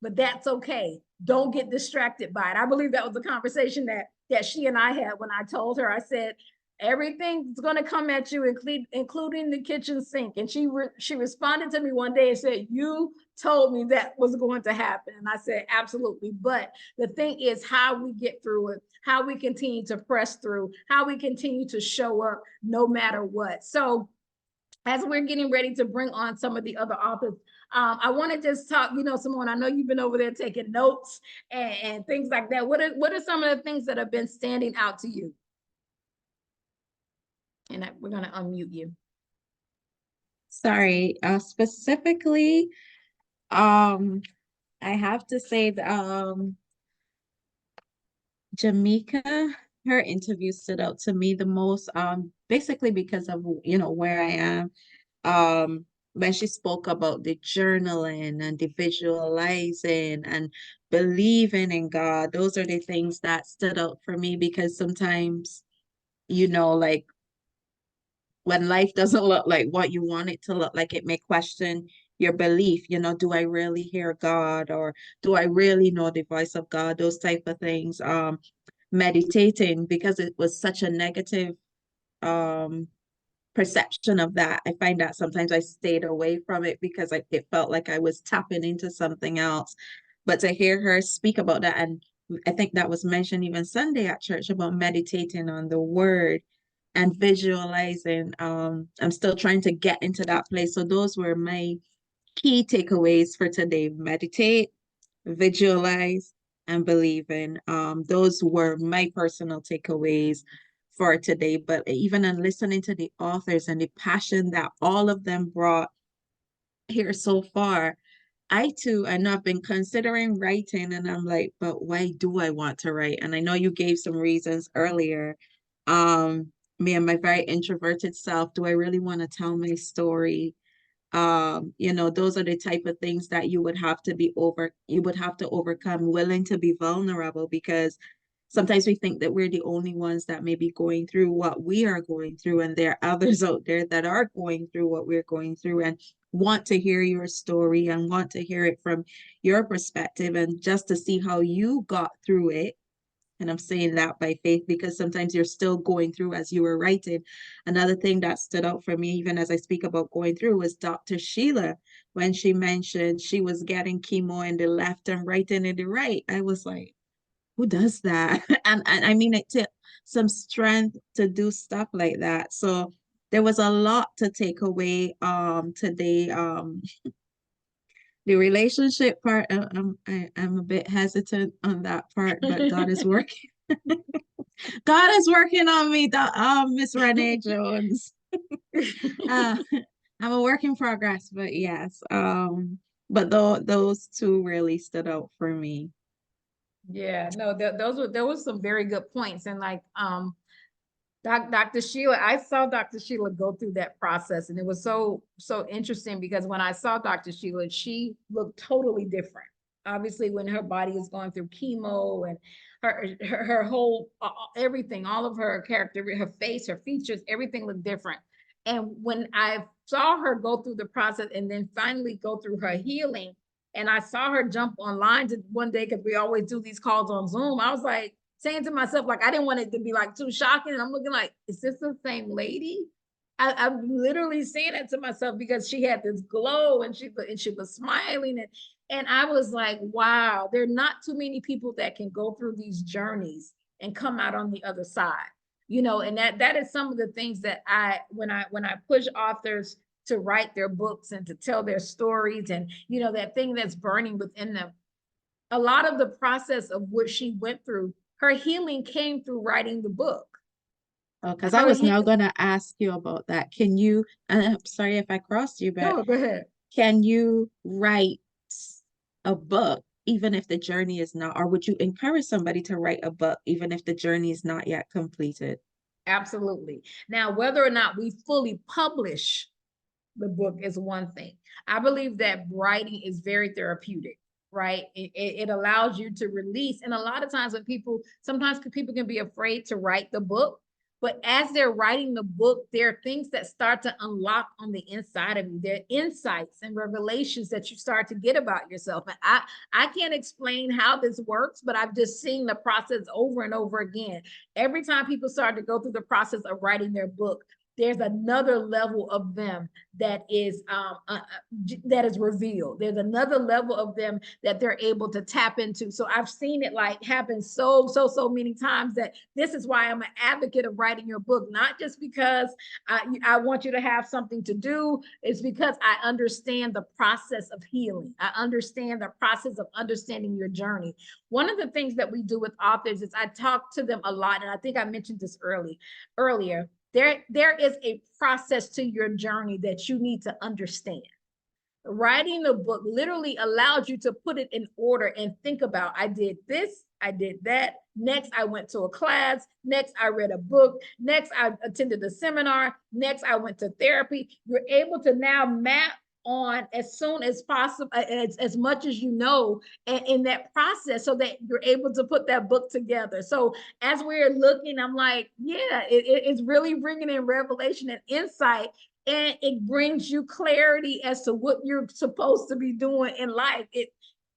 But that's okay. Don't get distracted by it. I believe that was a conversation that she and I had when I told her, I said, everything's going to come at you, including the kitchen sink. And she responded to me one day and said, you told me that was going to happen. And I said, absolutely. But the thing is how we get through it, how we continue to press through, how we continue to show up no matter what. So as we're getting ready to bring on some of the other authors, I want to just talk, Simone, I know you've been over there taking notes and things like that. What are some of the things that have been standing out to you? And we're going to unmute you. Sorry, specifically, I have to say that Jamaica, her interview stood out to me the most, basically because of, where I am. When she spoke about the journaling and the visualizing and believing in God, those are the things that stood out for me because sometimes, like when life doesn't look like what you want it to look like, it may question your belief, do I really hear God or do I really know the voice of God? Those type of things. Meditating because it was such a negative perception of that. I find that sometimes I stayed away from it because it felt like I was tapping into something else. But to hear her speak about that, and I think that was mentioned even Sunday at church about meditating on the word and visualizing. I'm still trying to get into that place. So those were my key takeaways for today. Meditate, visualize, and believe in. Those were my personal takeaways for today. But even in listening to the authors and the passion that all of them brought here so far, I know I've been considering writing, and I'm like, but why do I want to write? And I know you gave some reasons earlier. Me and my very introverted self, do I really want to tell my story? Those are the type of things that you would have to overcome, willing to be vulnerable, because sometimes we think that we're the only ones that may be going through what we are going through, and there are others out there that are going through what we're going through and want to hear your story and want to hear it from your perspective, and just to see how you got through it. And I'm saying that by faith because sometimes you're still going through as you were writing. Another thing that stood out for me, even as I speak about going through, was Dr. Sheila. When she mentioned she was getting chemo in the left and writing in the right, I was like, who does that? And I mean, it took some strength to do stuff like that. So there was a lot to take away today. The relationship part, I'm a bit hesitant on that part, but God is working. God is working on me, Miss Renee Jones. I'm a work in progress, but yes. But those two really stood out for me. Yeah, no, there was some very good points. And like Dr. Sheila, I saw Dr. Sheila go through that process, and it was so interesting because when I saw Dr. Sheila, she looked totally different. Obviously, when her body is going through chemo and her whole everything, all of her character, her face, her features, everything looked different. And when I saw her go through the process and then finally go through her healing, and I saw her jump online one day because we always do these calls on Zoom, I was like saying to myself, like, I didn't want it to be like too shocking. And I'm looking like, is this the same lady? I'm literally saying that to myself because she had this glow and she was smiling, and I was like, wow, there are not too many people that can go through these journeys and come out on the other side, and that is some of the things that when I push authors to write their books and to tell their stories, and that thing that's burning within them, a lot of the process of what she went through, her healing came through writing the book. Because I was now going to ask you about that. Can you, and I'm sorry if I crossed you, but no, go ahead. Can you write a book even if the journey is not, or would you encourage somebody to write a book even if the journey is not yet completed? Absolutely. Now, whether or not we fully publish the book is one thing. I believe that writing is very therapeutic, right? It allows you to release. And a lot of times when sometimes people can be afraid to write the book But as they're writing the book, there are things that start to unlock on the inside of you. There are insights and revelations that you start to get about yourself. And I can't explain how this works, but I've just seen the process over and over again. Every time people start to go through the process of writing their book, there's another level of them that is revealed. There's another level of them that they're able to tap into. So I've seen it like happen so many times that this is why I'm an advocate of writing your book, not just because I want you to have something to do. It's because I understand the process of healing. I understand the process of understanding your journey. One of the things that we do with authors is I talk to them a lot, and I think I mentioned this earlier. There is a process to your journey that you need to understand. Writing a book literally allows you to put it in order and think about, I did this, I did that. Next, I went to a class. Next, I read a book. Next, I attended a seminar. Next, I went to therapy. You're able to now map on as soon as possible, as much as you know, in that process, so that you're able to put that book together. So as we're looking, I'm like, yeah, it's really bringing in revelation and insight, and it brings you clarity as to what you're supposed to be doing in life.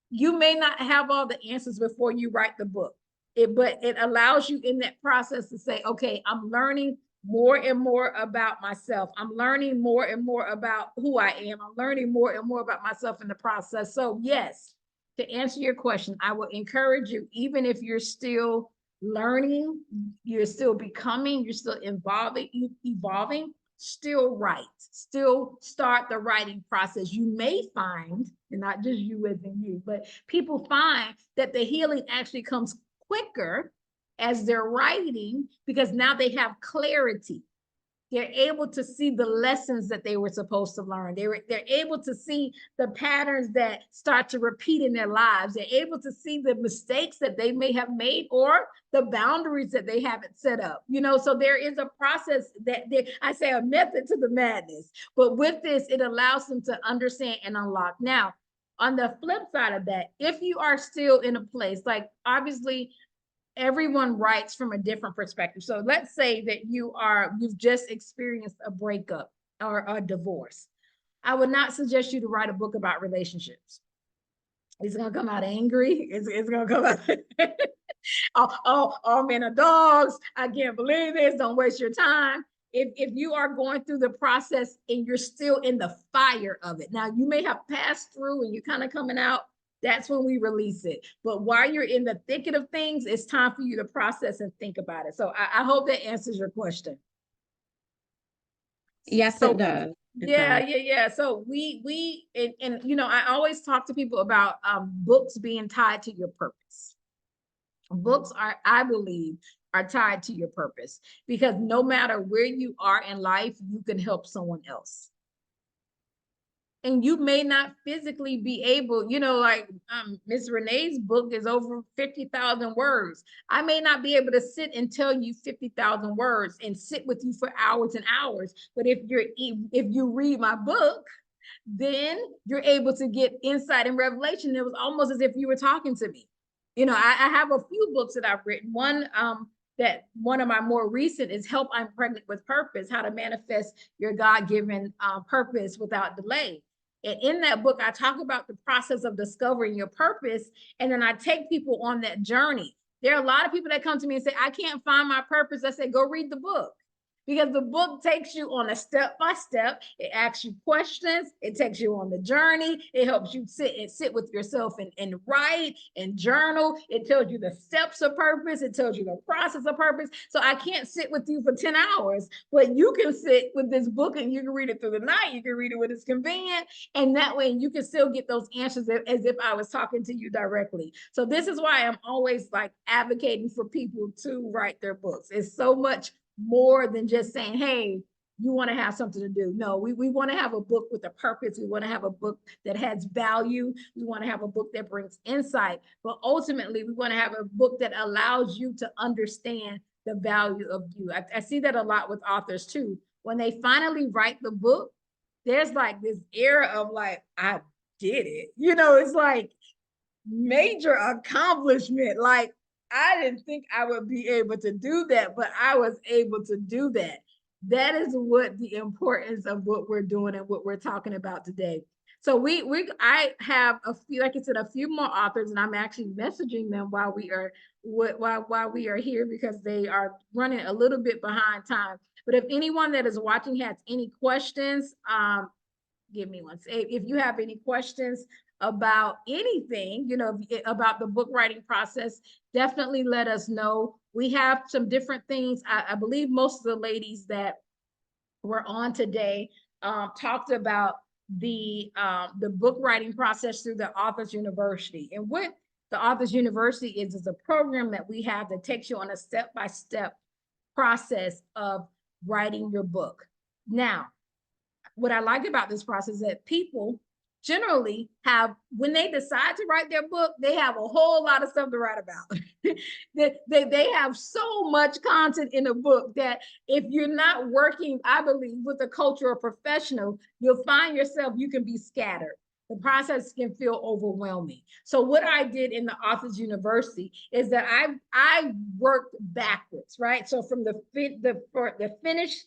You may not have all the answers before you write the book, but it allows you in that process to say, okay, I'm learning more and more about myself. I'm learning more and more about who I am. I'm learning more and more about myself in the process. So yes, to answer your question, I will encourage you, even if you're still learning, you're still becoming, you're still evolving, still write, still start the writing process. You may find, and not just you as in you, but people find that the healing actually comes quicker as they're writing, because now they have clarity. They're able to see the lessons that they were supposed to learn. They're able to see the patterns that start to repeat in their lives. They're able to see the mistakes that they may have made, or the boundaries that they haven't set up. So there is a process that I say a method to the madness. But with this, it allows them to understand and unlock. Now, on the flip side of that, if you are still in a place, like obviously everyone writes from a different perspective. So let's say that you've just experienced a breakup or a divorce. I would not suggest you to write a book about relationships. It's gonna come out angry. It's gonna come out all men are dogs. I can't believe this. Don't waste your time. If you are going through the process and you're still in the fire of it, now you may have passed through and you're kind of coming out. That's when we release it. But while you're in the thicket of things, it's time for you to process and think about it. So I hope that answers your question. Yes, so, it does. Yeah. So and I always talk to people about books being tied to your purpose. Books are, I believe, are tied to your purpose, because no matter where you are in life, you can help someone else. And you may not physically be able, like Miss Renee's book is over 50,000 words. I may not be able to sit and tell you 50,000 words and sit with you for hours and hours. But if you read my book, then you're able to get insight and revelation. It was almost as if you were talking to me. I have a few books that I've written. One of my more recent is Help, I'm Pregnant with Purpose, How to Manifest Your God-Given Purpose Without Delay. And in that book, I talk about the process of discovering your purpose. And then I take people on that journey. There are a lot of people that come to me and say, I can't find my purpose. I say, go read the book. Because the book takes you on a step-by-step. It asks you questions. It takes you on the journey. It helps you sit with yourself and write and journal. It tells you the steps of purpose. It tells you the process of purpose. So I can't sit with you for 10 hours, but you can sit with this book and you can read it through the night. You can read it when it's convenient. And that way you can still get those answers as if I was talking to you directly. So this is why I'm always like advocating for people to write their books. It's so much more than just saying, hey, you want to have something to do. No, we want to have a book with a purpose. We want to have a book that has value. We want to have a book that brings insight. But ultimately, we want to have a book that allows you to understand the value of you. I see that a lot with authors too. When they finally write the book, there's like this era of like, I did it. It's like major accomplishment. Like, I didn't think I would be able to do that, but I was able to do that. That is what the importance of what we're doing and what we're talking about today. So I have a few, like I said, a few more authors, and I'm actually messaging them while we are here because they are running a little bit behind time. But if anyone that is watching has any questions, give me one. If you have any questions about anything, about the book writing process, definitely let us know. We have some different things. I believe most of the ladies that were on today talked about the book writing process through the Authors University. And what the Authors University is a program that we have that takes you on a step-by-step process of writing your book. Now, what I like about this process is that people generally have, when they decide to write their book, they have a whole lot of stuff to write about. they have so much content in a book that if you're not working, I believe, with a cultural professional, you'll find yourself, you can be scattered. The process can feel overwhelming. So what I did in the Authors University is that I worked backwards, right? So from the finished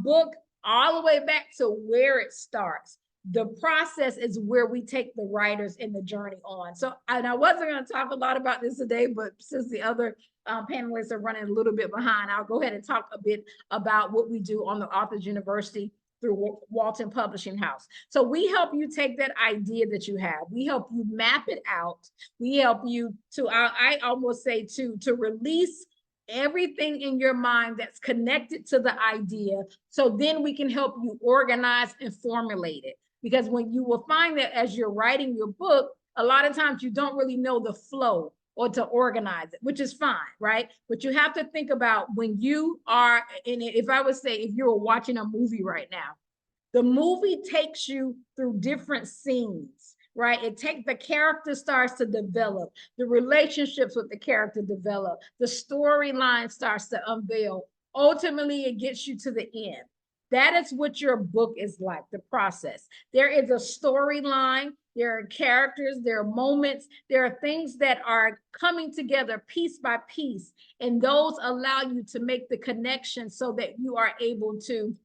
book all the way back to where it starts. The process is where we take the writers in the journey on. So, and I wasn't going to talk a lot about this today, but since the other panelists are running a little bit behind, I'll go ahead and talk a bit about what we do on the Authors University through Walton Publishing House. So we help you take that idea that you have. We help you map it out. We help you to, I almost say to release everything in your mind that's connected to the idea. So then we can help you organize and formulate it. Because when you will find that as you're writing your book, a lot of times you don't really know the flow or to organize it, which is fine, right? But you have to think about when you are, and if I would say, if you're watching a movie right now, the movie takes you through different scenes, right? The character starts to develop, the relationships with the character develop, the storyline starts to unveil. Ultimately, it gets you to the end. That is what your book is like, the process. There is a storyline, there are characters, there are moments, there are things that are coming together piece by piece, and those allow you to make the connection so that you are able to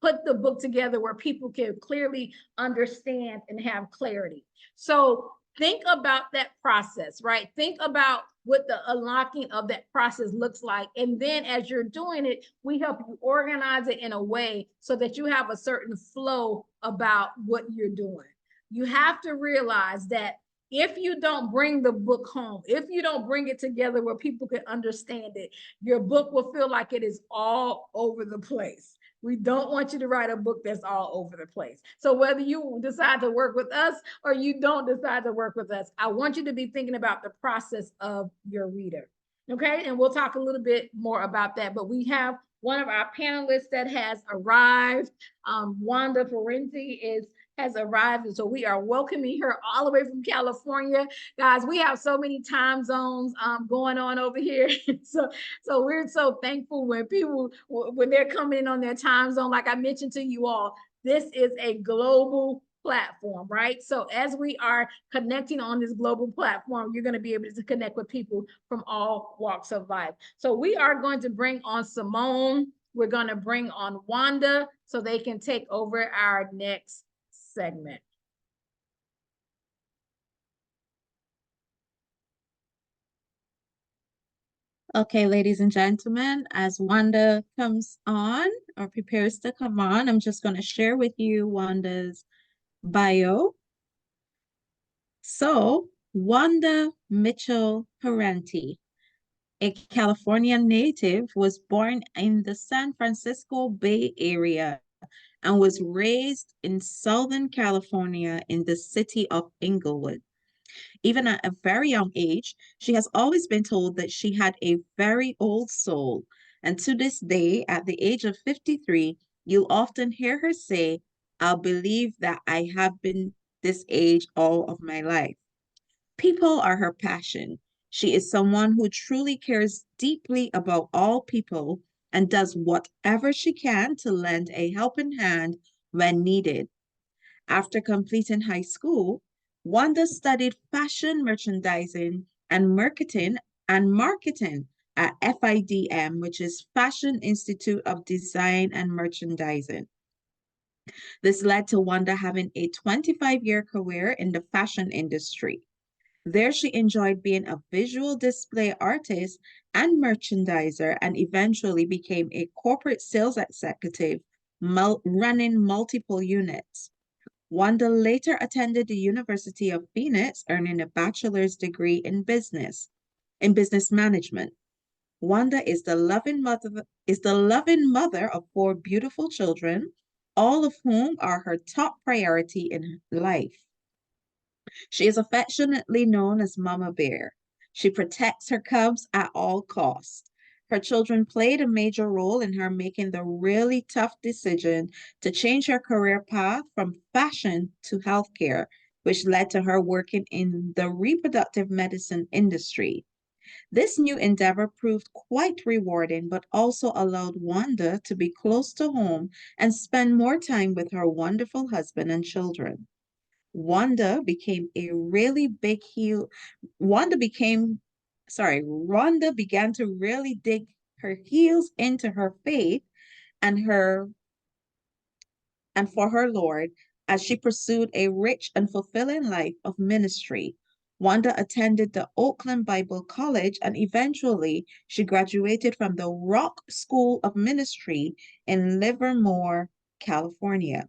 put the book together where people can clearly understand and have clarity. So think about that process, right? Think about what the unlocking of that process looks like. And then as you're doing it, we help you organize it in a way so that you have a certain flow about what you're doing. You have to realize that if you don't bring the book home, if you don't bring it together where people can understand it, your book will feel like it is all over the place. We don't want you to write a book that's all over the place. So whether you decide to work with us or you don't decide to work with us, I want you to be thinking about the process of your reader. Okay, and we'll talk a little bit more about that. But we have one of our panelists that has arrived. Wanda Ferenzi has arrived, and so we are welcoming her all the way from California. Guys, we have so many time zones going on over here. So we're so thankful when people, when they're coming in on their time zone. Like I mentioned to you all, this is a global platform, right? So as we are connecting on this global platform, you're going to be able to connect with people from all walks of life. So we are going to bring on Simone. We're going to bring on Wanda so they can take over our next segment. Okay, ladies and gentlemen, as Wanda comes on or prepares to come on, I'm just going to share with you Wanda's bio. So, Wanda Mitchell Parenti, a California native, was born in the San Francisco Bay Area and was raised in Southern California in the city of Inglewood. Even at a very young age, she has always been told that she had a very old soul. And to this day, at the age of 53, you'll often hear her say, "I'll believe that I have been this age all of my life." People are her passion. She is someone who truly cares deeply about all people and does whatever she can to lend a helping hand when needed. After completing high school, Wanda studied fashion merchandising and marketing at FIDM, which is Fashion Institute of Design and Merchandising. This led to Wanda having a 25-year career in the fashion industry. There, she enjoyed being a visual display artist and merchandiser and eventually became a corporate sales executive, running multiple units. Wanda later attended the University of Phoenix, earning a bachelor's degree in business management. Wanda is the loving mother of four beautiful children, all of whom are her top priority in life. She is affectionately known as Mama Bear. She protects her cubs at all costs. Her children played a major role in her making the really tough decision to change her career path from fashion to healthcare, which led to her working in the reproductive medicine industry. This new endeavor proved quite rewarding, but also allowed Wanda to be close to home and spend more time with her wonderful husband and children. Wanda became a really big heel. Wanda became, Rhonda began to really dig her heels into her faith and her and for her Lord as she pursued a rich and fulfilling life of ministry. Wanda attended the Oakland Bible College and eventually she graduated from the Rock School of Ministry in Livermore, California.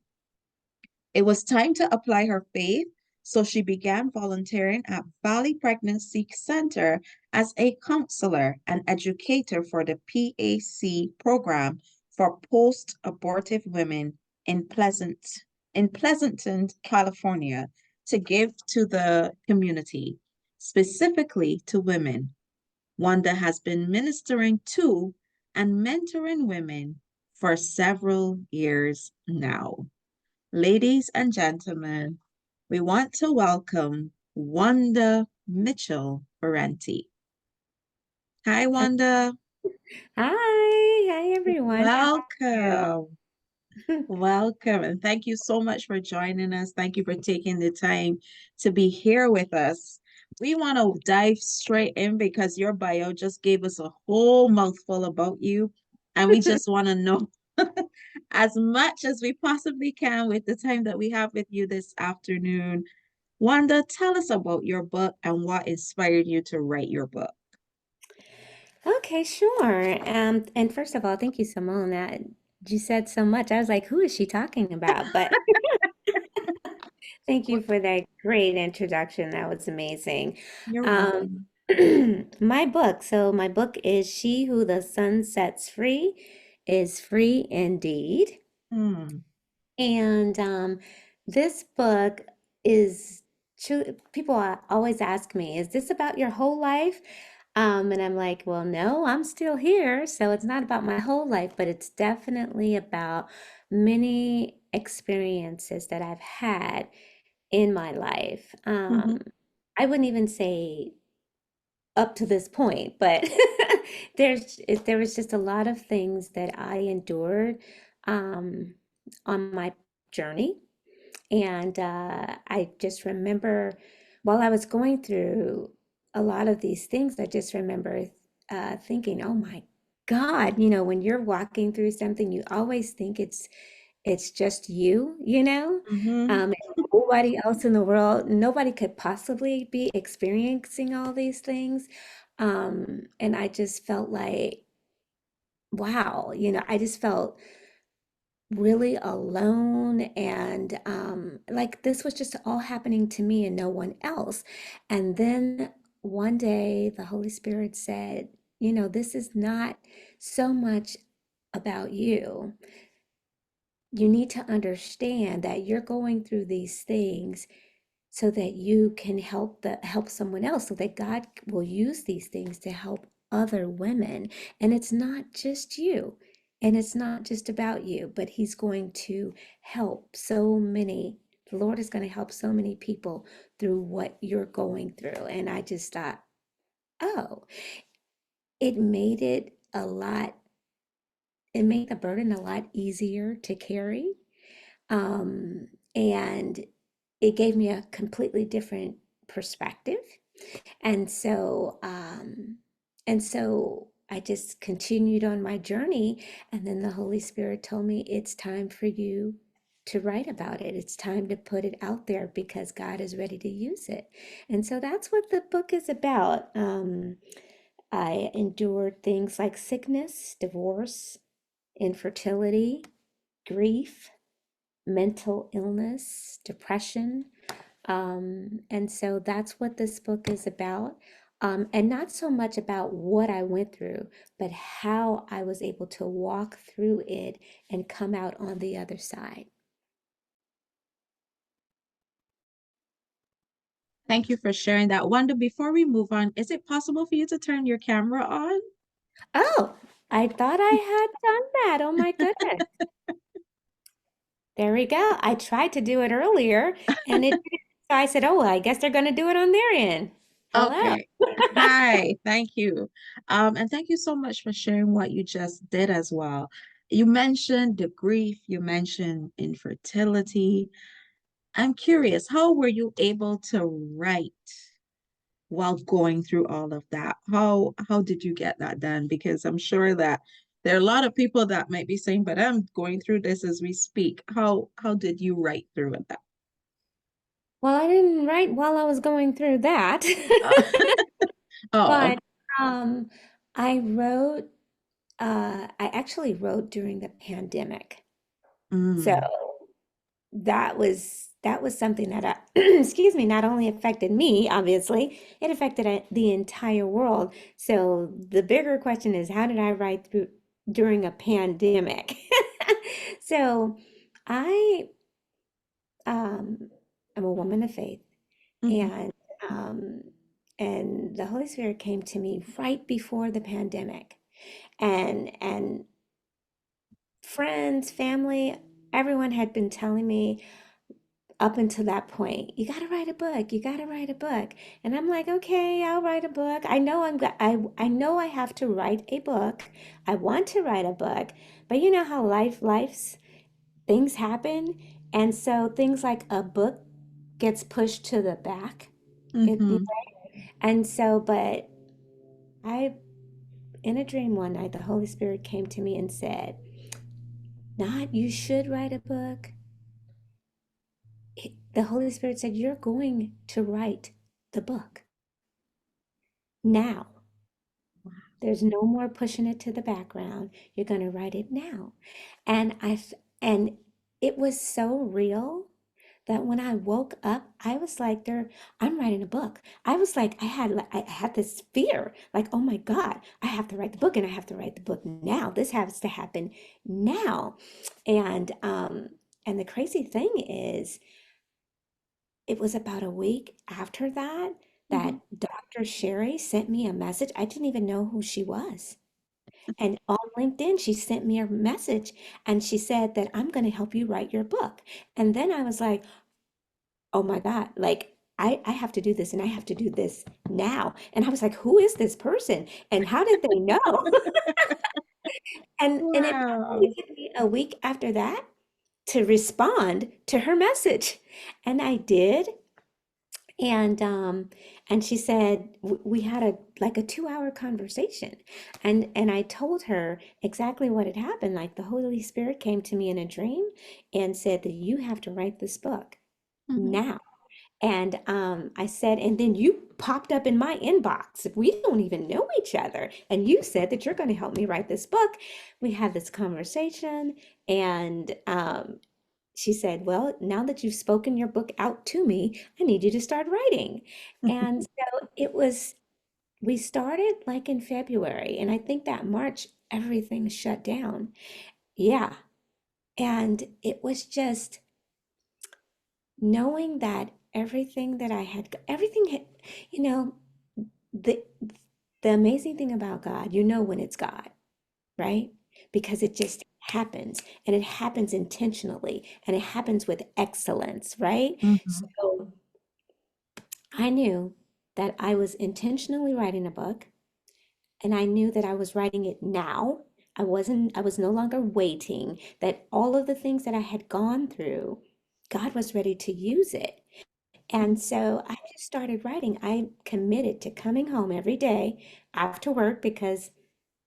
It was time to apply her faith, so she began volunteering at Valley Pregnancy Center as a counselor and educator for the PAC program for post-abortive women in Pleasanton, California, to give to the community, specifically to women. Wanda has been ministering to and mentoring women for several years now. Ladies and gentlemen, we want to welcome Wanda Mitchell Parenti. Hi, Wanda. Hi everyone. How are Welcome. you? Welcome. And thank you so much for joining us. Thank you for taking the time to be here with us. We want to dive straight in because your bio just gave us a whole mouthful about you. And we just want to know as much as we possibly can with the time that we have with you this afternoon. Wanda, tell us about your book and what inspired you to write your book. Okay, sure. And first of all, thank you, Simone. That you said so much. I was like, who is she talking about? But thank you for that great introduction. That was amazing. You're Um, welcome. my book is She Who the Sun Sets Free is Free Indeed. Hmm. And this book is people always ask me, is this about your whole life? And I'm like, well, no, I'm still here. So it's not about my whole life, but it's definitely about many experiences that I've had in my life. Mm-hmm. I wouldn't even say up to this point, but there was just a lot of things that I endured um, on my journey. And I just remember while I was going through a lot of these things, I just remember thinking, oh my God, when you're walking through something, you always think it's just you, Mm-hmm. nobody else in the world, nobody could possibly be experiencing all these things. And I just felt like, wow, I just felt really alone and like this was just all happening to me and no one else. And then one day the Holy Spirit said, this is not so much about you. You need to understand that you're going through these things so that you can help someone else, so that God will use these things to help other women. And it's not just you, and it's not just about you, but he's going to help so many. The Lord is going to help so many people through what you're going through. And I just thought, oh, it made it made the burden a lot easier to carry. And it gave me a completely different perspective. And so, I just continued on my journey, and then the Holy Spirit told me it's time for you to write about it. It's time to put it out there because God is ready to use it. And so that's what the book is about. I endured things like sickness, divorce, infertility, grief, mental illness, depression. And so that's what this book is about. And not so much about what I went through, but how I was able to walk through it and come out on the other side. Thank you for sharing that. Wanda, before we move on, is it possible for you to turn your camera on? Oh, I thought I had done that. Oh my goodness. There we go. I tried to do it earlier and it didn't. So I said, oh, well, I guess they're going to do it on their end. Hello. Okay. Hi, thank you. And thank you so much for sharing what you just did as well. You mentioned the grief, you mentioned infertility. I'm curious, how were you able to write while going through all of that? How did you get that done? Because I'm sure that there are a lot of people that might be saying, but I'm going through this as we speak. How did you write through with that? Well, I didn't write while I was going through that. Oh, But um, I wrote, I actually wrote during the pandemic. So mm, that was something that excuse me, not only affected me, obviously, it affected the entire world. So the bigger question is, how did I write through during a pandemic? So I am a woman of faith, mhm, and um, and the Holy Spirit came to me right before the pandemic, and friends, family, everyone had been telling me up until that point, you got to write a book, you got to write a book. And I'm like, okay, I'll write a book. I know I know I have to write a book. I want to write a book, but you know how life's things happen, and so things like a book gets pushed to the back. mhm, And so, but I, in a dream one night, the Holy Spirit came to me and said, not you should write a book. The Holy Spirit said, you're going to write the book now. There's no more pushing it to the background. You're going to write it now. And and it was so real that when I woke up, I was like, I'm writing a book. I was like, I had this fear, like, oh my God, I have to write the book and I have to write the book now. This has to happen now. And the crazy thing is, it was about a week after that mhm. that Dr. Sherry sent me a message. I didn't even know who she was. And on LinkedIn, she sent me a message and she said that I'm going to help you write your book. And then I was like, oh my God, like I have to do this and I have to do this now. And I was like, who is this person? And how did they know? And it probably Wow. took me a week after that to respond to her message. And I did. And and she said we had a like a 2-hour conversation, and I told her exactly what had happened. Like the Holy Spirit came to me in a dream and said that you have to write this book Mhm. now. And I said, and then you popped up in my inbox. We don't even know each other, and you said that you're going to help me write this book. We had this conversation, and she said, well, now that you've spoken your book out to me, I need you to start writing. And so we started like in February, and I think that March, everything shut down. Yeah. And it was just knowing that everything had, you know, the, the amazing thing about God, you know, when it's God, right? Because it just happens and it happens intentionally and it happens with excellence, right? Mhm. So I knew that I was intentionally writing a book and I knew that I was writing it now. I was no longer waiting, that all of the things that I had gone through, God was ready to use it. And so I just started writing. I committed to coming home every day after work because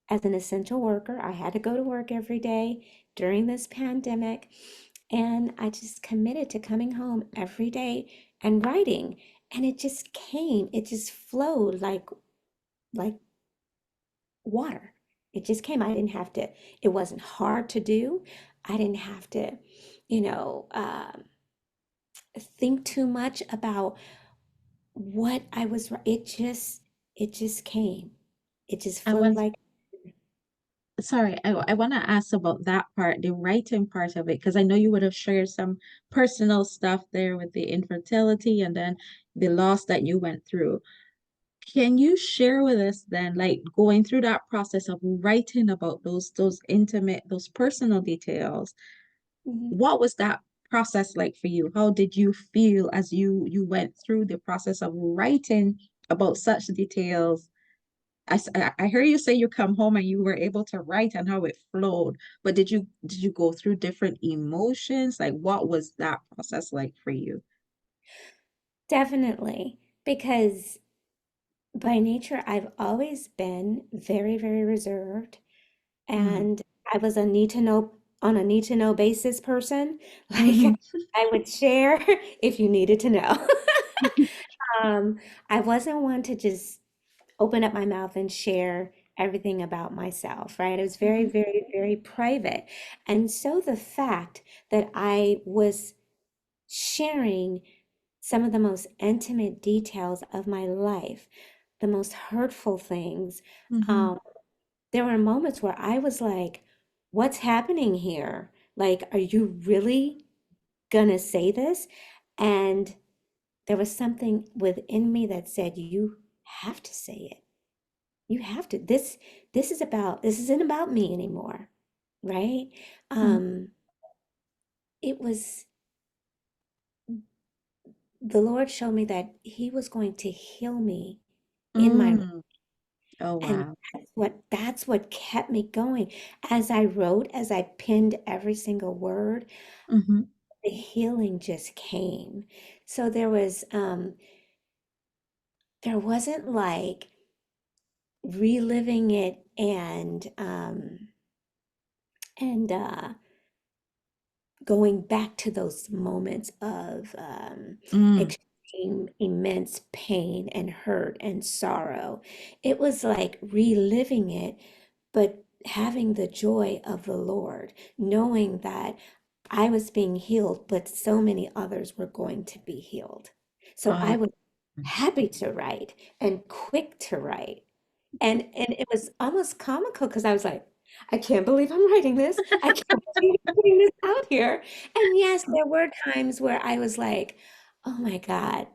as an essential worker, I had to go to work every day during this pandemic. And I just committed to coming home every day and writing. And it just came, it just flowed like water. It just came. I didn't have to, it wasn't hard to do. I didn't have to, you know, think too much about what I was, it just came. It just I flowed was like, sorry, I want to ask about that part, the writing part of it, because I know you would have shared some personal stuff there with the infertility and then the loss that you went through. Can you share with us then, like going through that process of writing about those intimate, those personal details? Mhm. What was that process like for you? How did you feel as you went through the process of writing about such details? I heard you say you come home and you were able to write and how it flowed, but did you go through different emotions? Like what was that process like for you? Definitely, because by nature, I've always been very, very reserved. Mm. And I was a need to know on a need to know basis person. Like Hmm. I would share if you needed to know. Um, I wasn't one to just open up my mouth and share everything about myself, right? It was very, Hmm. very, very private. And so the fact that I was sharing some of the most intimate details of my life, the most hurtful things, Hmm. um, there were moments where I was like, what's happening here? Like, are you really gonna say this? And there was something within me that said, you have to say it. You have to. This isn't about me anymore, right? Um, it was the Lord showed me that He was going to heal me in my Mm. Oh and wow. that's what kept me going. As I wrote, as I penned every single word, Hmm. the healing just came. So there wasn't like reliving it and going back to those moments of Mm. extreme, immense pain and hurt and sorrow. It was like reliving it, but having the joy of the Lord, knowing that I was being healed, but so many others were going to be healed. So I Oh. was happy to write and quick to write. And it was almost comical because I was like, I can't believe I'm writing this. I can't believe I'm putting this out here. And yes, there were times where I was like, oh my God,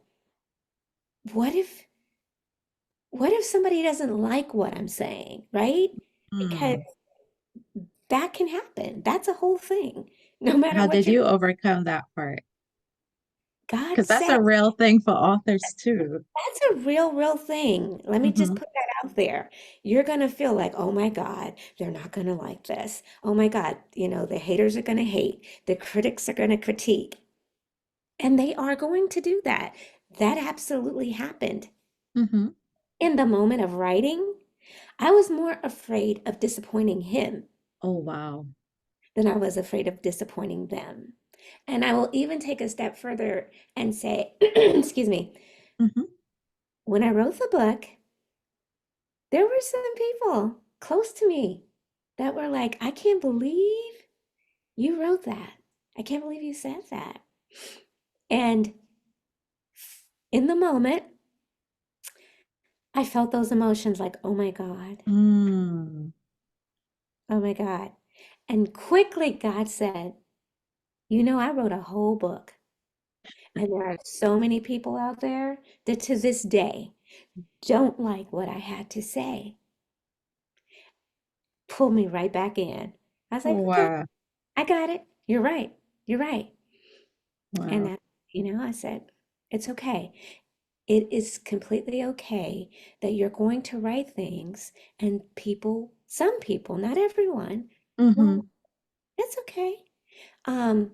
what if what if somebody doesn't like what I'm saying, right? Because Mm. that can happen. That's a whole thing. No matter How what did you're you overcome that part? God Because that's said, a real thing for authors too. that's a real thing. Let me just Hmm. put that out there. You're going to feel like, oh my God, they're not going to like this. Oh my God, the haters are going to hate. The critics are going to critique. And they are going to do that. That absolutely happened. Hmm. In the moment of writing, I was more afraid of disappointing him Oh wow. than I was afraid of disappointing them. And I will even take a step further and say, excuse me, Hmm. when I wrote the book, there were some people close to me that were like, I can't believe you wrote that. I can't believe you said that. And in the moment, I felt those emotions like, oh my God, Mm. oh my God. And quickly, God said, I wrote a whole book. And there are so many people out there that to this day don't like what I had to say. Pull me right back in. I was like, okay, Wow. I got it. You're right. You're right. And Wow. I said, it's okay. It is completely okay that you're going to write things and some people, not everyone, Hmm. well, it's okay. Um,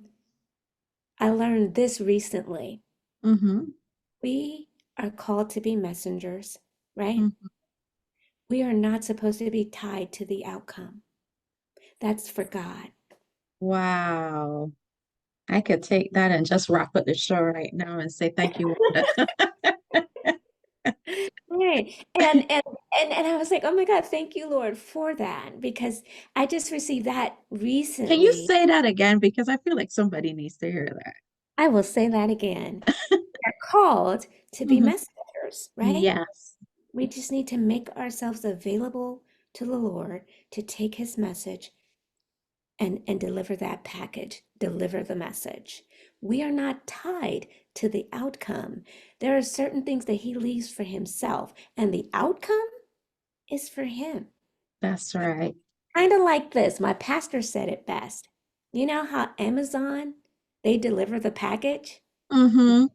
I learned this recently. Hmm. We are called to be messengers, right? Mhm. We are not supposed to be tied to the outcome. That's for God. Wow. I could take that and just wrap up the show right now and say thank you, Wanda. Right. And I was like, oh my God, thank you, Lord, for that. Because I just received that Can you recently. say that again? Because I feel like somebody needs to hear that. I will say that again. We're called to be Mhm. messengers, right? Yes, We just need to make ourselves available to the Lord to take his message and deliver that package, deliver the message. We are not tied to the outcome. There are certain things that he leaves for himself, and the outcome is for him. that's right. Kind of like this. My pastor said it best. You know how Amazon, they deliver the package? Mm-hmm.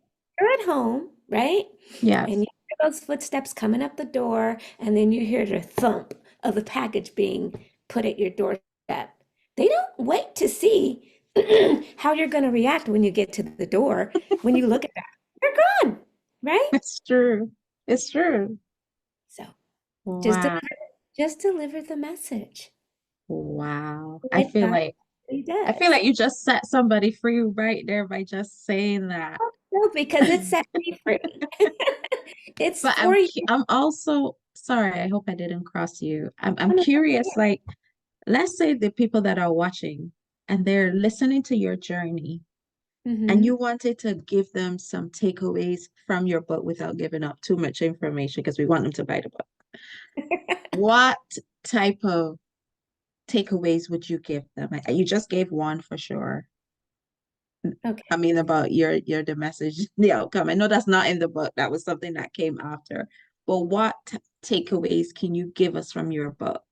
You're at home, right? And Yes, you hear those footsteps coming up the door, and then you hear the thump of the package being put at your doorstep. They don't wait to see how you're going to react when you get to the door. When you look at that, they're gone, right? it's true. It's true. So just Wow. deliver, just deliver the message. Wow. Let God do what he I feel does. like you just set somebody free right there by just saying that. No, because it set me free. It's But for you. I'm also sorry, I hope I didn't cross you. I'm curious, like let's say the people that are watching and they're listening to your journey and you Hmm. wanted to give them some takeaways from your book without giving up too much information because we want them to buy the book. What type of takeaways would you give them? You just gave one for sure. I Okay. mean, about your the message, the outcome. I know that's not in the book. That was something that came after. But what takeaways can you give us from your book?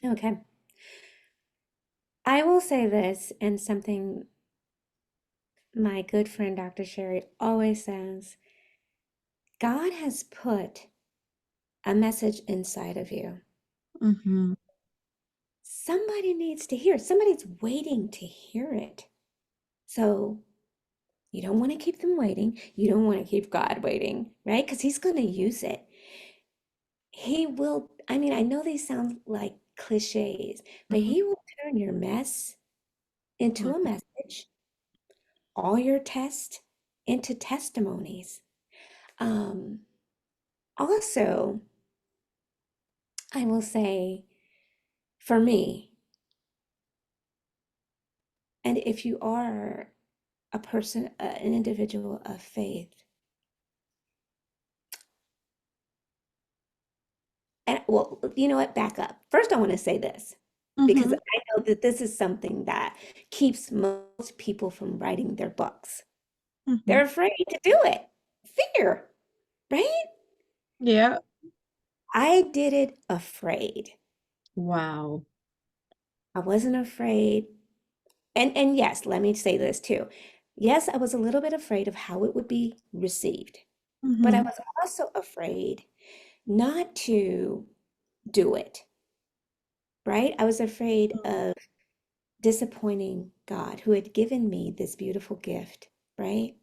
Okay. I will say this, and something my good friend Dr. Sherry always says, God has put a message inside of you. Mm-hmm. Somebody needs to hear it. Somebody's waiting to hear it. So you don't want to keep them waiting. You don't want to keep God waiting, right? Because he's going to use it. He will, I mean, I know these sound like cliches, but Mm-hmm. he will turn your mess into a message, all your tests into testimonies. Um, Also, I will say for me, and if you are a person, an individual of faith, and well, you know what, back up. First, I want to say this because Mm-hmm. I know that this is something that keeps most people from writing their books. Mm-hmm. They're afraid to do it. Fear, right? Yeah. I did it afraid. Wow. I wasn't afraid. And yes, let me say this too. Yes, I was a little bit afraid of how it would be received. But I Mm-hmm. was also afraid not to do it, right? I was afraid of disappointing God, who had given me this beautiful gift, right?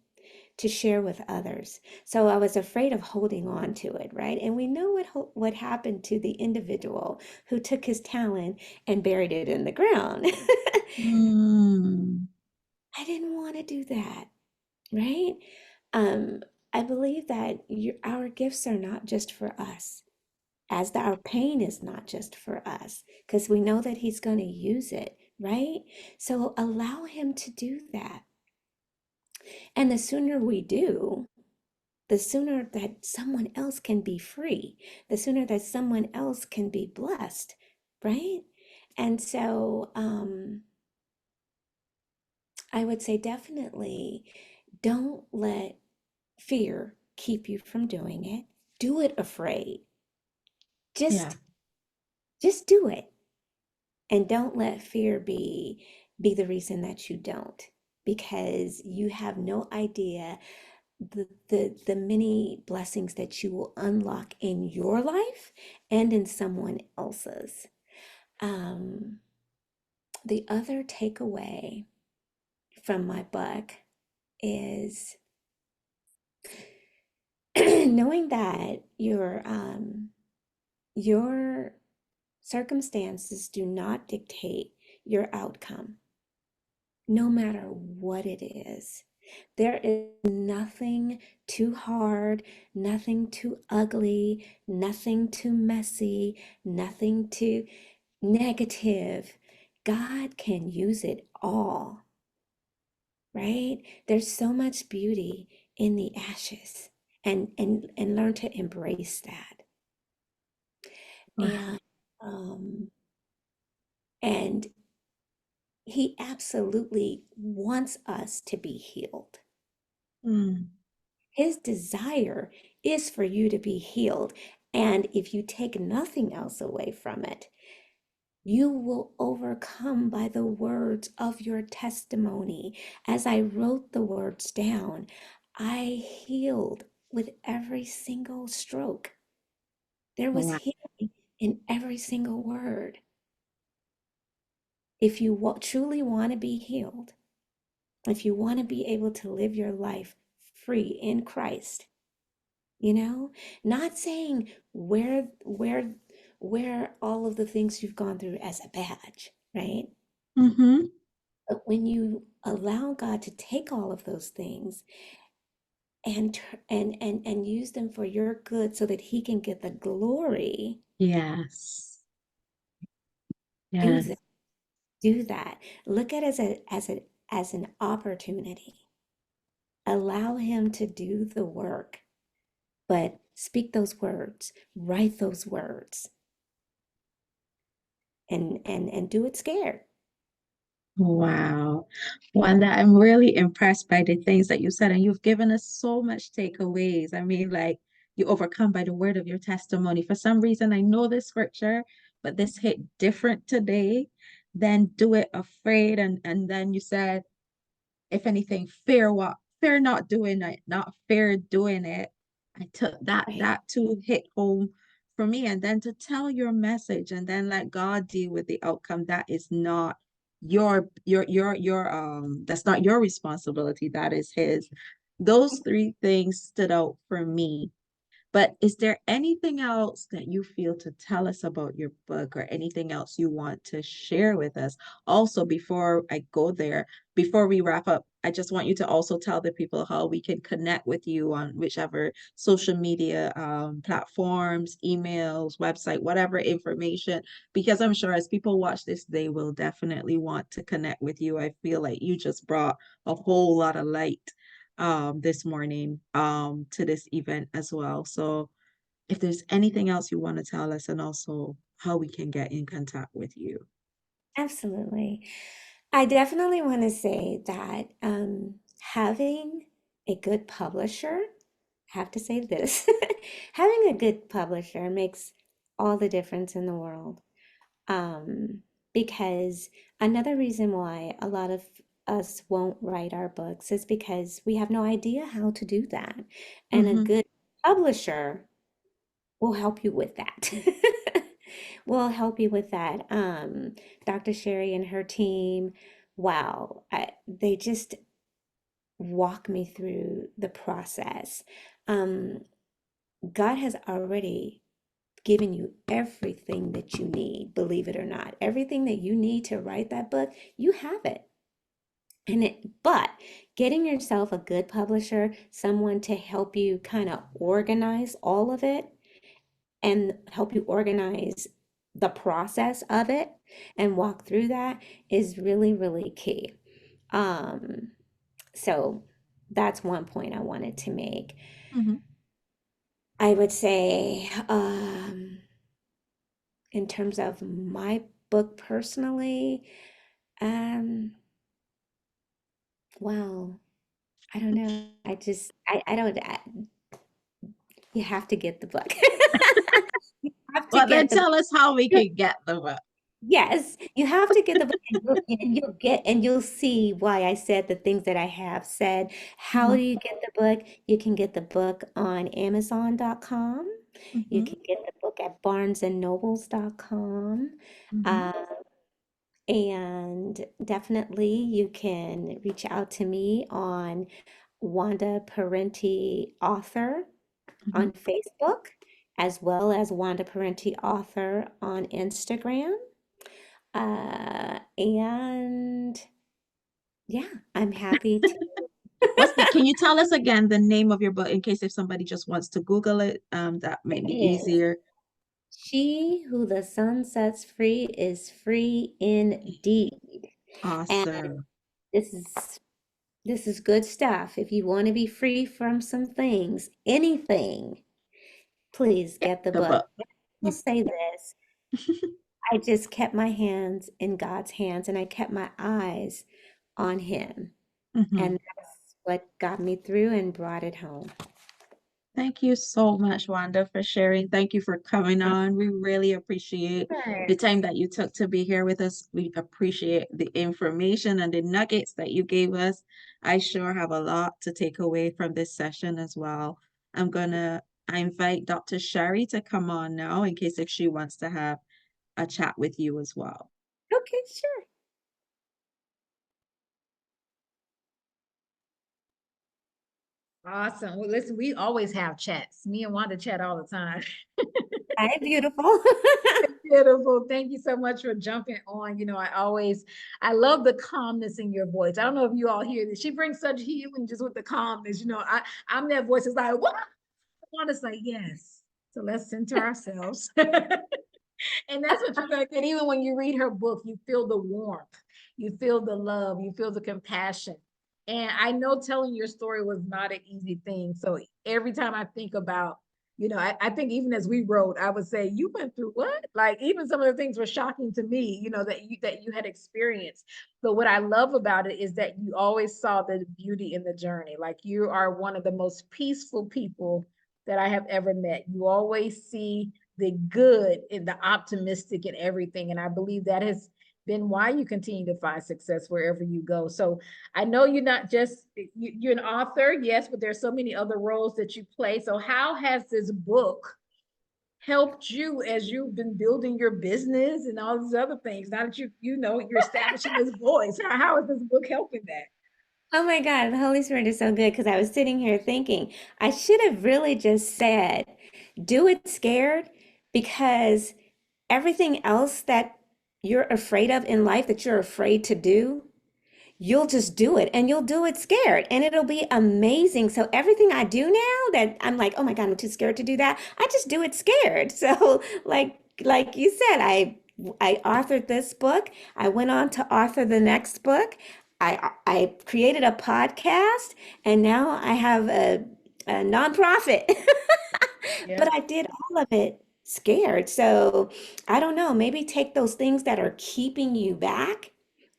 To share with others. So I was afraid of holding on to it, right? And we know what happened to the individual who took his talent and buried it in the ground. Mm. I didn't want to do that, right? Um, I believe that our gifts are not just for us. Our pain is not just for us, because we know that he's going to use it, right? So allow him to do that. And the sooner we do, the sooner that someone else can be free, the sooner that someone else can be blessed, right? And so I would say definitely don't let fear keep you from doing it. Do it afraid. Yeah. Just just do it. And don't let fear be the reason that you don't, because you have no idea the many blessings that you will unlock in your life and in someone else's. Um, the other takeaway from my book is knowing that your circumstances do not dictate your outcome, no matter what it is. There is nothing too hard, nothing too ugly, nothing too messy, nothing too negative. God can use it all, right? There's so much beauty in the ashes, and learn to embrace that. Wow. And um and he absolutely wants us to be healed. Mm. His desire is for you to be healed. And if you take nothing else away from it, you will overcome by the words of your testimony. As I wrote the words down, I healed with every single stroke. There was Wow. healing in every single word. If you truly want to be healed, if you want to be able to live your life free in Christ, you know, not saying wear all of the things you've gone through as a badge, right? Mm-hmm. But when you allow God to take all of those things and and use them for your good so that he can get the glory, Yes. do Yes. that. Do that. Look at it as an opportunity. Allow him to do the work, but speak those words, write those words, and do it scared. Wow. Wanda, I'm really impressed by the things that you said, and you've given us so much takeaways. I mean, like, you overcome by the word of your testimony. For some reason, I know this scripture, but this hit different today. Then do it afraid. And then you said, if anything, fear not doing it, not fear doing it. I took that Right. that too hit home for me. And then to tell your message and then let God deal with the outcome. That is not your that's not your responsibility. That is his. Those three things stood out for me. But is there anything else that you feel to tell us about your book or anything else you want to share with us? Also, before I go there, before we wrap up, I just want you to also tell the people how we can connect with you on whichever social media platforms, emails, website, whatever information, because I'm sure as people watch this, they will definitely want to connect with you. I feel like you just brought a whole lot of light this morning to this event as well. So if there's anything else you want to tell us and also how we can get in contact with you. Absolutely. I definitely want to say that having a good publisher, I have to say this, having a good publisher makes all the difference in the world. Um, because another reason why a lot of us won't write our books is because we have no idea how to do that. And a Mm-hmm. good publisher will help you with that. Will help you with that. Dr. Sherry and her team, wow, they just walk me through the process. Um, God has already given you everything that you need, believe it or not. Everything that you need to write that book, you have it. But getting yourself a good publisher, someone to help you kind of organize all of it and help you organize the process of it and walk through that is really, really key. Um, so that's one point I wanted to make. Mm-hmm. I would say, in terms of my book personally, um, well, I don't know. I don't, you have to get the book. You have to Well, then get the tell us how we can get the book. Yes, you have to get the book, and you'll see why I said the things that I have said. How Mm-hmm. do you get the book? You can get the book on Amazon.com. You Mm-hmm. can get the book at barnesandnobles.com. Mm-hmm. Uh, and definitely you can reach out to me on Wanda Parenti Author. Mhm. on Facebook, as well as Wanda Parenti Author on Instagram. And yeah, I'm happy to. Can you tell us again the name of your book in case if somebody just wants to Google it, that may be Yes. easier. She who the sun sets free is free indeed. And Awesome. this is this is good stuff. If you want to be free from some things, anything, please Get get the the book. book. I will say this. I just kept my hands in God's hands and I kept my eyes on him. Mhm. And that's what got me through and brought it home. Thank you so much, Wanda, for sharing. Thank you for coming on. We really appreciate the Yes. time that you took to be here with us. We appreciate the information and the nuggets that you gave us. I sure have a lot to take away from this session as well. I invite Dr. Sherry to come on now in case if she wants to have a chat with you as well. Okay, sure. Awesome. Well, listen, we always have chats. Me and Wanda chat all the time. Hi, beautiful. Beautiful. Thank you so much for jumping on. I love the calmness in your voice. I don't know if you all hear this. She brings such healing just with the calmness. I'm that voice is like, what? I want to say yes. So let's center ourselves. And that's what you're going to get. Even when you read her book, you feel the warmth, you feel the love, you feel the compassion. And I know telling your story was not an easy thing. So every time I think about, I think even as we wrote, I would say, you went through what? Like even some of the things were shocking to me, that you had experienced. But what I love about it is that you always saw the beauty in the journey. Like you are one of the most peaceful people that I have ever met. You always see the good and the optimistic and everything. And I believe that has been why you continue to find success wherever you go. So I know you're not just, you're an author, yes, but there's so many other roles that you play. So how has this book helped you as you've been building your business and all these other things? Now that you're establishing this voice, how is this book helping that? Oh my God, the Holy Spirit is so good because I was sitting here thinking I should have really just said, do it scared because everything else that you're afraid of in life that you're afraid to do, you'll just do it and you'll do it scared and it'll be amazing. So everything I do now that I'm like, oh my God, I'm too scared to do that. I just do it scared. So like you said, I authored this book. I went on to author the next book. I created a podcast and now I have a nonprofit. Yeah. But I did all of it scared. So I don't know, maybe take those things that are keeping you back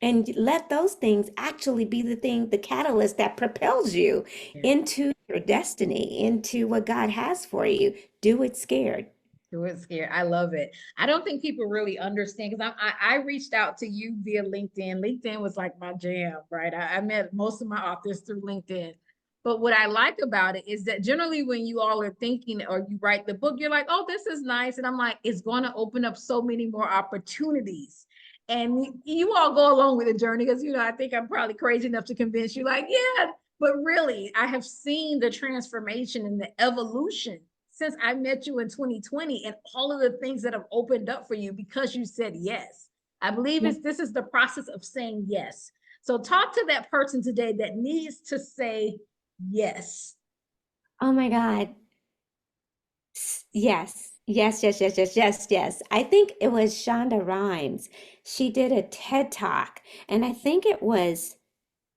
and let those things actually be the thing, the catalyst that propels you Yeah. into your destiny, into what God has for you. Do it scared. Do it scared. I love it. I don't think people really understand because I reached out to you via LinkedIn. LinkedIn was like my jam, right? I met most of my authors through LinkedIn. But what I like about it is that generally when you all are thinking or you write the book, you're like, oh, this is nice. And I'm like, it's going to open up so many more opportunities. And you all go along with the journey because, I think I'm probably crazy enough to convince you, like, yeah, but really, I have seen the transformation and the evolution since I met you in 2020 and all of the things that have opened up for you because you said yes. I believe Yeah. this is the process of saying yes. So talk to that person today that needs to say yes. Oh my God. Yes. Yes, yes, yes, yes, yes, yes. I think it was Shonda Rhimes. She did a TED Talk, and I think it was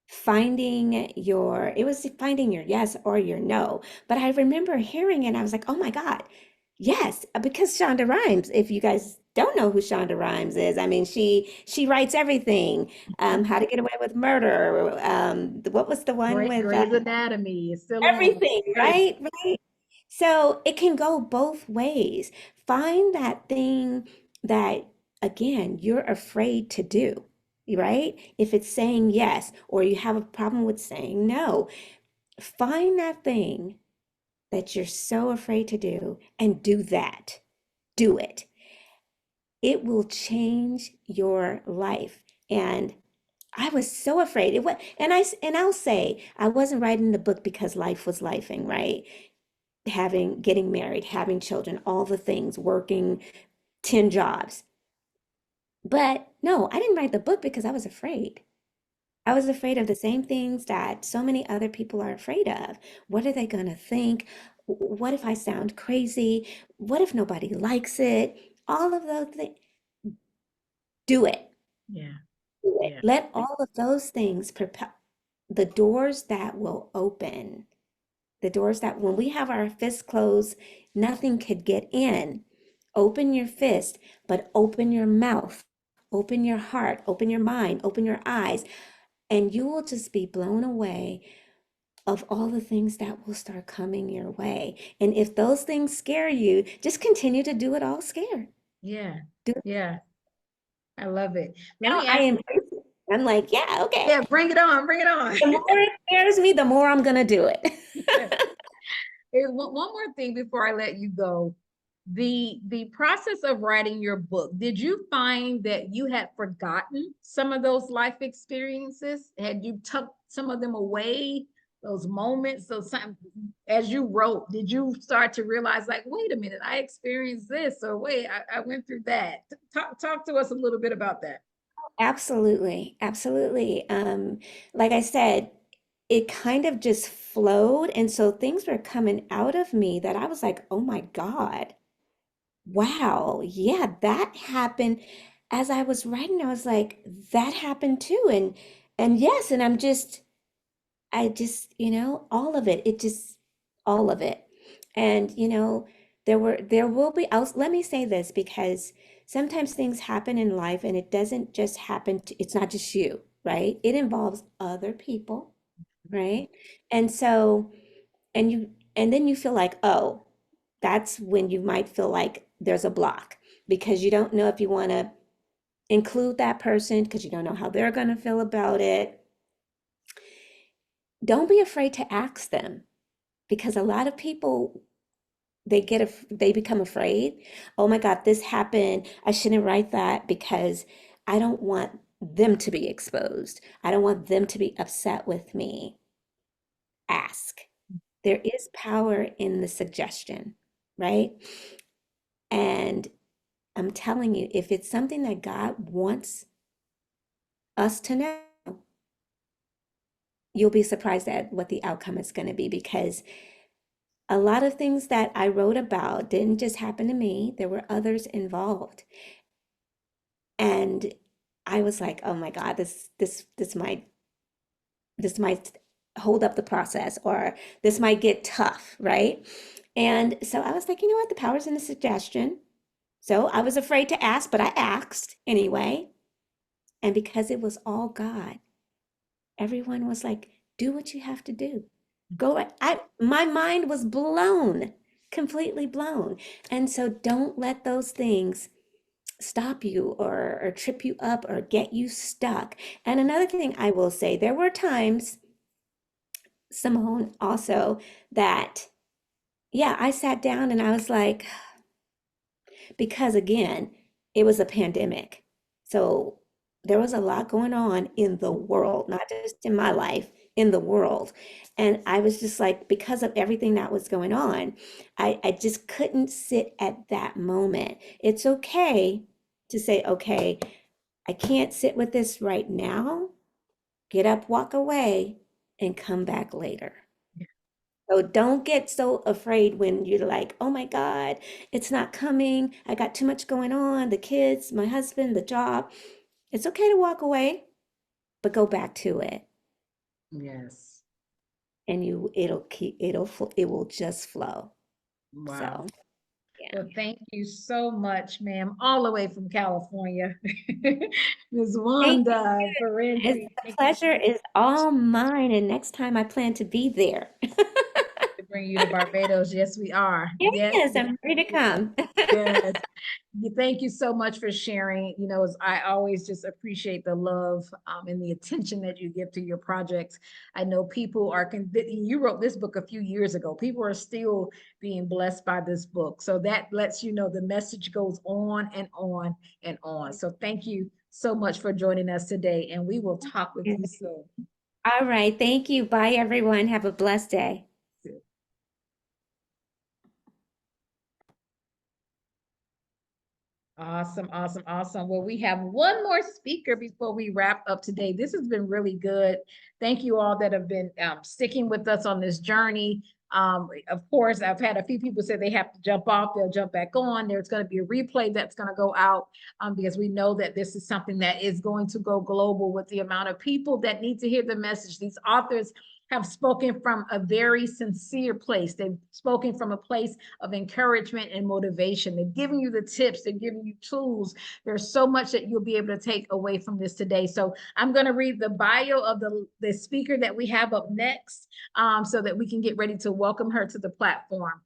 finding your yes or your no. But I remember hearing it and I was like, oh my God, yes, because Shonda Rhimes, if you guys don't know who Shonda Rhimes is, I mean, she writes everything. How to Get Away with Murder. What was the one Great with Grey's Anatomy is still on. everything, Everything. right? Right. So it can go both ways. Find that thing that, again, you're afraid to do, right? If it's saying yes, or you have a problem with saying no, find that thing that you're so afraid to do and do that. Do it. It will change your life. And I was so afraid. And I'll say I wasn't writing the book because life was lifing, right? getting married, having children, all the things, working 10 jobs. But no, I didn't write the book because I was afraid. I was afraid of the same things that so many other people are afraid of. What are they going to think? What if I sound crazy? What if nobody likes it? All of those things. Do it. Yeah. Do it. Yeah. Let all of those things propel the doors that will open. The doors that when we have our fists closed, nothing could get in. Open your fist, but open your mouth, open your heart, open your mind, open your eyes, and you will just be blown away of all the things that will start coming your way. And if those things scare you, just continue to do it all scared. Yeah. Do it. Yeah. I love it. Let Now me I ask. embrace it. I'm like, yeah, okay. Yeah, bring it on. Bring it on. The more it scares me, the more I'm gonna do it. Here's one more thing before I let you go. The process of writing your book, did you find that you had forgotten some of those life experiences? Had you tucked some of them away, those moments, those time as you wrote, did you start to realize like, wait a minute, I experienced this, or wait, I went through that? Talk to us a little bit about that. Absolutely, absolutely. Like I said, it kind of just flowed, and so things were coming out of me that I was like, oh my God, wow, yeah, that happened. As I was writing, I was like, that happened too. And yes, and I just, all of it, all of it. And, there will be, let me say this because sometimes things happen in life and it doesn't just happen it's not just you, right? It involves other people, right? And so, and then you feel like, oh, that's when you might feel like there's a block because you don't know if you want to include that person because you don't know how they're going to feel about it. Don't be afraid to ask them because a lot of people they become afraid. Oh my God, this happened. I shouldn't write that because I don't want them to be exposed. I don't want them to be upset with me. Ask. There is power in the suggestion, right? And I'm telling you, if it's something that God wants us to know, you'll be surprised at what the outcome is going to be because a lot of things that I wrote about didn't just happen to me, there were others involved. And I was like, oh my God, this might hold up the process or this might get tough, right? And so I was like, you know what? The power's in the suggestion. So I was afraid to ask, but I asked anyway. And because it was all God, everyone was like, do what you have to do. Go. My mind was blown, completely blown. And so don't let those things stop you or trip you up or get you stuck. And another thing I will say, there were times, Simone, also that, yeah, I sat down and I was like, because again, it was a pandemic. So there was a lot going on in the world, not just in my life, in the world. And I was just like, because of everything that was going on, I just couldn't sit at that moment. It's okay to say, okay, I can't sit with this right now. Get up, walk away, and come back later. So don't get so afraid when you're like, oh my God, it's not coming. I got too much going on, the kids, my husband, the job. It's okay to walk away, but go back to it. Yes. And it will just flow. Wow. So, yeah. Well, thank you so much, ma'am, all the way from California. Ms. Thank Wanda you. Ferenczi, The thank you pleasure is all mine. And next time I plan to be there. to bring you to Barbados. Yes, we are. Yes, Yes, yes, I'm ready to come. yes. Thank you so much for sharing. I always just appreciate the love and the attention that you give to your projects. I know people are you wrote this book a few years ago. People are still being blessed by this book. So that lets you know the message goes on and on and on. So thank you so much for joining us today, and we will talk with you soon. All right. Thank you. Bye, everyone. Have a blessed day. Awesome, awesome, awesome. Well, we have one more speaker before we wrap up today. This has been really good. Thank you all that have been sticking with us on this journey. Of course, I've had a few people say they have to jump off, they'll jump back on. There's going to be a replay that's going to go out because we know that this is something that is going to go global with the amount of people that need to hear the message. These authors have spoken from a very sincere place. They've spoken from a place of encouragement and motivation. They're giving you the tips, they're giving you tools. There's so much that you'll be able to take away from this today. So I'm going to read the bio of the speaker that we have up next so that we can get ready to welcome her to the platform.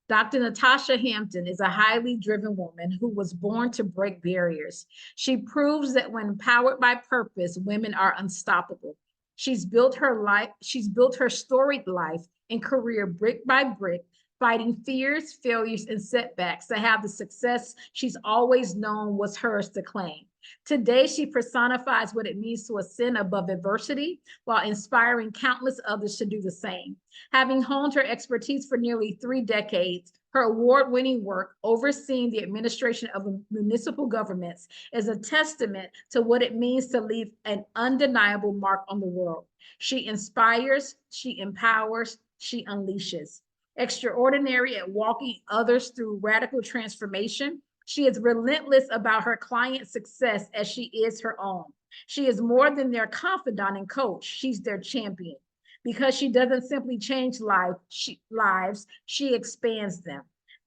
Dr. Natasha Hampton is a highly driven woman who was born to break barriers. She proves that when powered by purpose, women are unstoppable. She's built her storied life and career brick by brick, fighting fears, failures, and setbacks to have the success she's always known was hers to claim. Today, she personifies what it means to ascend above adversity while inspiring countless others to do the same. Having honed her expertise for nearly 3 decades, her award-winning work overseeing the administration of municipal governments is a testament to what it means to leave an undeniable mark on the world. She inspires, she empowers, she unleashes. Extraordinary at walking others through radical transformation, she is relentless about her client's success as she is her own. She is more than their confidant and coach. She's their champion. Because she doesn't simply change lives, she expands them.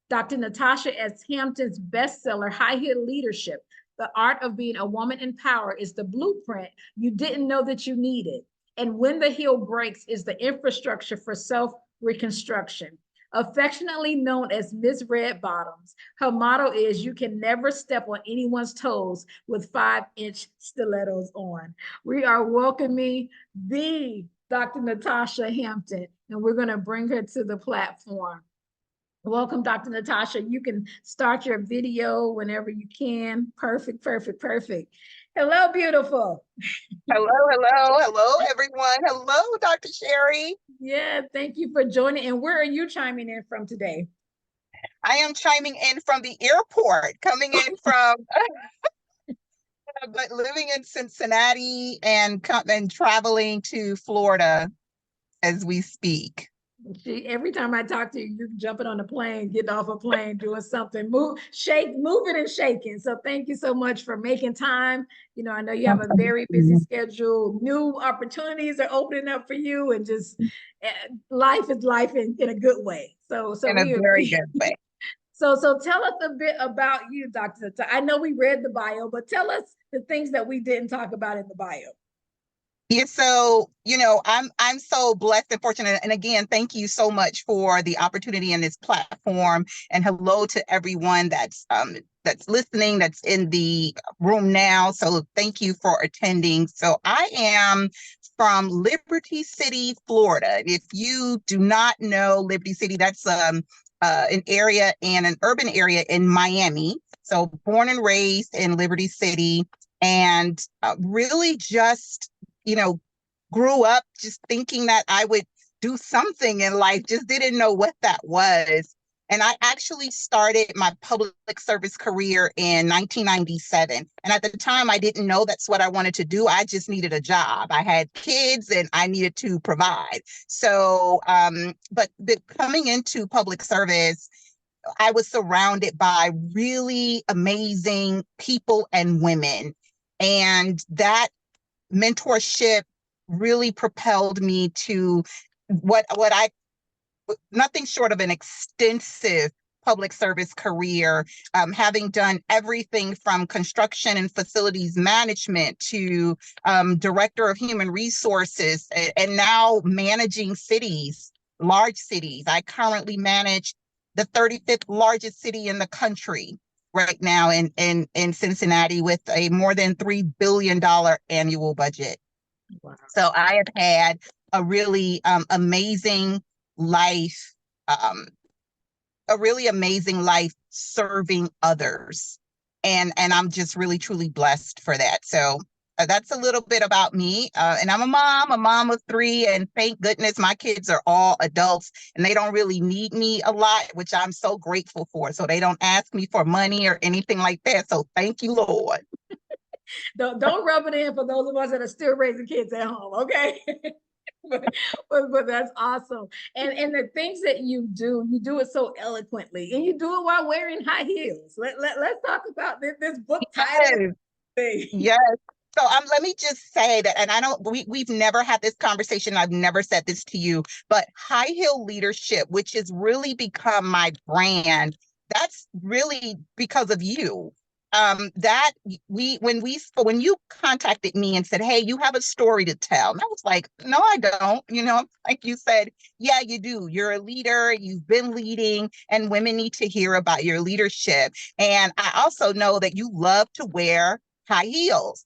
Dr. Natasha S. Hampton's bestseller, High Heel Leadership, The Art of Being a Woman in Power, is the blueprint you didn't know that you needed. And When the Heel Breaks is the infrastructure for self-reconstruction. Affectionately known as Miss Red Bottoms, her motto is you can never step on anyone's toes with 5-inch stilettos on. We are welcoming the Dr. Natasha Hampton, and we're going to bring her to the platform. Welcome, Dr. Natasha. You can start your video whenever you can. Perfect, perfect, perfect. Hello, beautiful. Hello, everyone. Hello, Dr. Sherry. Yeah, thank you for joining. And where are you chiming in from today? I am chiming in from the airport, coming in from, but living in Cincinnati and traveling to Florida as we speak. Every time I talk to you, you're jumping on a plane, getting off a plane, doing something, moving and shaking. So thank you so much for making time. You know, I know you have a very busy schedule. New opportunities are opening up for you, and just life is life in a good way. So In a very good way. So tell us a bit about you, Dr. I know we read the bio, but tell us the things that we didn't talk about in the bio. Yeah, so I'm so blessed and fortunate. And again, thank you so much for the opportunity in this platform. And hello to everyone that's listening, that's in the room now. So thank you for attending. So I am from Liberty City, Florida. If you do not know Liberty City, that's an area and an urban area in Miami. So born and raised in Liberty City, and really just grew up just thinking that I would do something in life, just didn't know what that was. And I actually started my public service career in 1997. And at the time, I didn't know that's what I wanted to do. I just needed a job. I had kids and I needed to provide. So, but coming into public service, I was surrounded by really amazing people and women. And that mentorship really propelled me to what I nothing short of an extensive public service career, having done everything from construction and facilities management to director of human resources, and now managing cities, large cities. I currently manage the 35th largest city in the country right now in Cincinnati, with a more than $3 billion annual budget. Wow. So I have had a really amazing life, serving others. And I'm just really, truly blessed for that. So that's a little bit about me. And I'm a mom of 3, and thank goodness my kids are all adults and they don't really need me a lot, which I'm so grateful for. So they don't ask me for money or anything like that. So thank you, Lord. Don't rub it in for those of us that are still raising kids at home, okay? but that's awesome. And the things that you do it so eloquently, and you do it while wearing high heels. Let's talk about this book title Yes. thing. Yes. So let me just say that, and I don't, we've never had this conversation. I've never said this to you, but High Heel Leadership, which has really become my brand, that's really because of you. That when you contacted me and said, "Hey, you have a story to tell," and I was like, "No, I don't." Like you said, "Yeah, you do. You're a leader. You've been leading, and women need to hear about your leadership." And I also know that you love to wear high heels.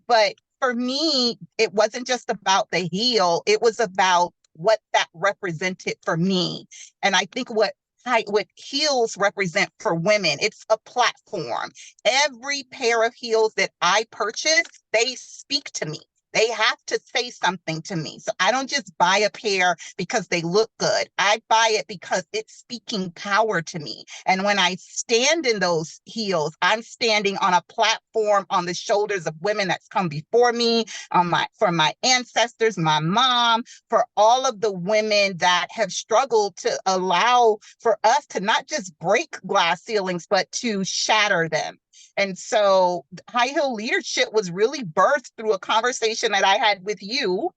But for me, it wasn't just about the heel, it was about what that represented for me. And I think what heels represent for women, it's a platform. Every pair of heels that I purchase, they speak to me. They have to say something to me. So I don't just buy a pair because they look good. I buy it because it's speaking power to me. And when I stand in those heels, I'm standing on a platform on the shoulders of women that's come before me, for my ancestors, my mom, for all of the women that have struggled to allow for us to not just break glass ceilings, but to shatter them. And so High Heel Leadership was really birthed through a conversation that I had with you.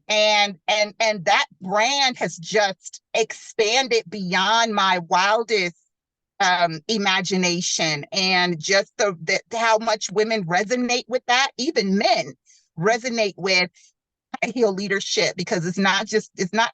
And that brand has just expanded beyond my wildest imagination, and just how much women resonate with that. Even men resonate with High Heel Leadership, because it's not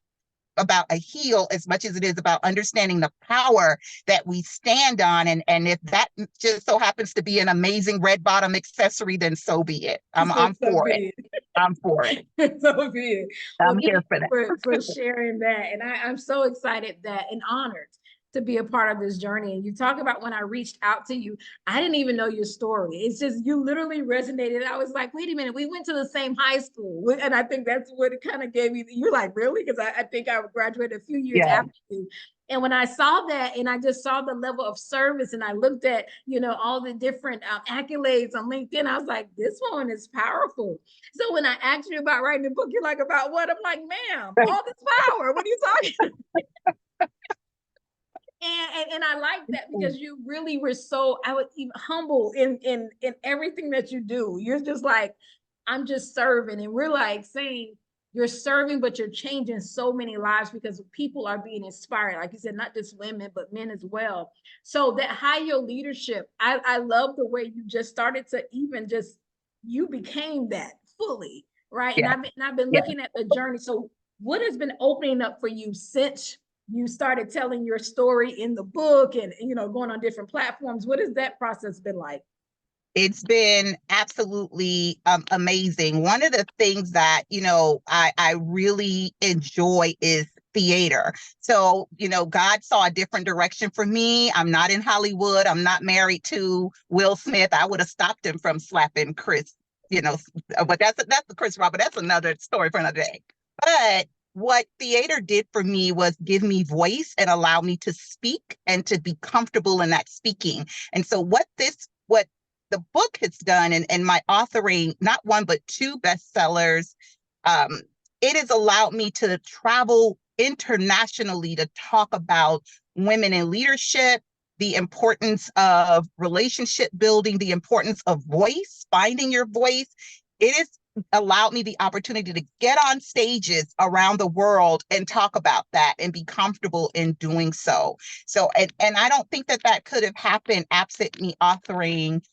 about a heel as much as it is about understanding the power that we stand on. And if that just so happens to be an amazing red bottom accessory, then so be it. I'm for it. I'm for it. So be it. I'm Well, here thank for you that. for sharing that. And I'm so excited that and honored to be a part of this journey. And you talk about when I reached out to you, I didn't even know your story. It's just you literally resonated. I was like, wait a minute, we went to the same high school. And I think that's what it kind of gave me. You're like, really? Because I think I graduated a few years Yeah. after you. And when I saw that, and I just saw the level of service, and I looked at, all the different accolades on LinkedIn, I was like, this woman is powerful. So when I asked you about writing a book, you're like, about what? I'm like, ma'am, all this power. What are you talking about? And I like that, because you really were so, I was even humble in everything that you do. You're just like, I'm just serving. And we're like saying, you're serving, but you're changing so many lives, because people are being inspired. Like you said, not just women, but men as well. So that High Heel Leadership, I love the way you just started to even just, you became that fully, right? Yeah. And I've been Yeah. looking at the journey. So what has been opening up for you since you started telling your story in the book, and going on different platforms? What has that process been like? It's been absolutely amazing. One of the things that, I really enjoy is theater. So, God saw a different direction for me. I'm not in Hollywood. I'm not married to Will Smith. I would have stopped him from slapping Chris, but that's the Chris Rock, but that's another story for another day. But what theater did for me was give me voice and allow me to speak and to be comfortable in that speaking. And so what the book has done, and my authoring, not one, but 2 bestsellers, it has allowed me to travel internationally to talk about women in leadership, the importance of relationship building, the importance of voice, finding your voice. It has allowed me the opportunity to get on stages around the world and talk about that and be comfortable in doing so. So, and I don't think that could have happened absent me authoring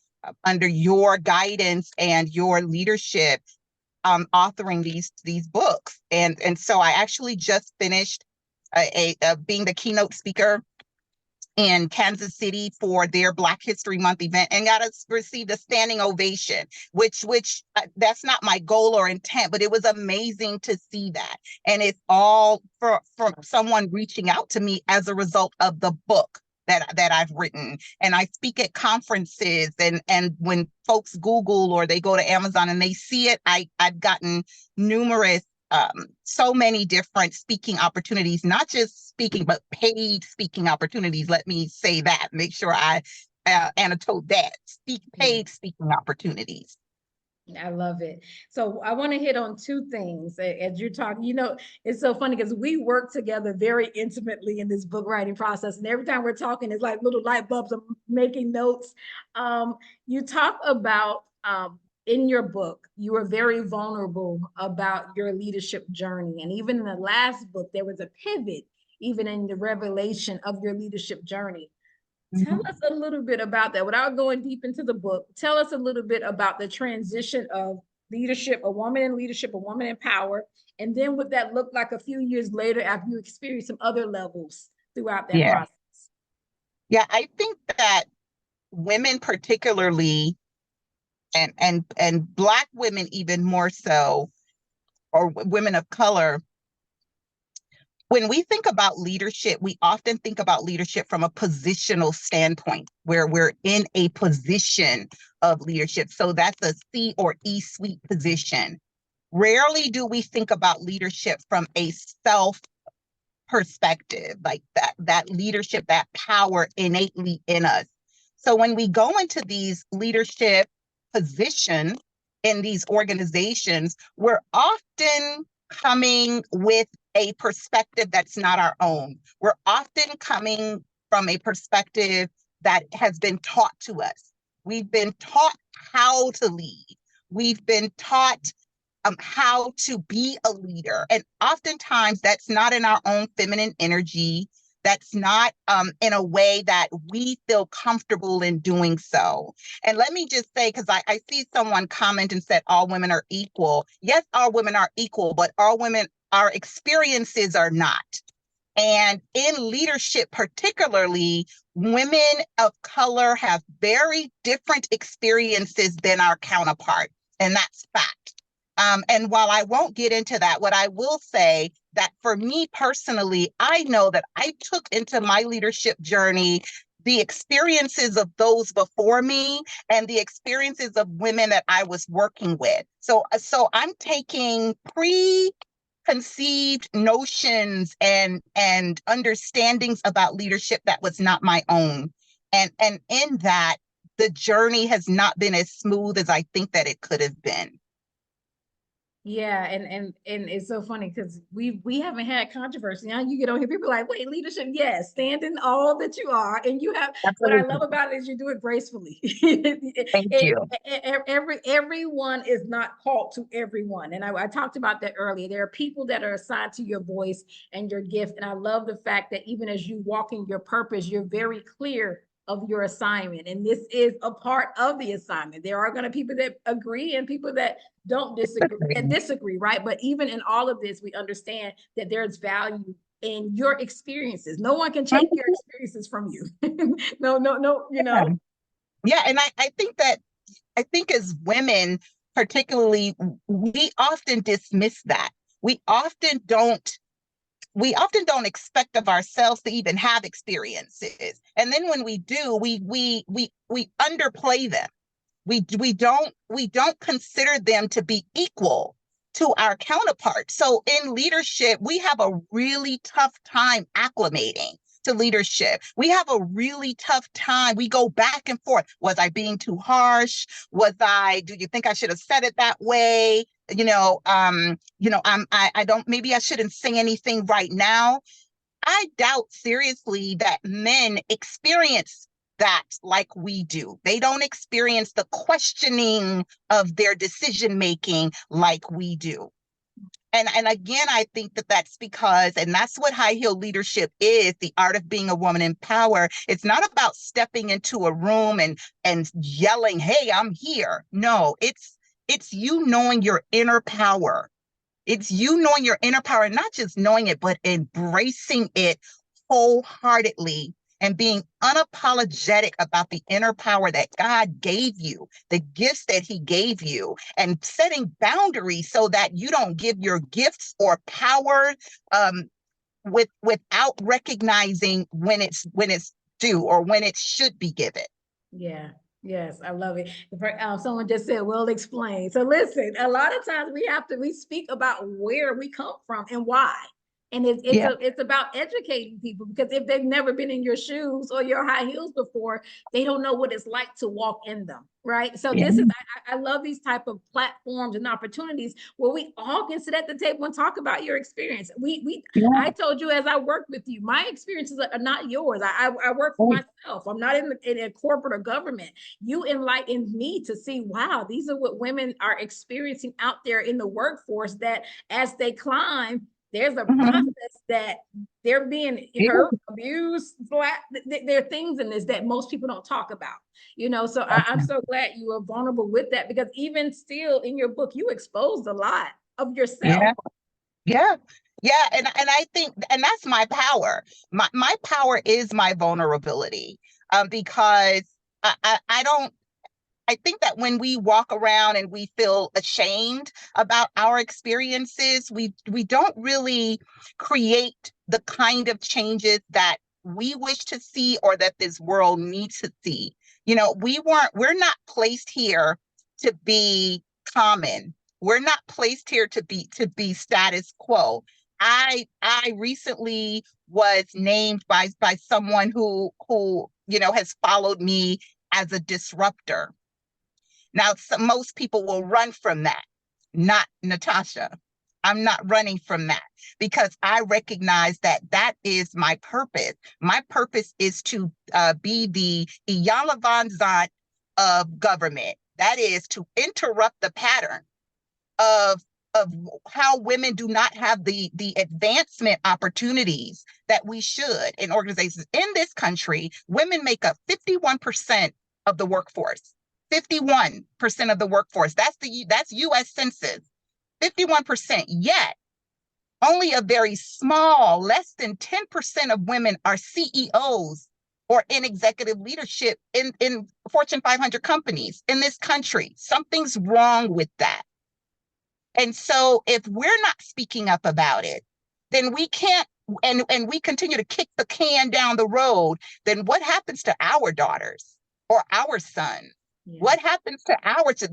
under your guidance and your leadership, authoring these books. And so I actually just finished being the keynote speaker in Kansas City for their Black History Month event, and received a standing ovation, which that's not my goal or intent, but it was amazing to see that. And it's all from someone reaching out to me as a result of the book that I've written, and I speak at conferences, and when folks Google or they go to Amazon and they see it, I've gotten numerous so many different speaking opportunities, not just speaking, but paid speaking opportunities. Let me say that, make sure I annotate that, paid speaking opportunities. I love it. So I want to hit on two things as you're talking. You know, it's so funny because we work together very intimately in this book writing process. And every time we're talking, it's like little light bulbs. I'm making notes. You talk about in your book, you were very vulnerable about your leadership journey. And even in the last book, there was a pivot, even in the revelation of your leadership journey. Tell us a little bit about that without going deep into the book. Tell us a little bit about the transition of leadership, a woman in leadership, a woman in power. And then what that looked like a few years later after you experienced some other levels throughout that process. Yeah, I think that women particularly, and Black women even more so, or women of color, when we think about leadership, we often think about leadership from a positional standpoint, where we're in a position of leadership. So that's a C or E suite position. Rarely do we think about leadership from a self perspective, like that leadership, that power innately in us. So when we go into these leadership positions in these organizations, we're often coming with a perspective that's not our own. We're often coming from a perspective that has been taught to us. We've been taught how to lead. We've been taught how to be a leader. And oftentimes that's not in our own feminine energy. That's not in a way that we feel comfortable in doing so. And let me just say, because I see someone comment and said all women are equal. Yes, all women are equal, but our experiences are not. And in leadership, particularly, women of color have very different experiences than our counterparts, and that's fact. And while I won't get into that, what I will say that for me personally, I know that I took into my leadership journey the experiences of those before me and the experiences of women that I was working with. So I'm taking preconceived notions and understandings about leadership that was not my own. And in that, the journey has not been as smooth as I think that it could have been. Yeah, and it's so funny because we haven't had controversy. Now you get on here, people are like, wait, leadership, yes, stand in all that you are. And you have Absolutely. what I love about it is you do it gracefully. Thank you. Everyone is not called to everyone. And I talked about that earlier. There are people that are assigned to your voice and your gift. And I love the fact that even as you walk in your purpose, you're very clear of your assignment. And this is a part of the assignment. There are going to be people that agree and people that don't disagree, right? But even in all of this, we understand that there's value in your experiences. No one can take your experiences from you. No, you know. Yeah, and I think as women, particularly, we often dismiss that. We often don't expect of ourselves to even have experiences. And then when we do, we underplay them. We don't consider them to be equal to our counterparts. So in leadership, we have a really tough time acclimating to leadership. We have a really tough time. We go back and forth. Was I being too harsh? Do you think I should have said it that way? I don't, maybe I shouldn't say anything right now. I doubt seriously that men experience that like we do. They don't experience the questioning of their decision making like we do. And again, I think that that's because, and that's what high heel leadership is, the art of being a woman in power. It's not about stepping into a room and yelling, "Hey, I'm here." No, it's you knowing your inner power. It's you knowing your inner power, not just knowing it, but embracing it wholeheartedly and being unapologetic about the inner power that God gave you, the gifts that he gave you, and setting boundaries so that you don't give your gifts or power without recognizing when it's due or when it should be given. Yeah. Yes, I love it. Someone just said, well, explain. So listen, a lot of times we speak about where we come from and why. And it's about educating people, because if they've never been in your shoes or your high heels before, they don't know what it's like to walk in them, right? So this is, I love these type of platforms and opportunities where we all can sit at the table and talk about your experience. I told you as I worked with you, my experiences are not yours. I work for myself. I'm not in a corporate or government. You enlightened me to see, wow, these are what women are experiencing out there in the workforce, that as they climb, there's a process that they're being hurt, abused, there are things in this that most people don't talk about, so I'm so glad you were vulnerable with that, because even still in your book, you exposed a lot of yourself. Yeah. And I think, and that's my power. My power is my vulnerability, because I think that when we walk around and we feel ashamed about our experiences, we don't really create the kind of changes that we wish to see or that this world needs to see. We're not placed here to be common. We're not placed here to be status quo. I recently was named by someone who has followed me as a disruptor. Now, most people will run from that, not Natasha. I'm not running from that, because I recognize that that is my purpose. My purpose is to be the Iyanla Vanzant of government. That is to interrupt the pattern of how women do not have the advancement opportunities that we should in organizations. In this country, women make up 51% of the workforce. 51% of the workforce. That's US Census. 51%. Yet only a very small, less than 10% of women are CEOs or in executive leadership in Fortune 500 companies in this country. Something's wrong with that. And so if we're not speaking up about it, then we can't, and we continue to kick the can down the road, then what happens to our daughters or our sons? Yeah. What happens to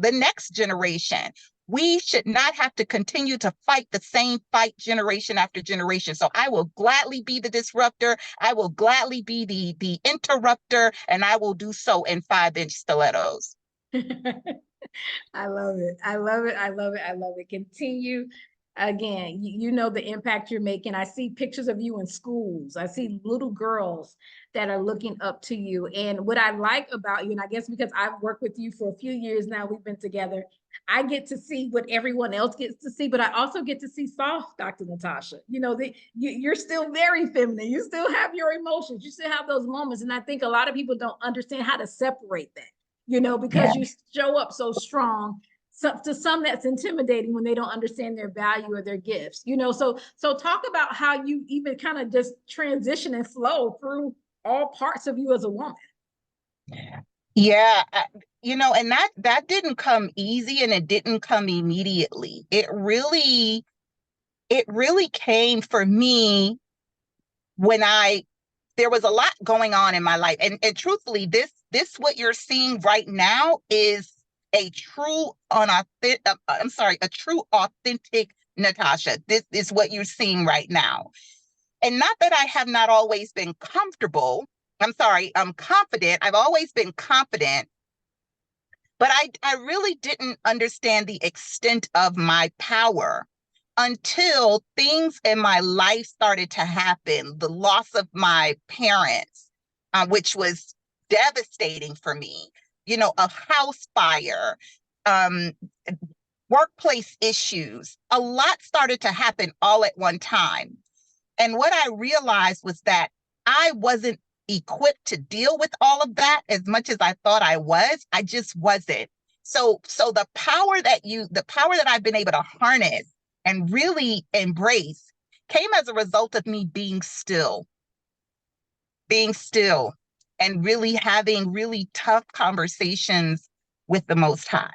the next generation? We should not have to continue to fight the same fight generation after generation. So I will gladly be the disruptor. I will gladly be the interrupter, and I will do so in 5-inch stilettos. I love it. I love it. I love it. I love it. Continue. Again, you know the impact you're making. I see pictures of you in schools. I see little girls that are looking up to you. And what I like about you, and I guess because I've worked with you for a few years now, we've been together, I get to see what everyone else gets to see, but I also get to see soft Dr. Natasha. You're still very feminine. You still have your emotions. You still have those moments. And I think a lot of people don't understand how to separate that, because you show up so strong. So to some, that's intimidating when they don't understand their value or their gifts, so talk about how you even kind of just transition and flow through all parts of you as a woman. Yeah, and that didn't come easy, and it didn't come immediately. It really came for me when there was a lot going on in my life. And truthfully, this what you're seeing right now is a true authentic Natasha. This is what you're seeing right now. And not that I have not always been comfortable. I'm confident. I've always been confident, but I really didn't understand the extent of my power until things in my life started to happen. The loss of my parents, which was devastating for me, a house fire, workplace issues, a lot started to happen all at one time. And what I realized was that I wasn't equipped to deal with all of that as much as I thought I was. I just wasn't. So the power that I've been able to harness and really embrace came as a result of me being still, and really having really tough conversations with the Most High.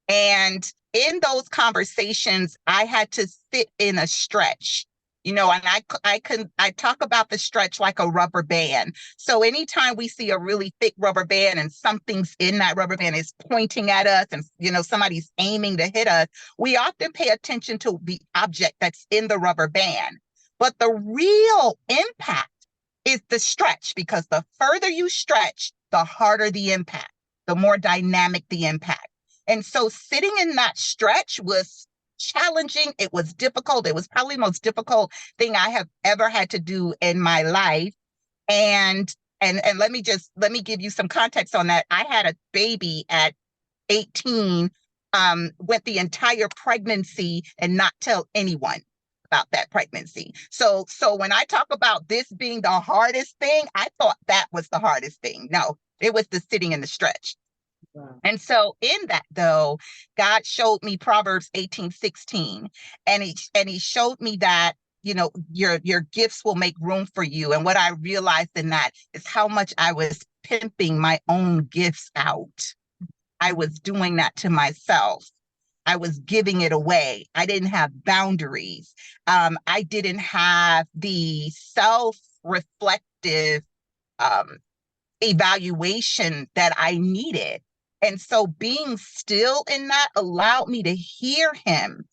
And in those conversations, I had to sit in a stretch And I talk about the stretch like a rubber band. So anytime we see a really thick rubber band and something's in that rubber band is pointing at us and, somebody's aiming to hit us, we often pay attention to the object that's in the rubber band. But the real impact is the stretch, because the further you stretch, the harder the impact, the more dynamic the impact. And so sitting in that stretch was challenging. It was difficult. It was probably the most difficult thing I have ever had to do in my life. And let me give you some context on that. I had a baby at 18, went the entire pregnancy and not tell anyone about that pregnancy. So when I talk about this being the hardest thing, I thought that was the hardest thing. No, it was the sitting in the stretch. Wow. And so in that, though, God showed me Proverbs 18:16, and he showed me that, your gifts will make room for you. And what I realized in that is how much I was pimping my own gifts out. I was doing that to myself. I was giving it away. I didn't have boundaries. I didn't have the self-reflective evaluation that I needed. And so being still in that allowed me to hear him.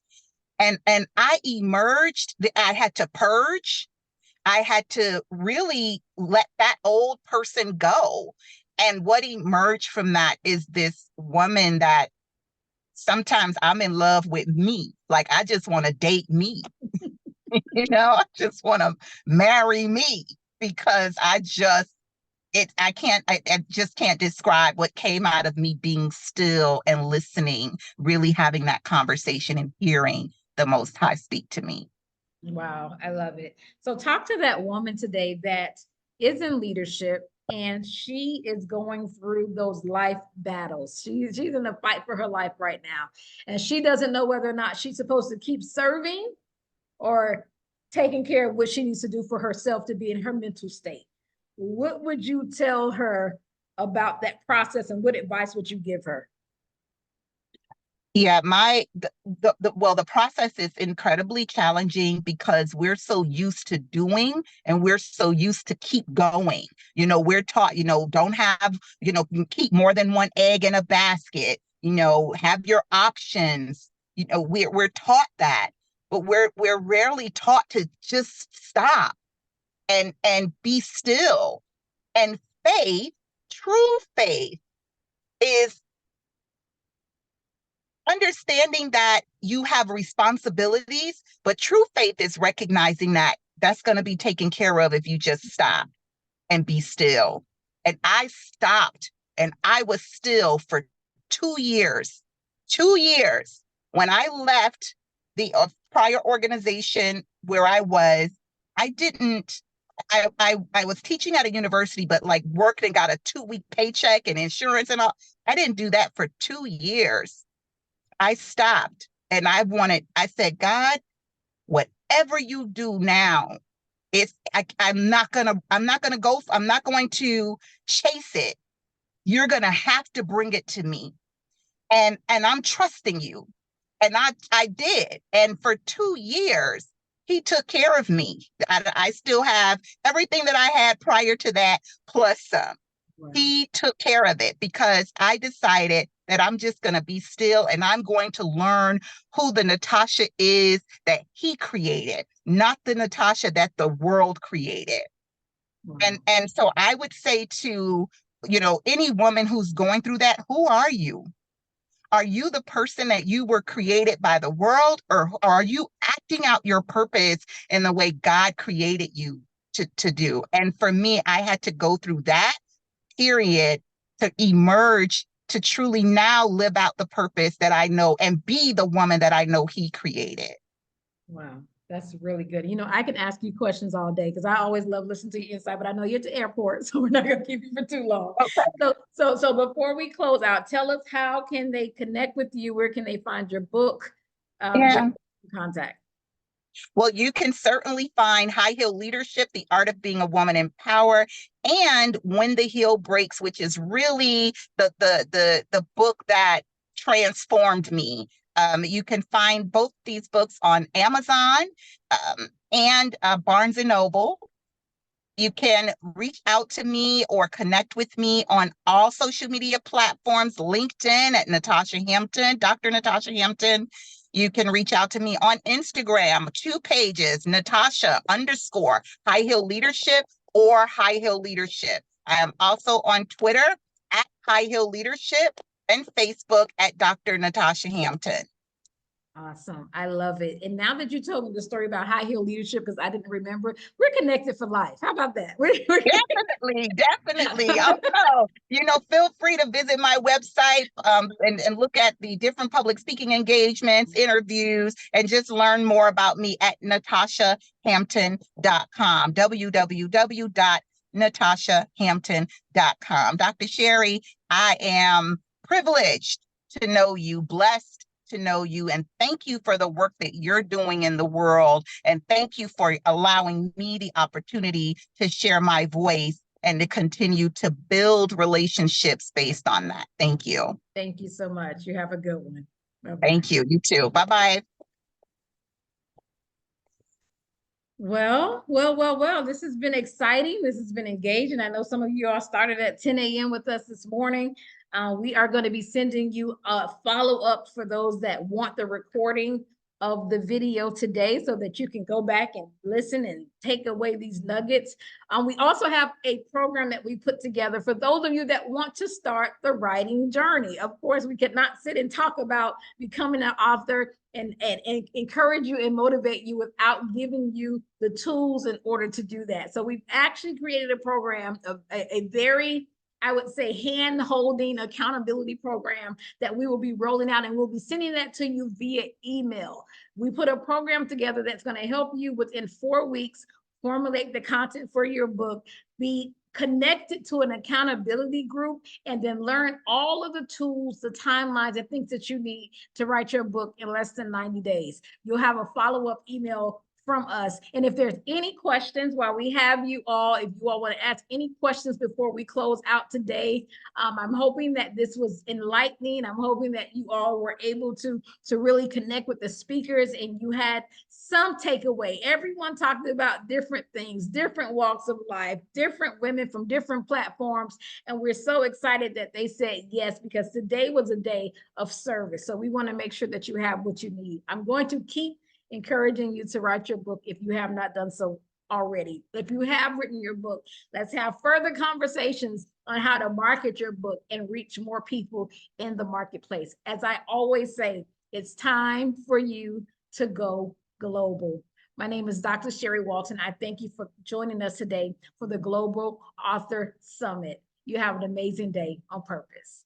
And I emerged. I had to purge. I had to really let that old person go. And what emerged from that is this woman that sometimes I'm in love with me. Like, I just want to date me. I just want to marry me, because I just can't describe what came out of me being still and listening, really having that conversation and hearing the Most High speak to me. Wow, I love it. So talk to that woman today that is in leadership and she is going through those life battles. She's in a fight for her life right now. And she doesn't know whether or not she's supposed to keep serving or taking care of what she needs to do for herself to be in her mental state. What would you tell her about that process, and what advice would you give her? Yeah, the process is incredibly challenging because we're so used to doing and we're so used to keep going. We're taught, don't have, keep more than one egg in a basket, have your options. We're taught that, but we're rarely taught to just stop and be still. And faith, true faith, is understanding that you have responsibilities, but true faith is recognizing that that's going to be taken care of if you just stop and be still. And I stopped and I was still for 2 years. 2 years. When I left the prior organization where I was, I was teaching at a university, but like worked and got a 2-week paycheck and insurance and all. I didn't do that for 2 years. I stopped and I said, God, whatever you do now, I'm not going to chase it. You're going to have to bring it to me. And I'm trusting you. And I did. And for 2 years, he took care of me. I still have everything that I had prior to that, plus some. Wow. He took care of it because I decided that I'm just going to be still and I'm going to learn who the Natasha is that he created, not the Natasha that the world created. Wow. And so I would say to, any woman who's going through that, who are you? Are you the person that you were created by the world, or are you acting out your purpose in the way God created you to do? And for me, I had to go through that period to emerge to truly now live out the purpose that I know and be the woman that I know he created. Wow. That's really good. I can ask you questions all day because I always love listening to your insight, but I know you're at the airport, so we're not going to keep you for too long. Okay. So before we close out, tell us, how can they connect with you? Where can they find your book? Contact. Well, you can certainly find High Heel Leadership, The Art of Being a Woman in Power, and When the Heel Breaks, which is really the book that transformed me. You can find both these books on Amazon and Barnes and Noble. You can reach out to me or connect with me on all social media platforms, LinkedIn at Natasha Hampton, Dr. Natasha Hampton. You can reach out to me on Instagram, 2 pages, Natasha _ High Heel Leadership or High Heel Leadership. I am also on Twitter at High Heel Leadership and Facebook at Dr. Natasha Hampton. Awesome. I love it. And now that you told me the story about high heel leadership, because I didn't remember, we're connected for life. How about that? Definitely. Also, feel free to visit my website and look at the different public speaking engagements, interviews, and just learn more about me at natashahampton.com, www.natashahampton.com. Dr. Sherry, I am privileged to know you, blessed to know you, and thank you for the work that you're doing in the world, and thank you for allowing me the opportunity to share my voice and to continue to build relationships based on that. Thank you. Thank you so much. You have a good one. Bye-bye. Thank you. You too. Bye-bye. Well, this has been exciting. This has been engaging. I know some of you all started at 10 a.m. with us this morning. We are going to be sending you a follow-up for those that want the recording of the video today so that you can go back and listen and take away these nuggets. We also have a program that we put together for those of you that want to start the writing journey. Of course, we could not sit and talk about becoming an author and encourage you and motivate you without giving you the tools in order to do that. So we've actually created a program of a very, I would say, hand-holding accountability program that we will be rolling out, and we'll be sending that to you via email. We put a program together that's going to help you within 4 weeks formulate the content for your book, be connected to an accountability group, and then learn all of the tools, the timelines, and things that you need to write your book in less than 90 days. You'll have a follow-up email from us. And if there's any questions while we have you all, if you all want to ask any questions before we close out today, I'm hoping that this was enlightening. I'm hoping that you all were able to really connect with the speakers and you had some takeaway. Everyone talked about different things, different walks of life, different women from different platforms. And we're so excited that they said yes, because today was a day of service. So we want to make sure that you have what you need. I'm going to keep encouraging you to write your book if you have not done so already. If you have written your book, let's have further conversations on how to market your book and reach more people in the marketplace. As I always say, it's time for you to go global. My name is Dr. Sherry Walton. I thank you for joining us today for the Global Author Summit. You have an amazing day on purpose.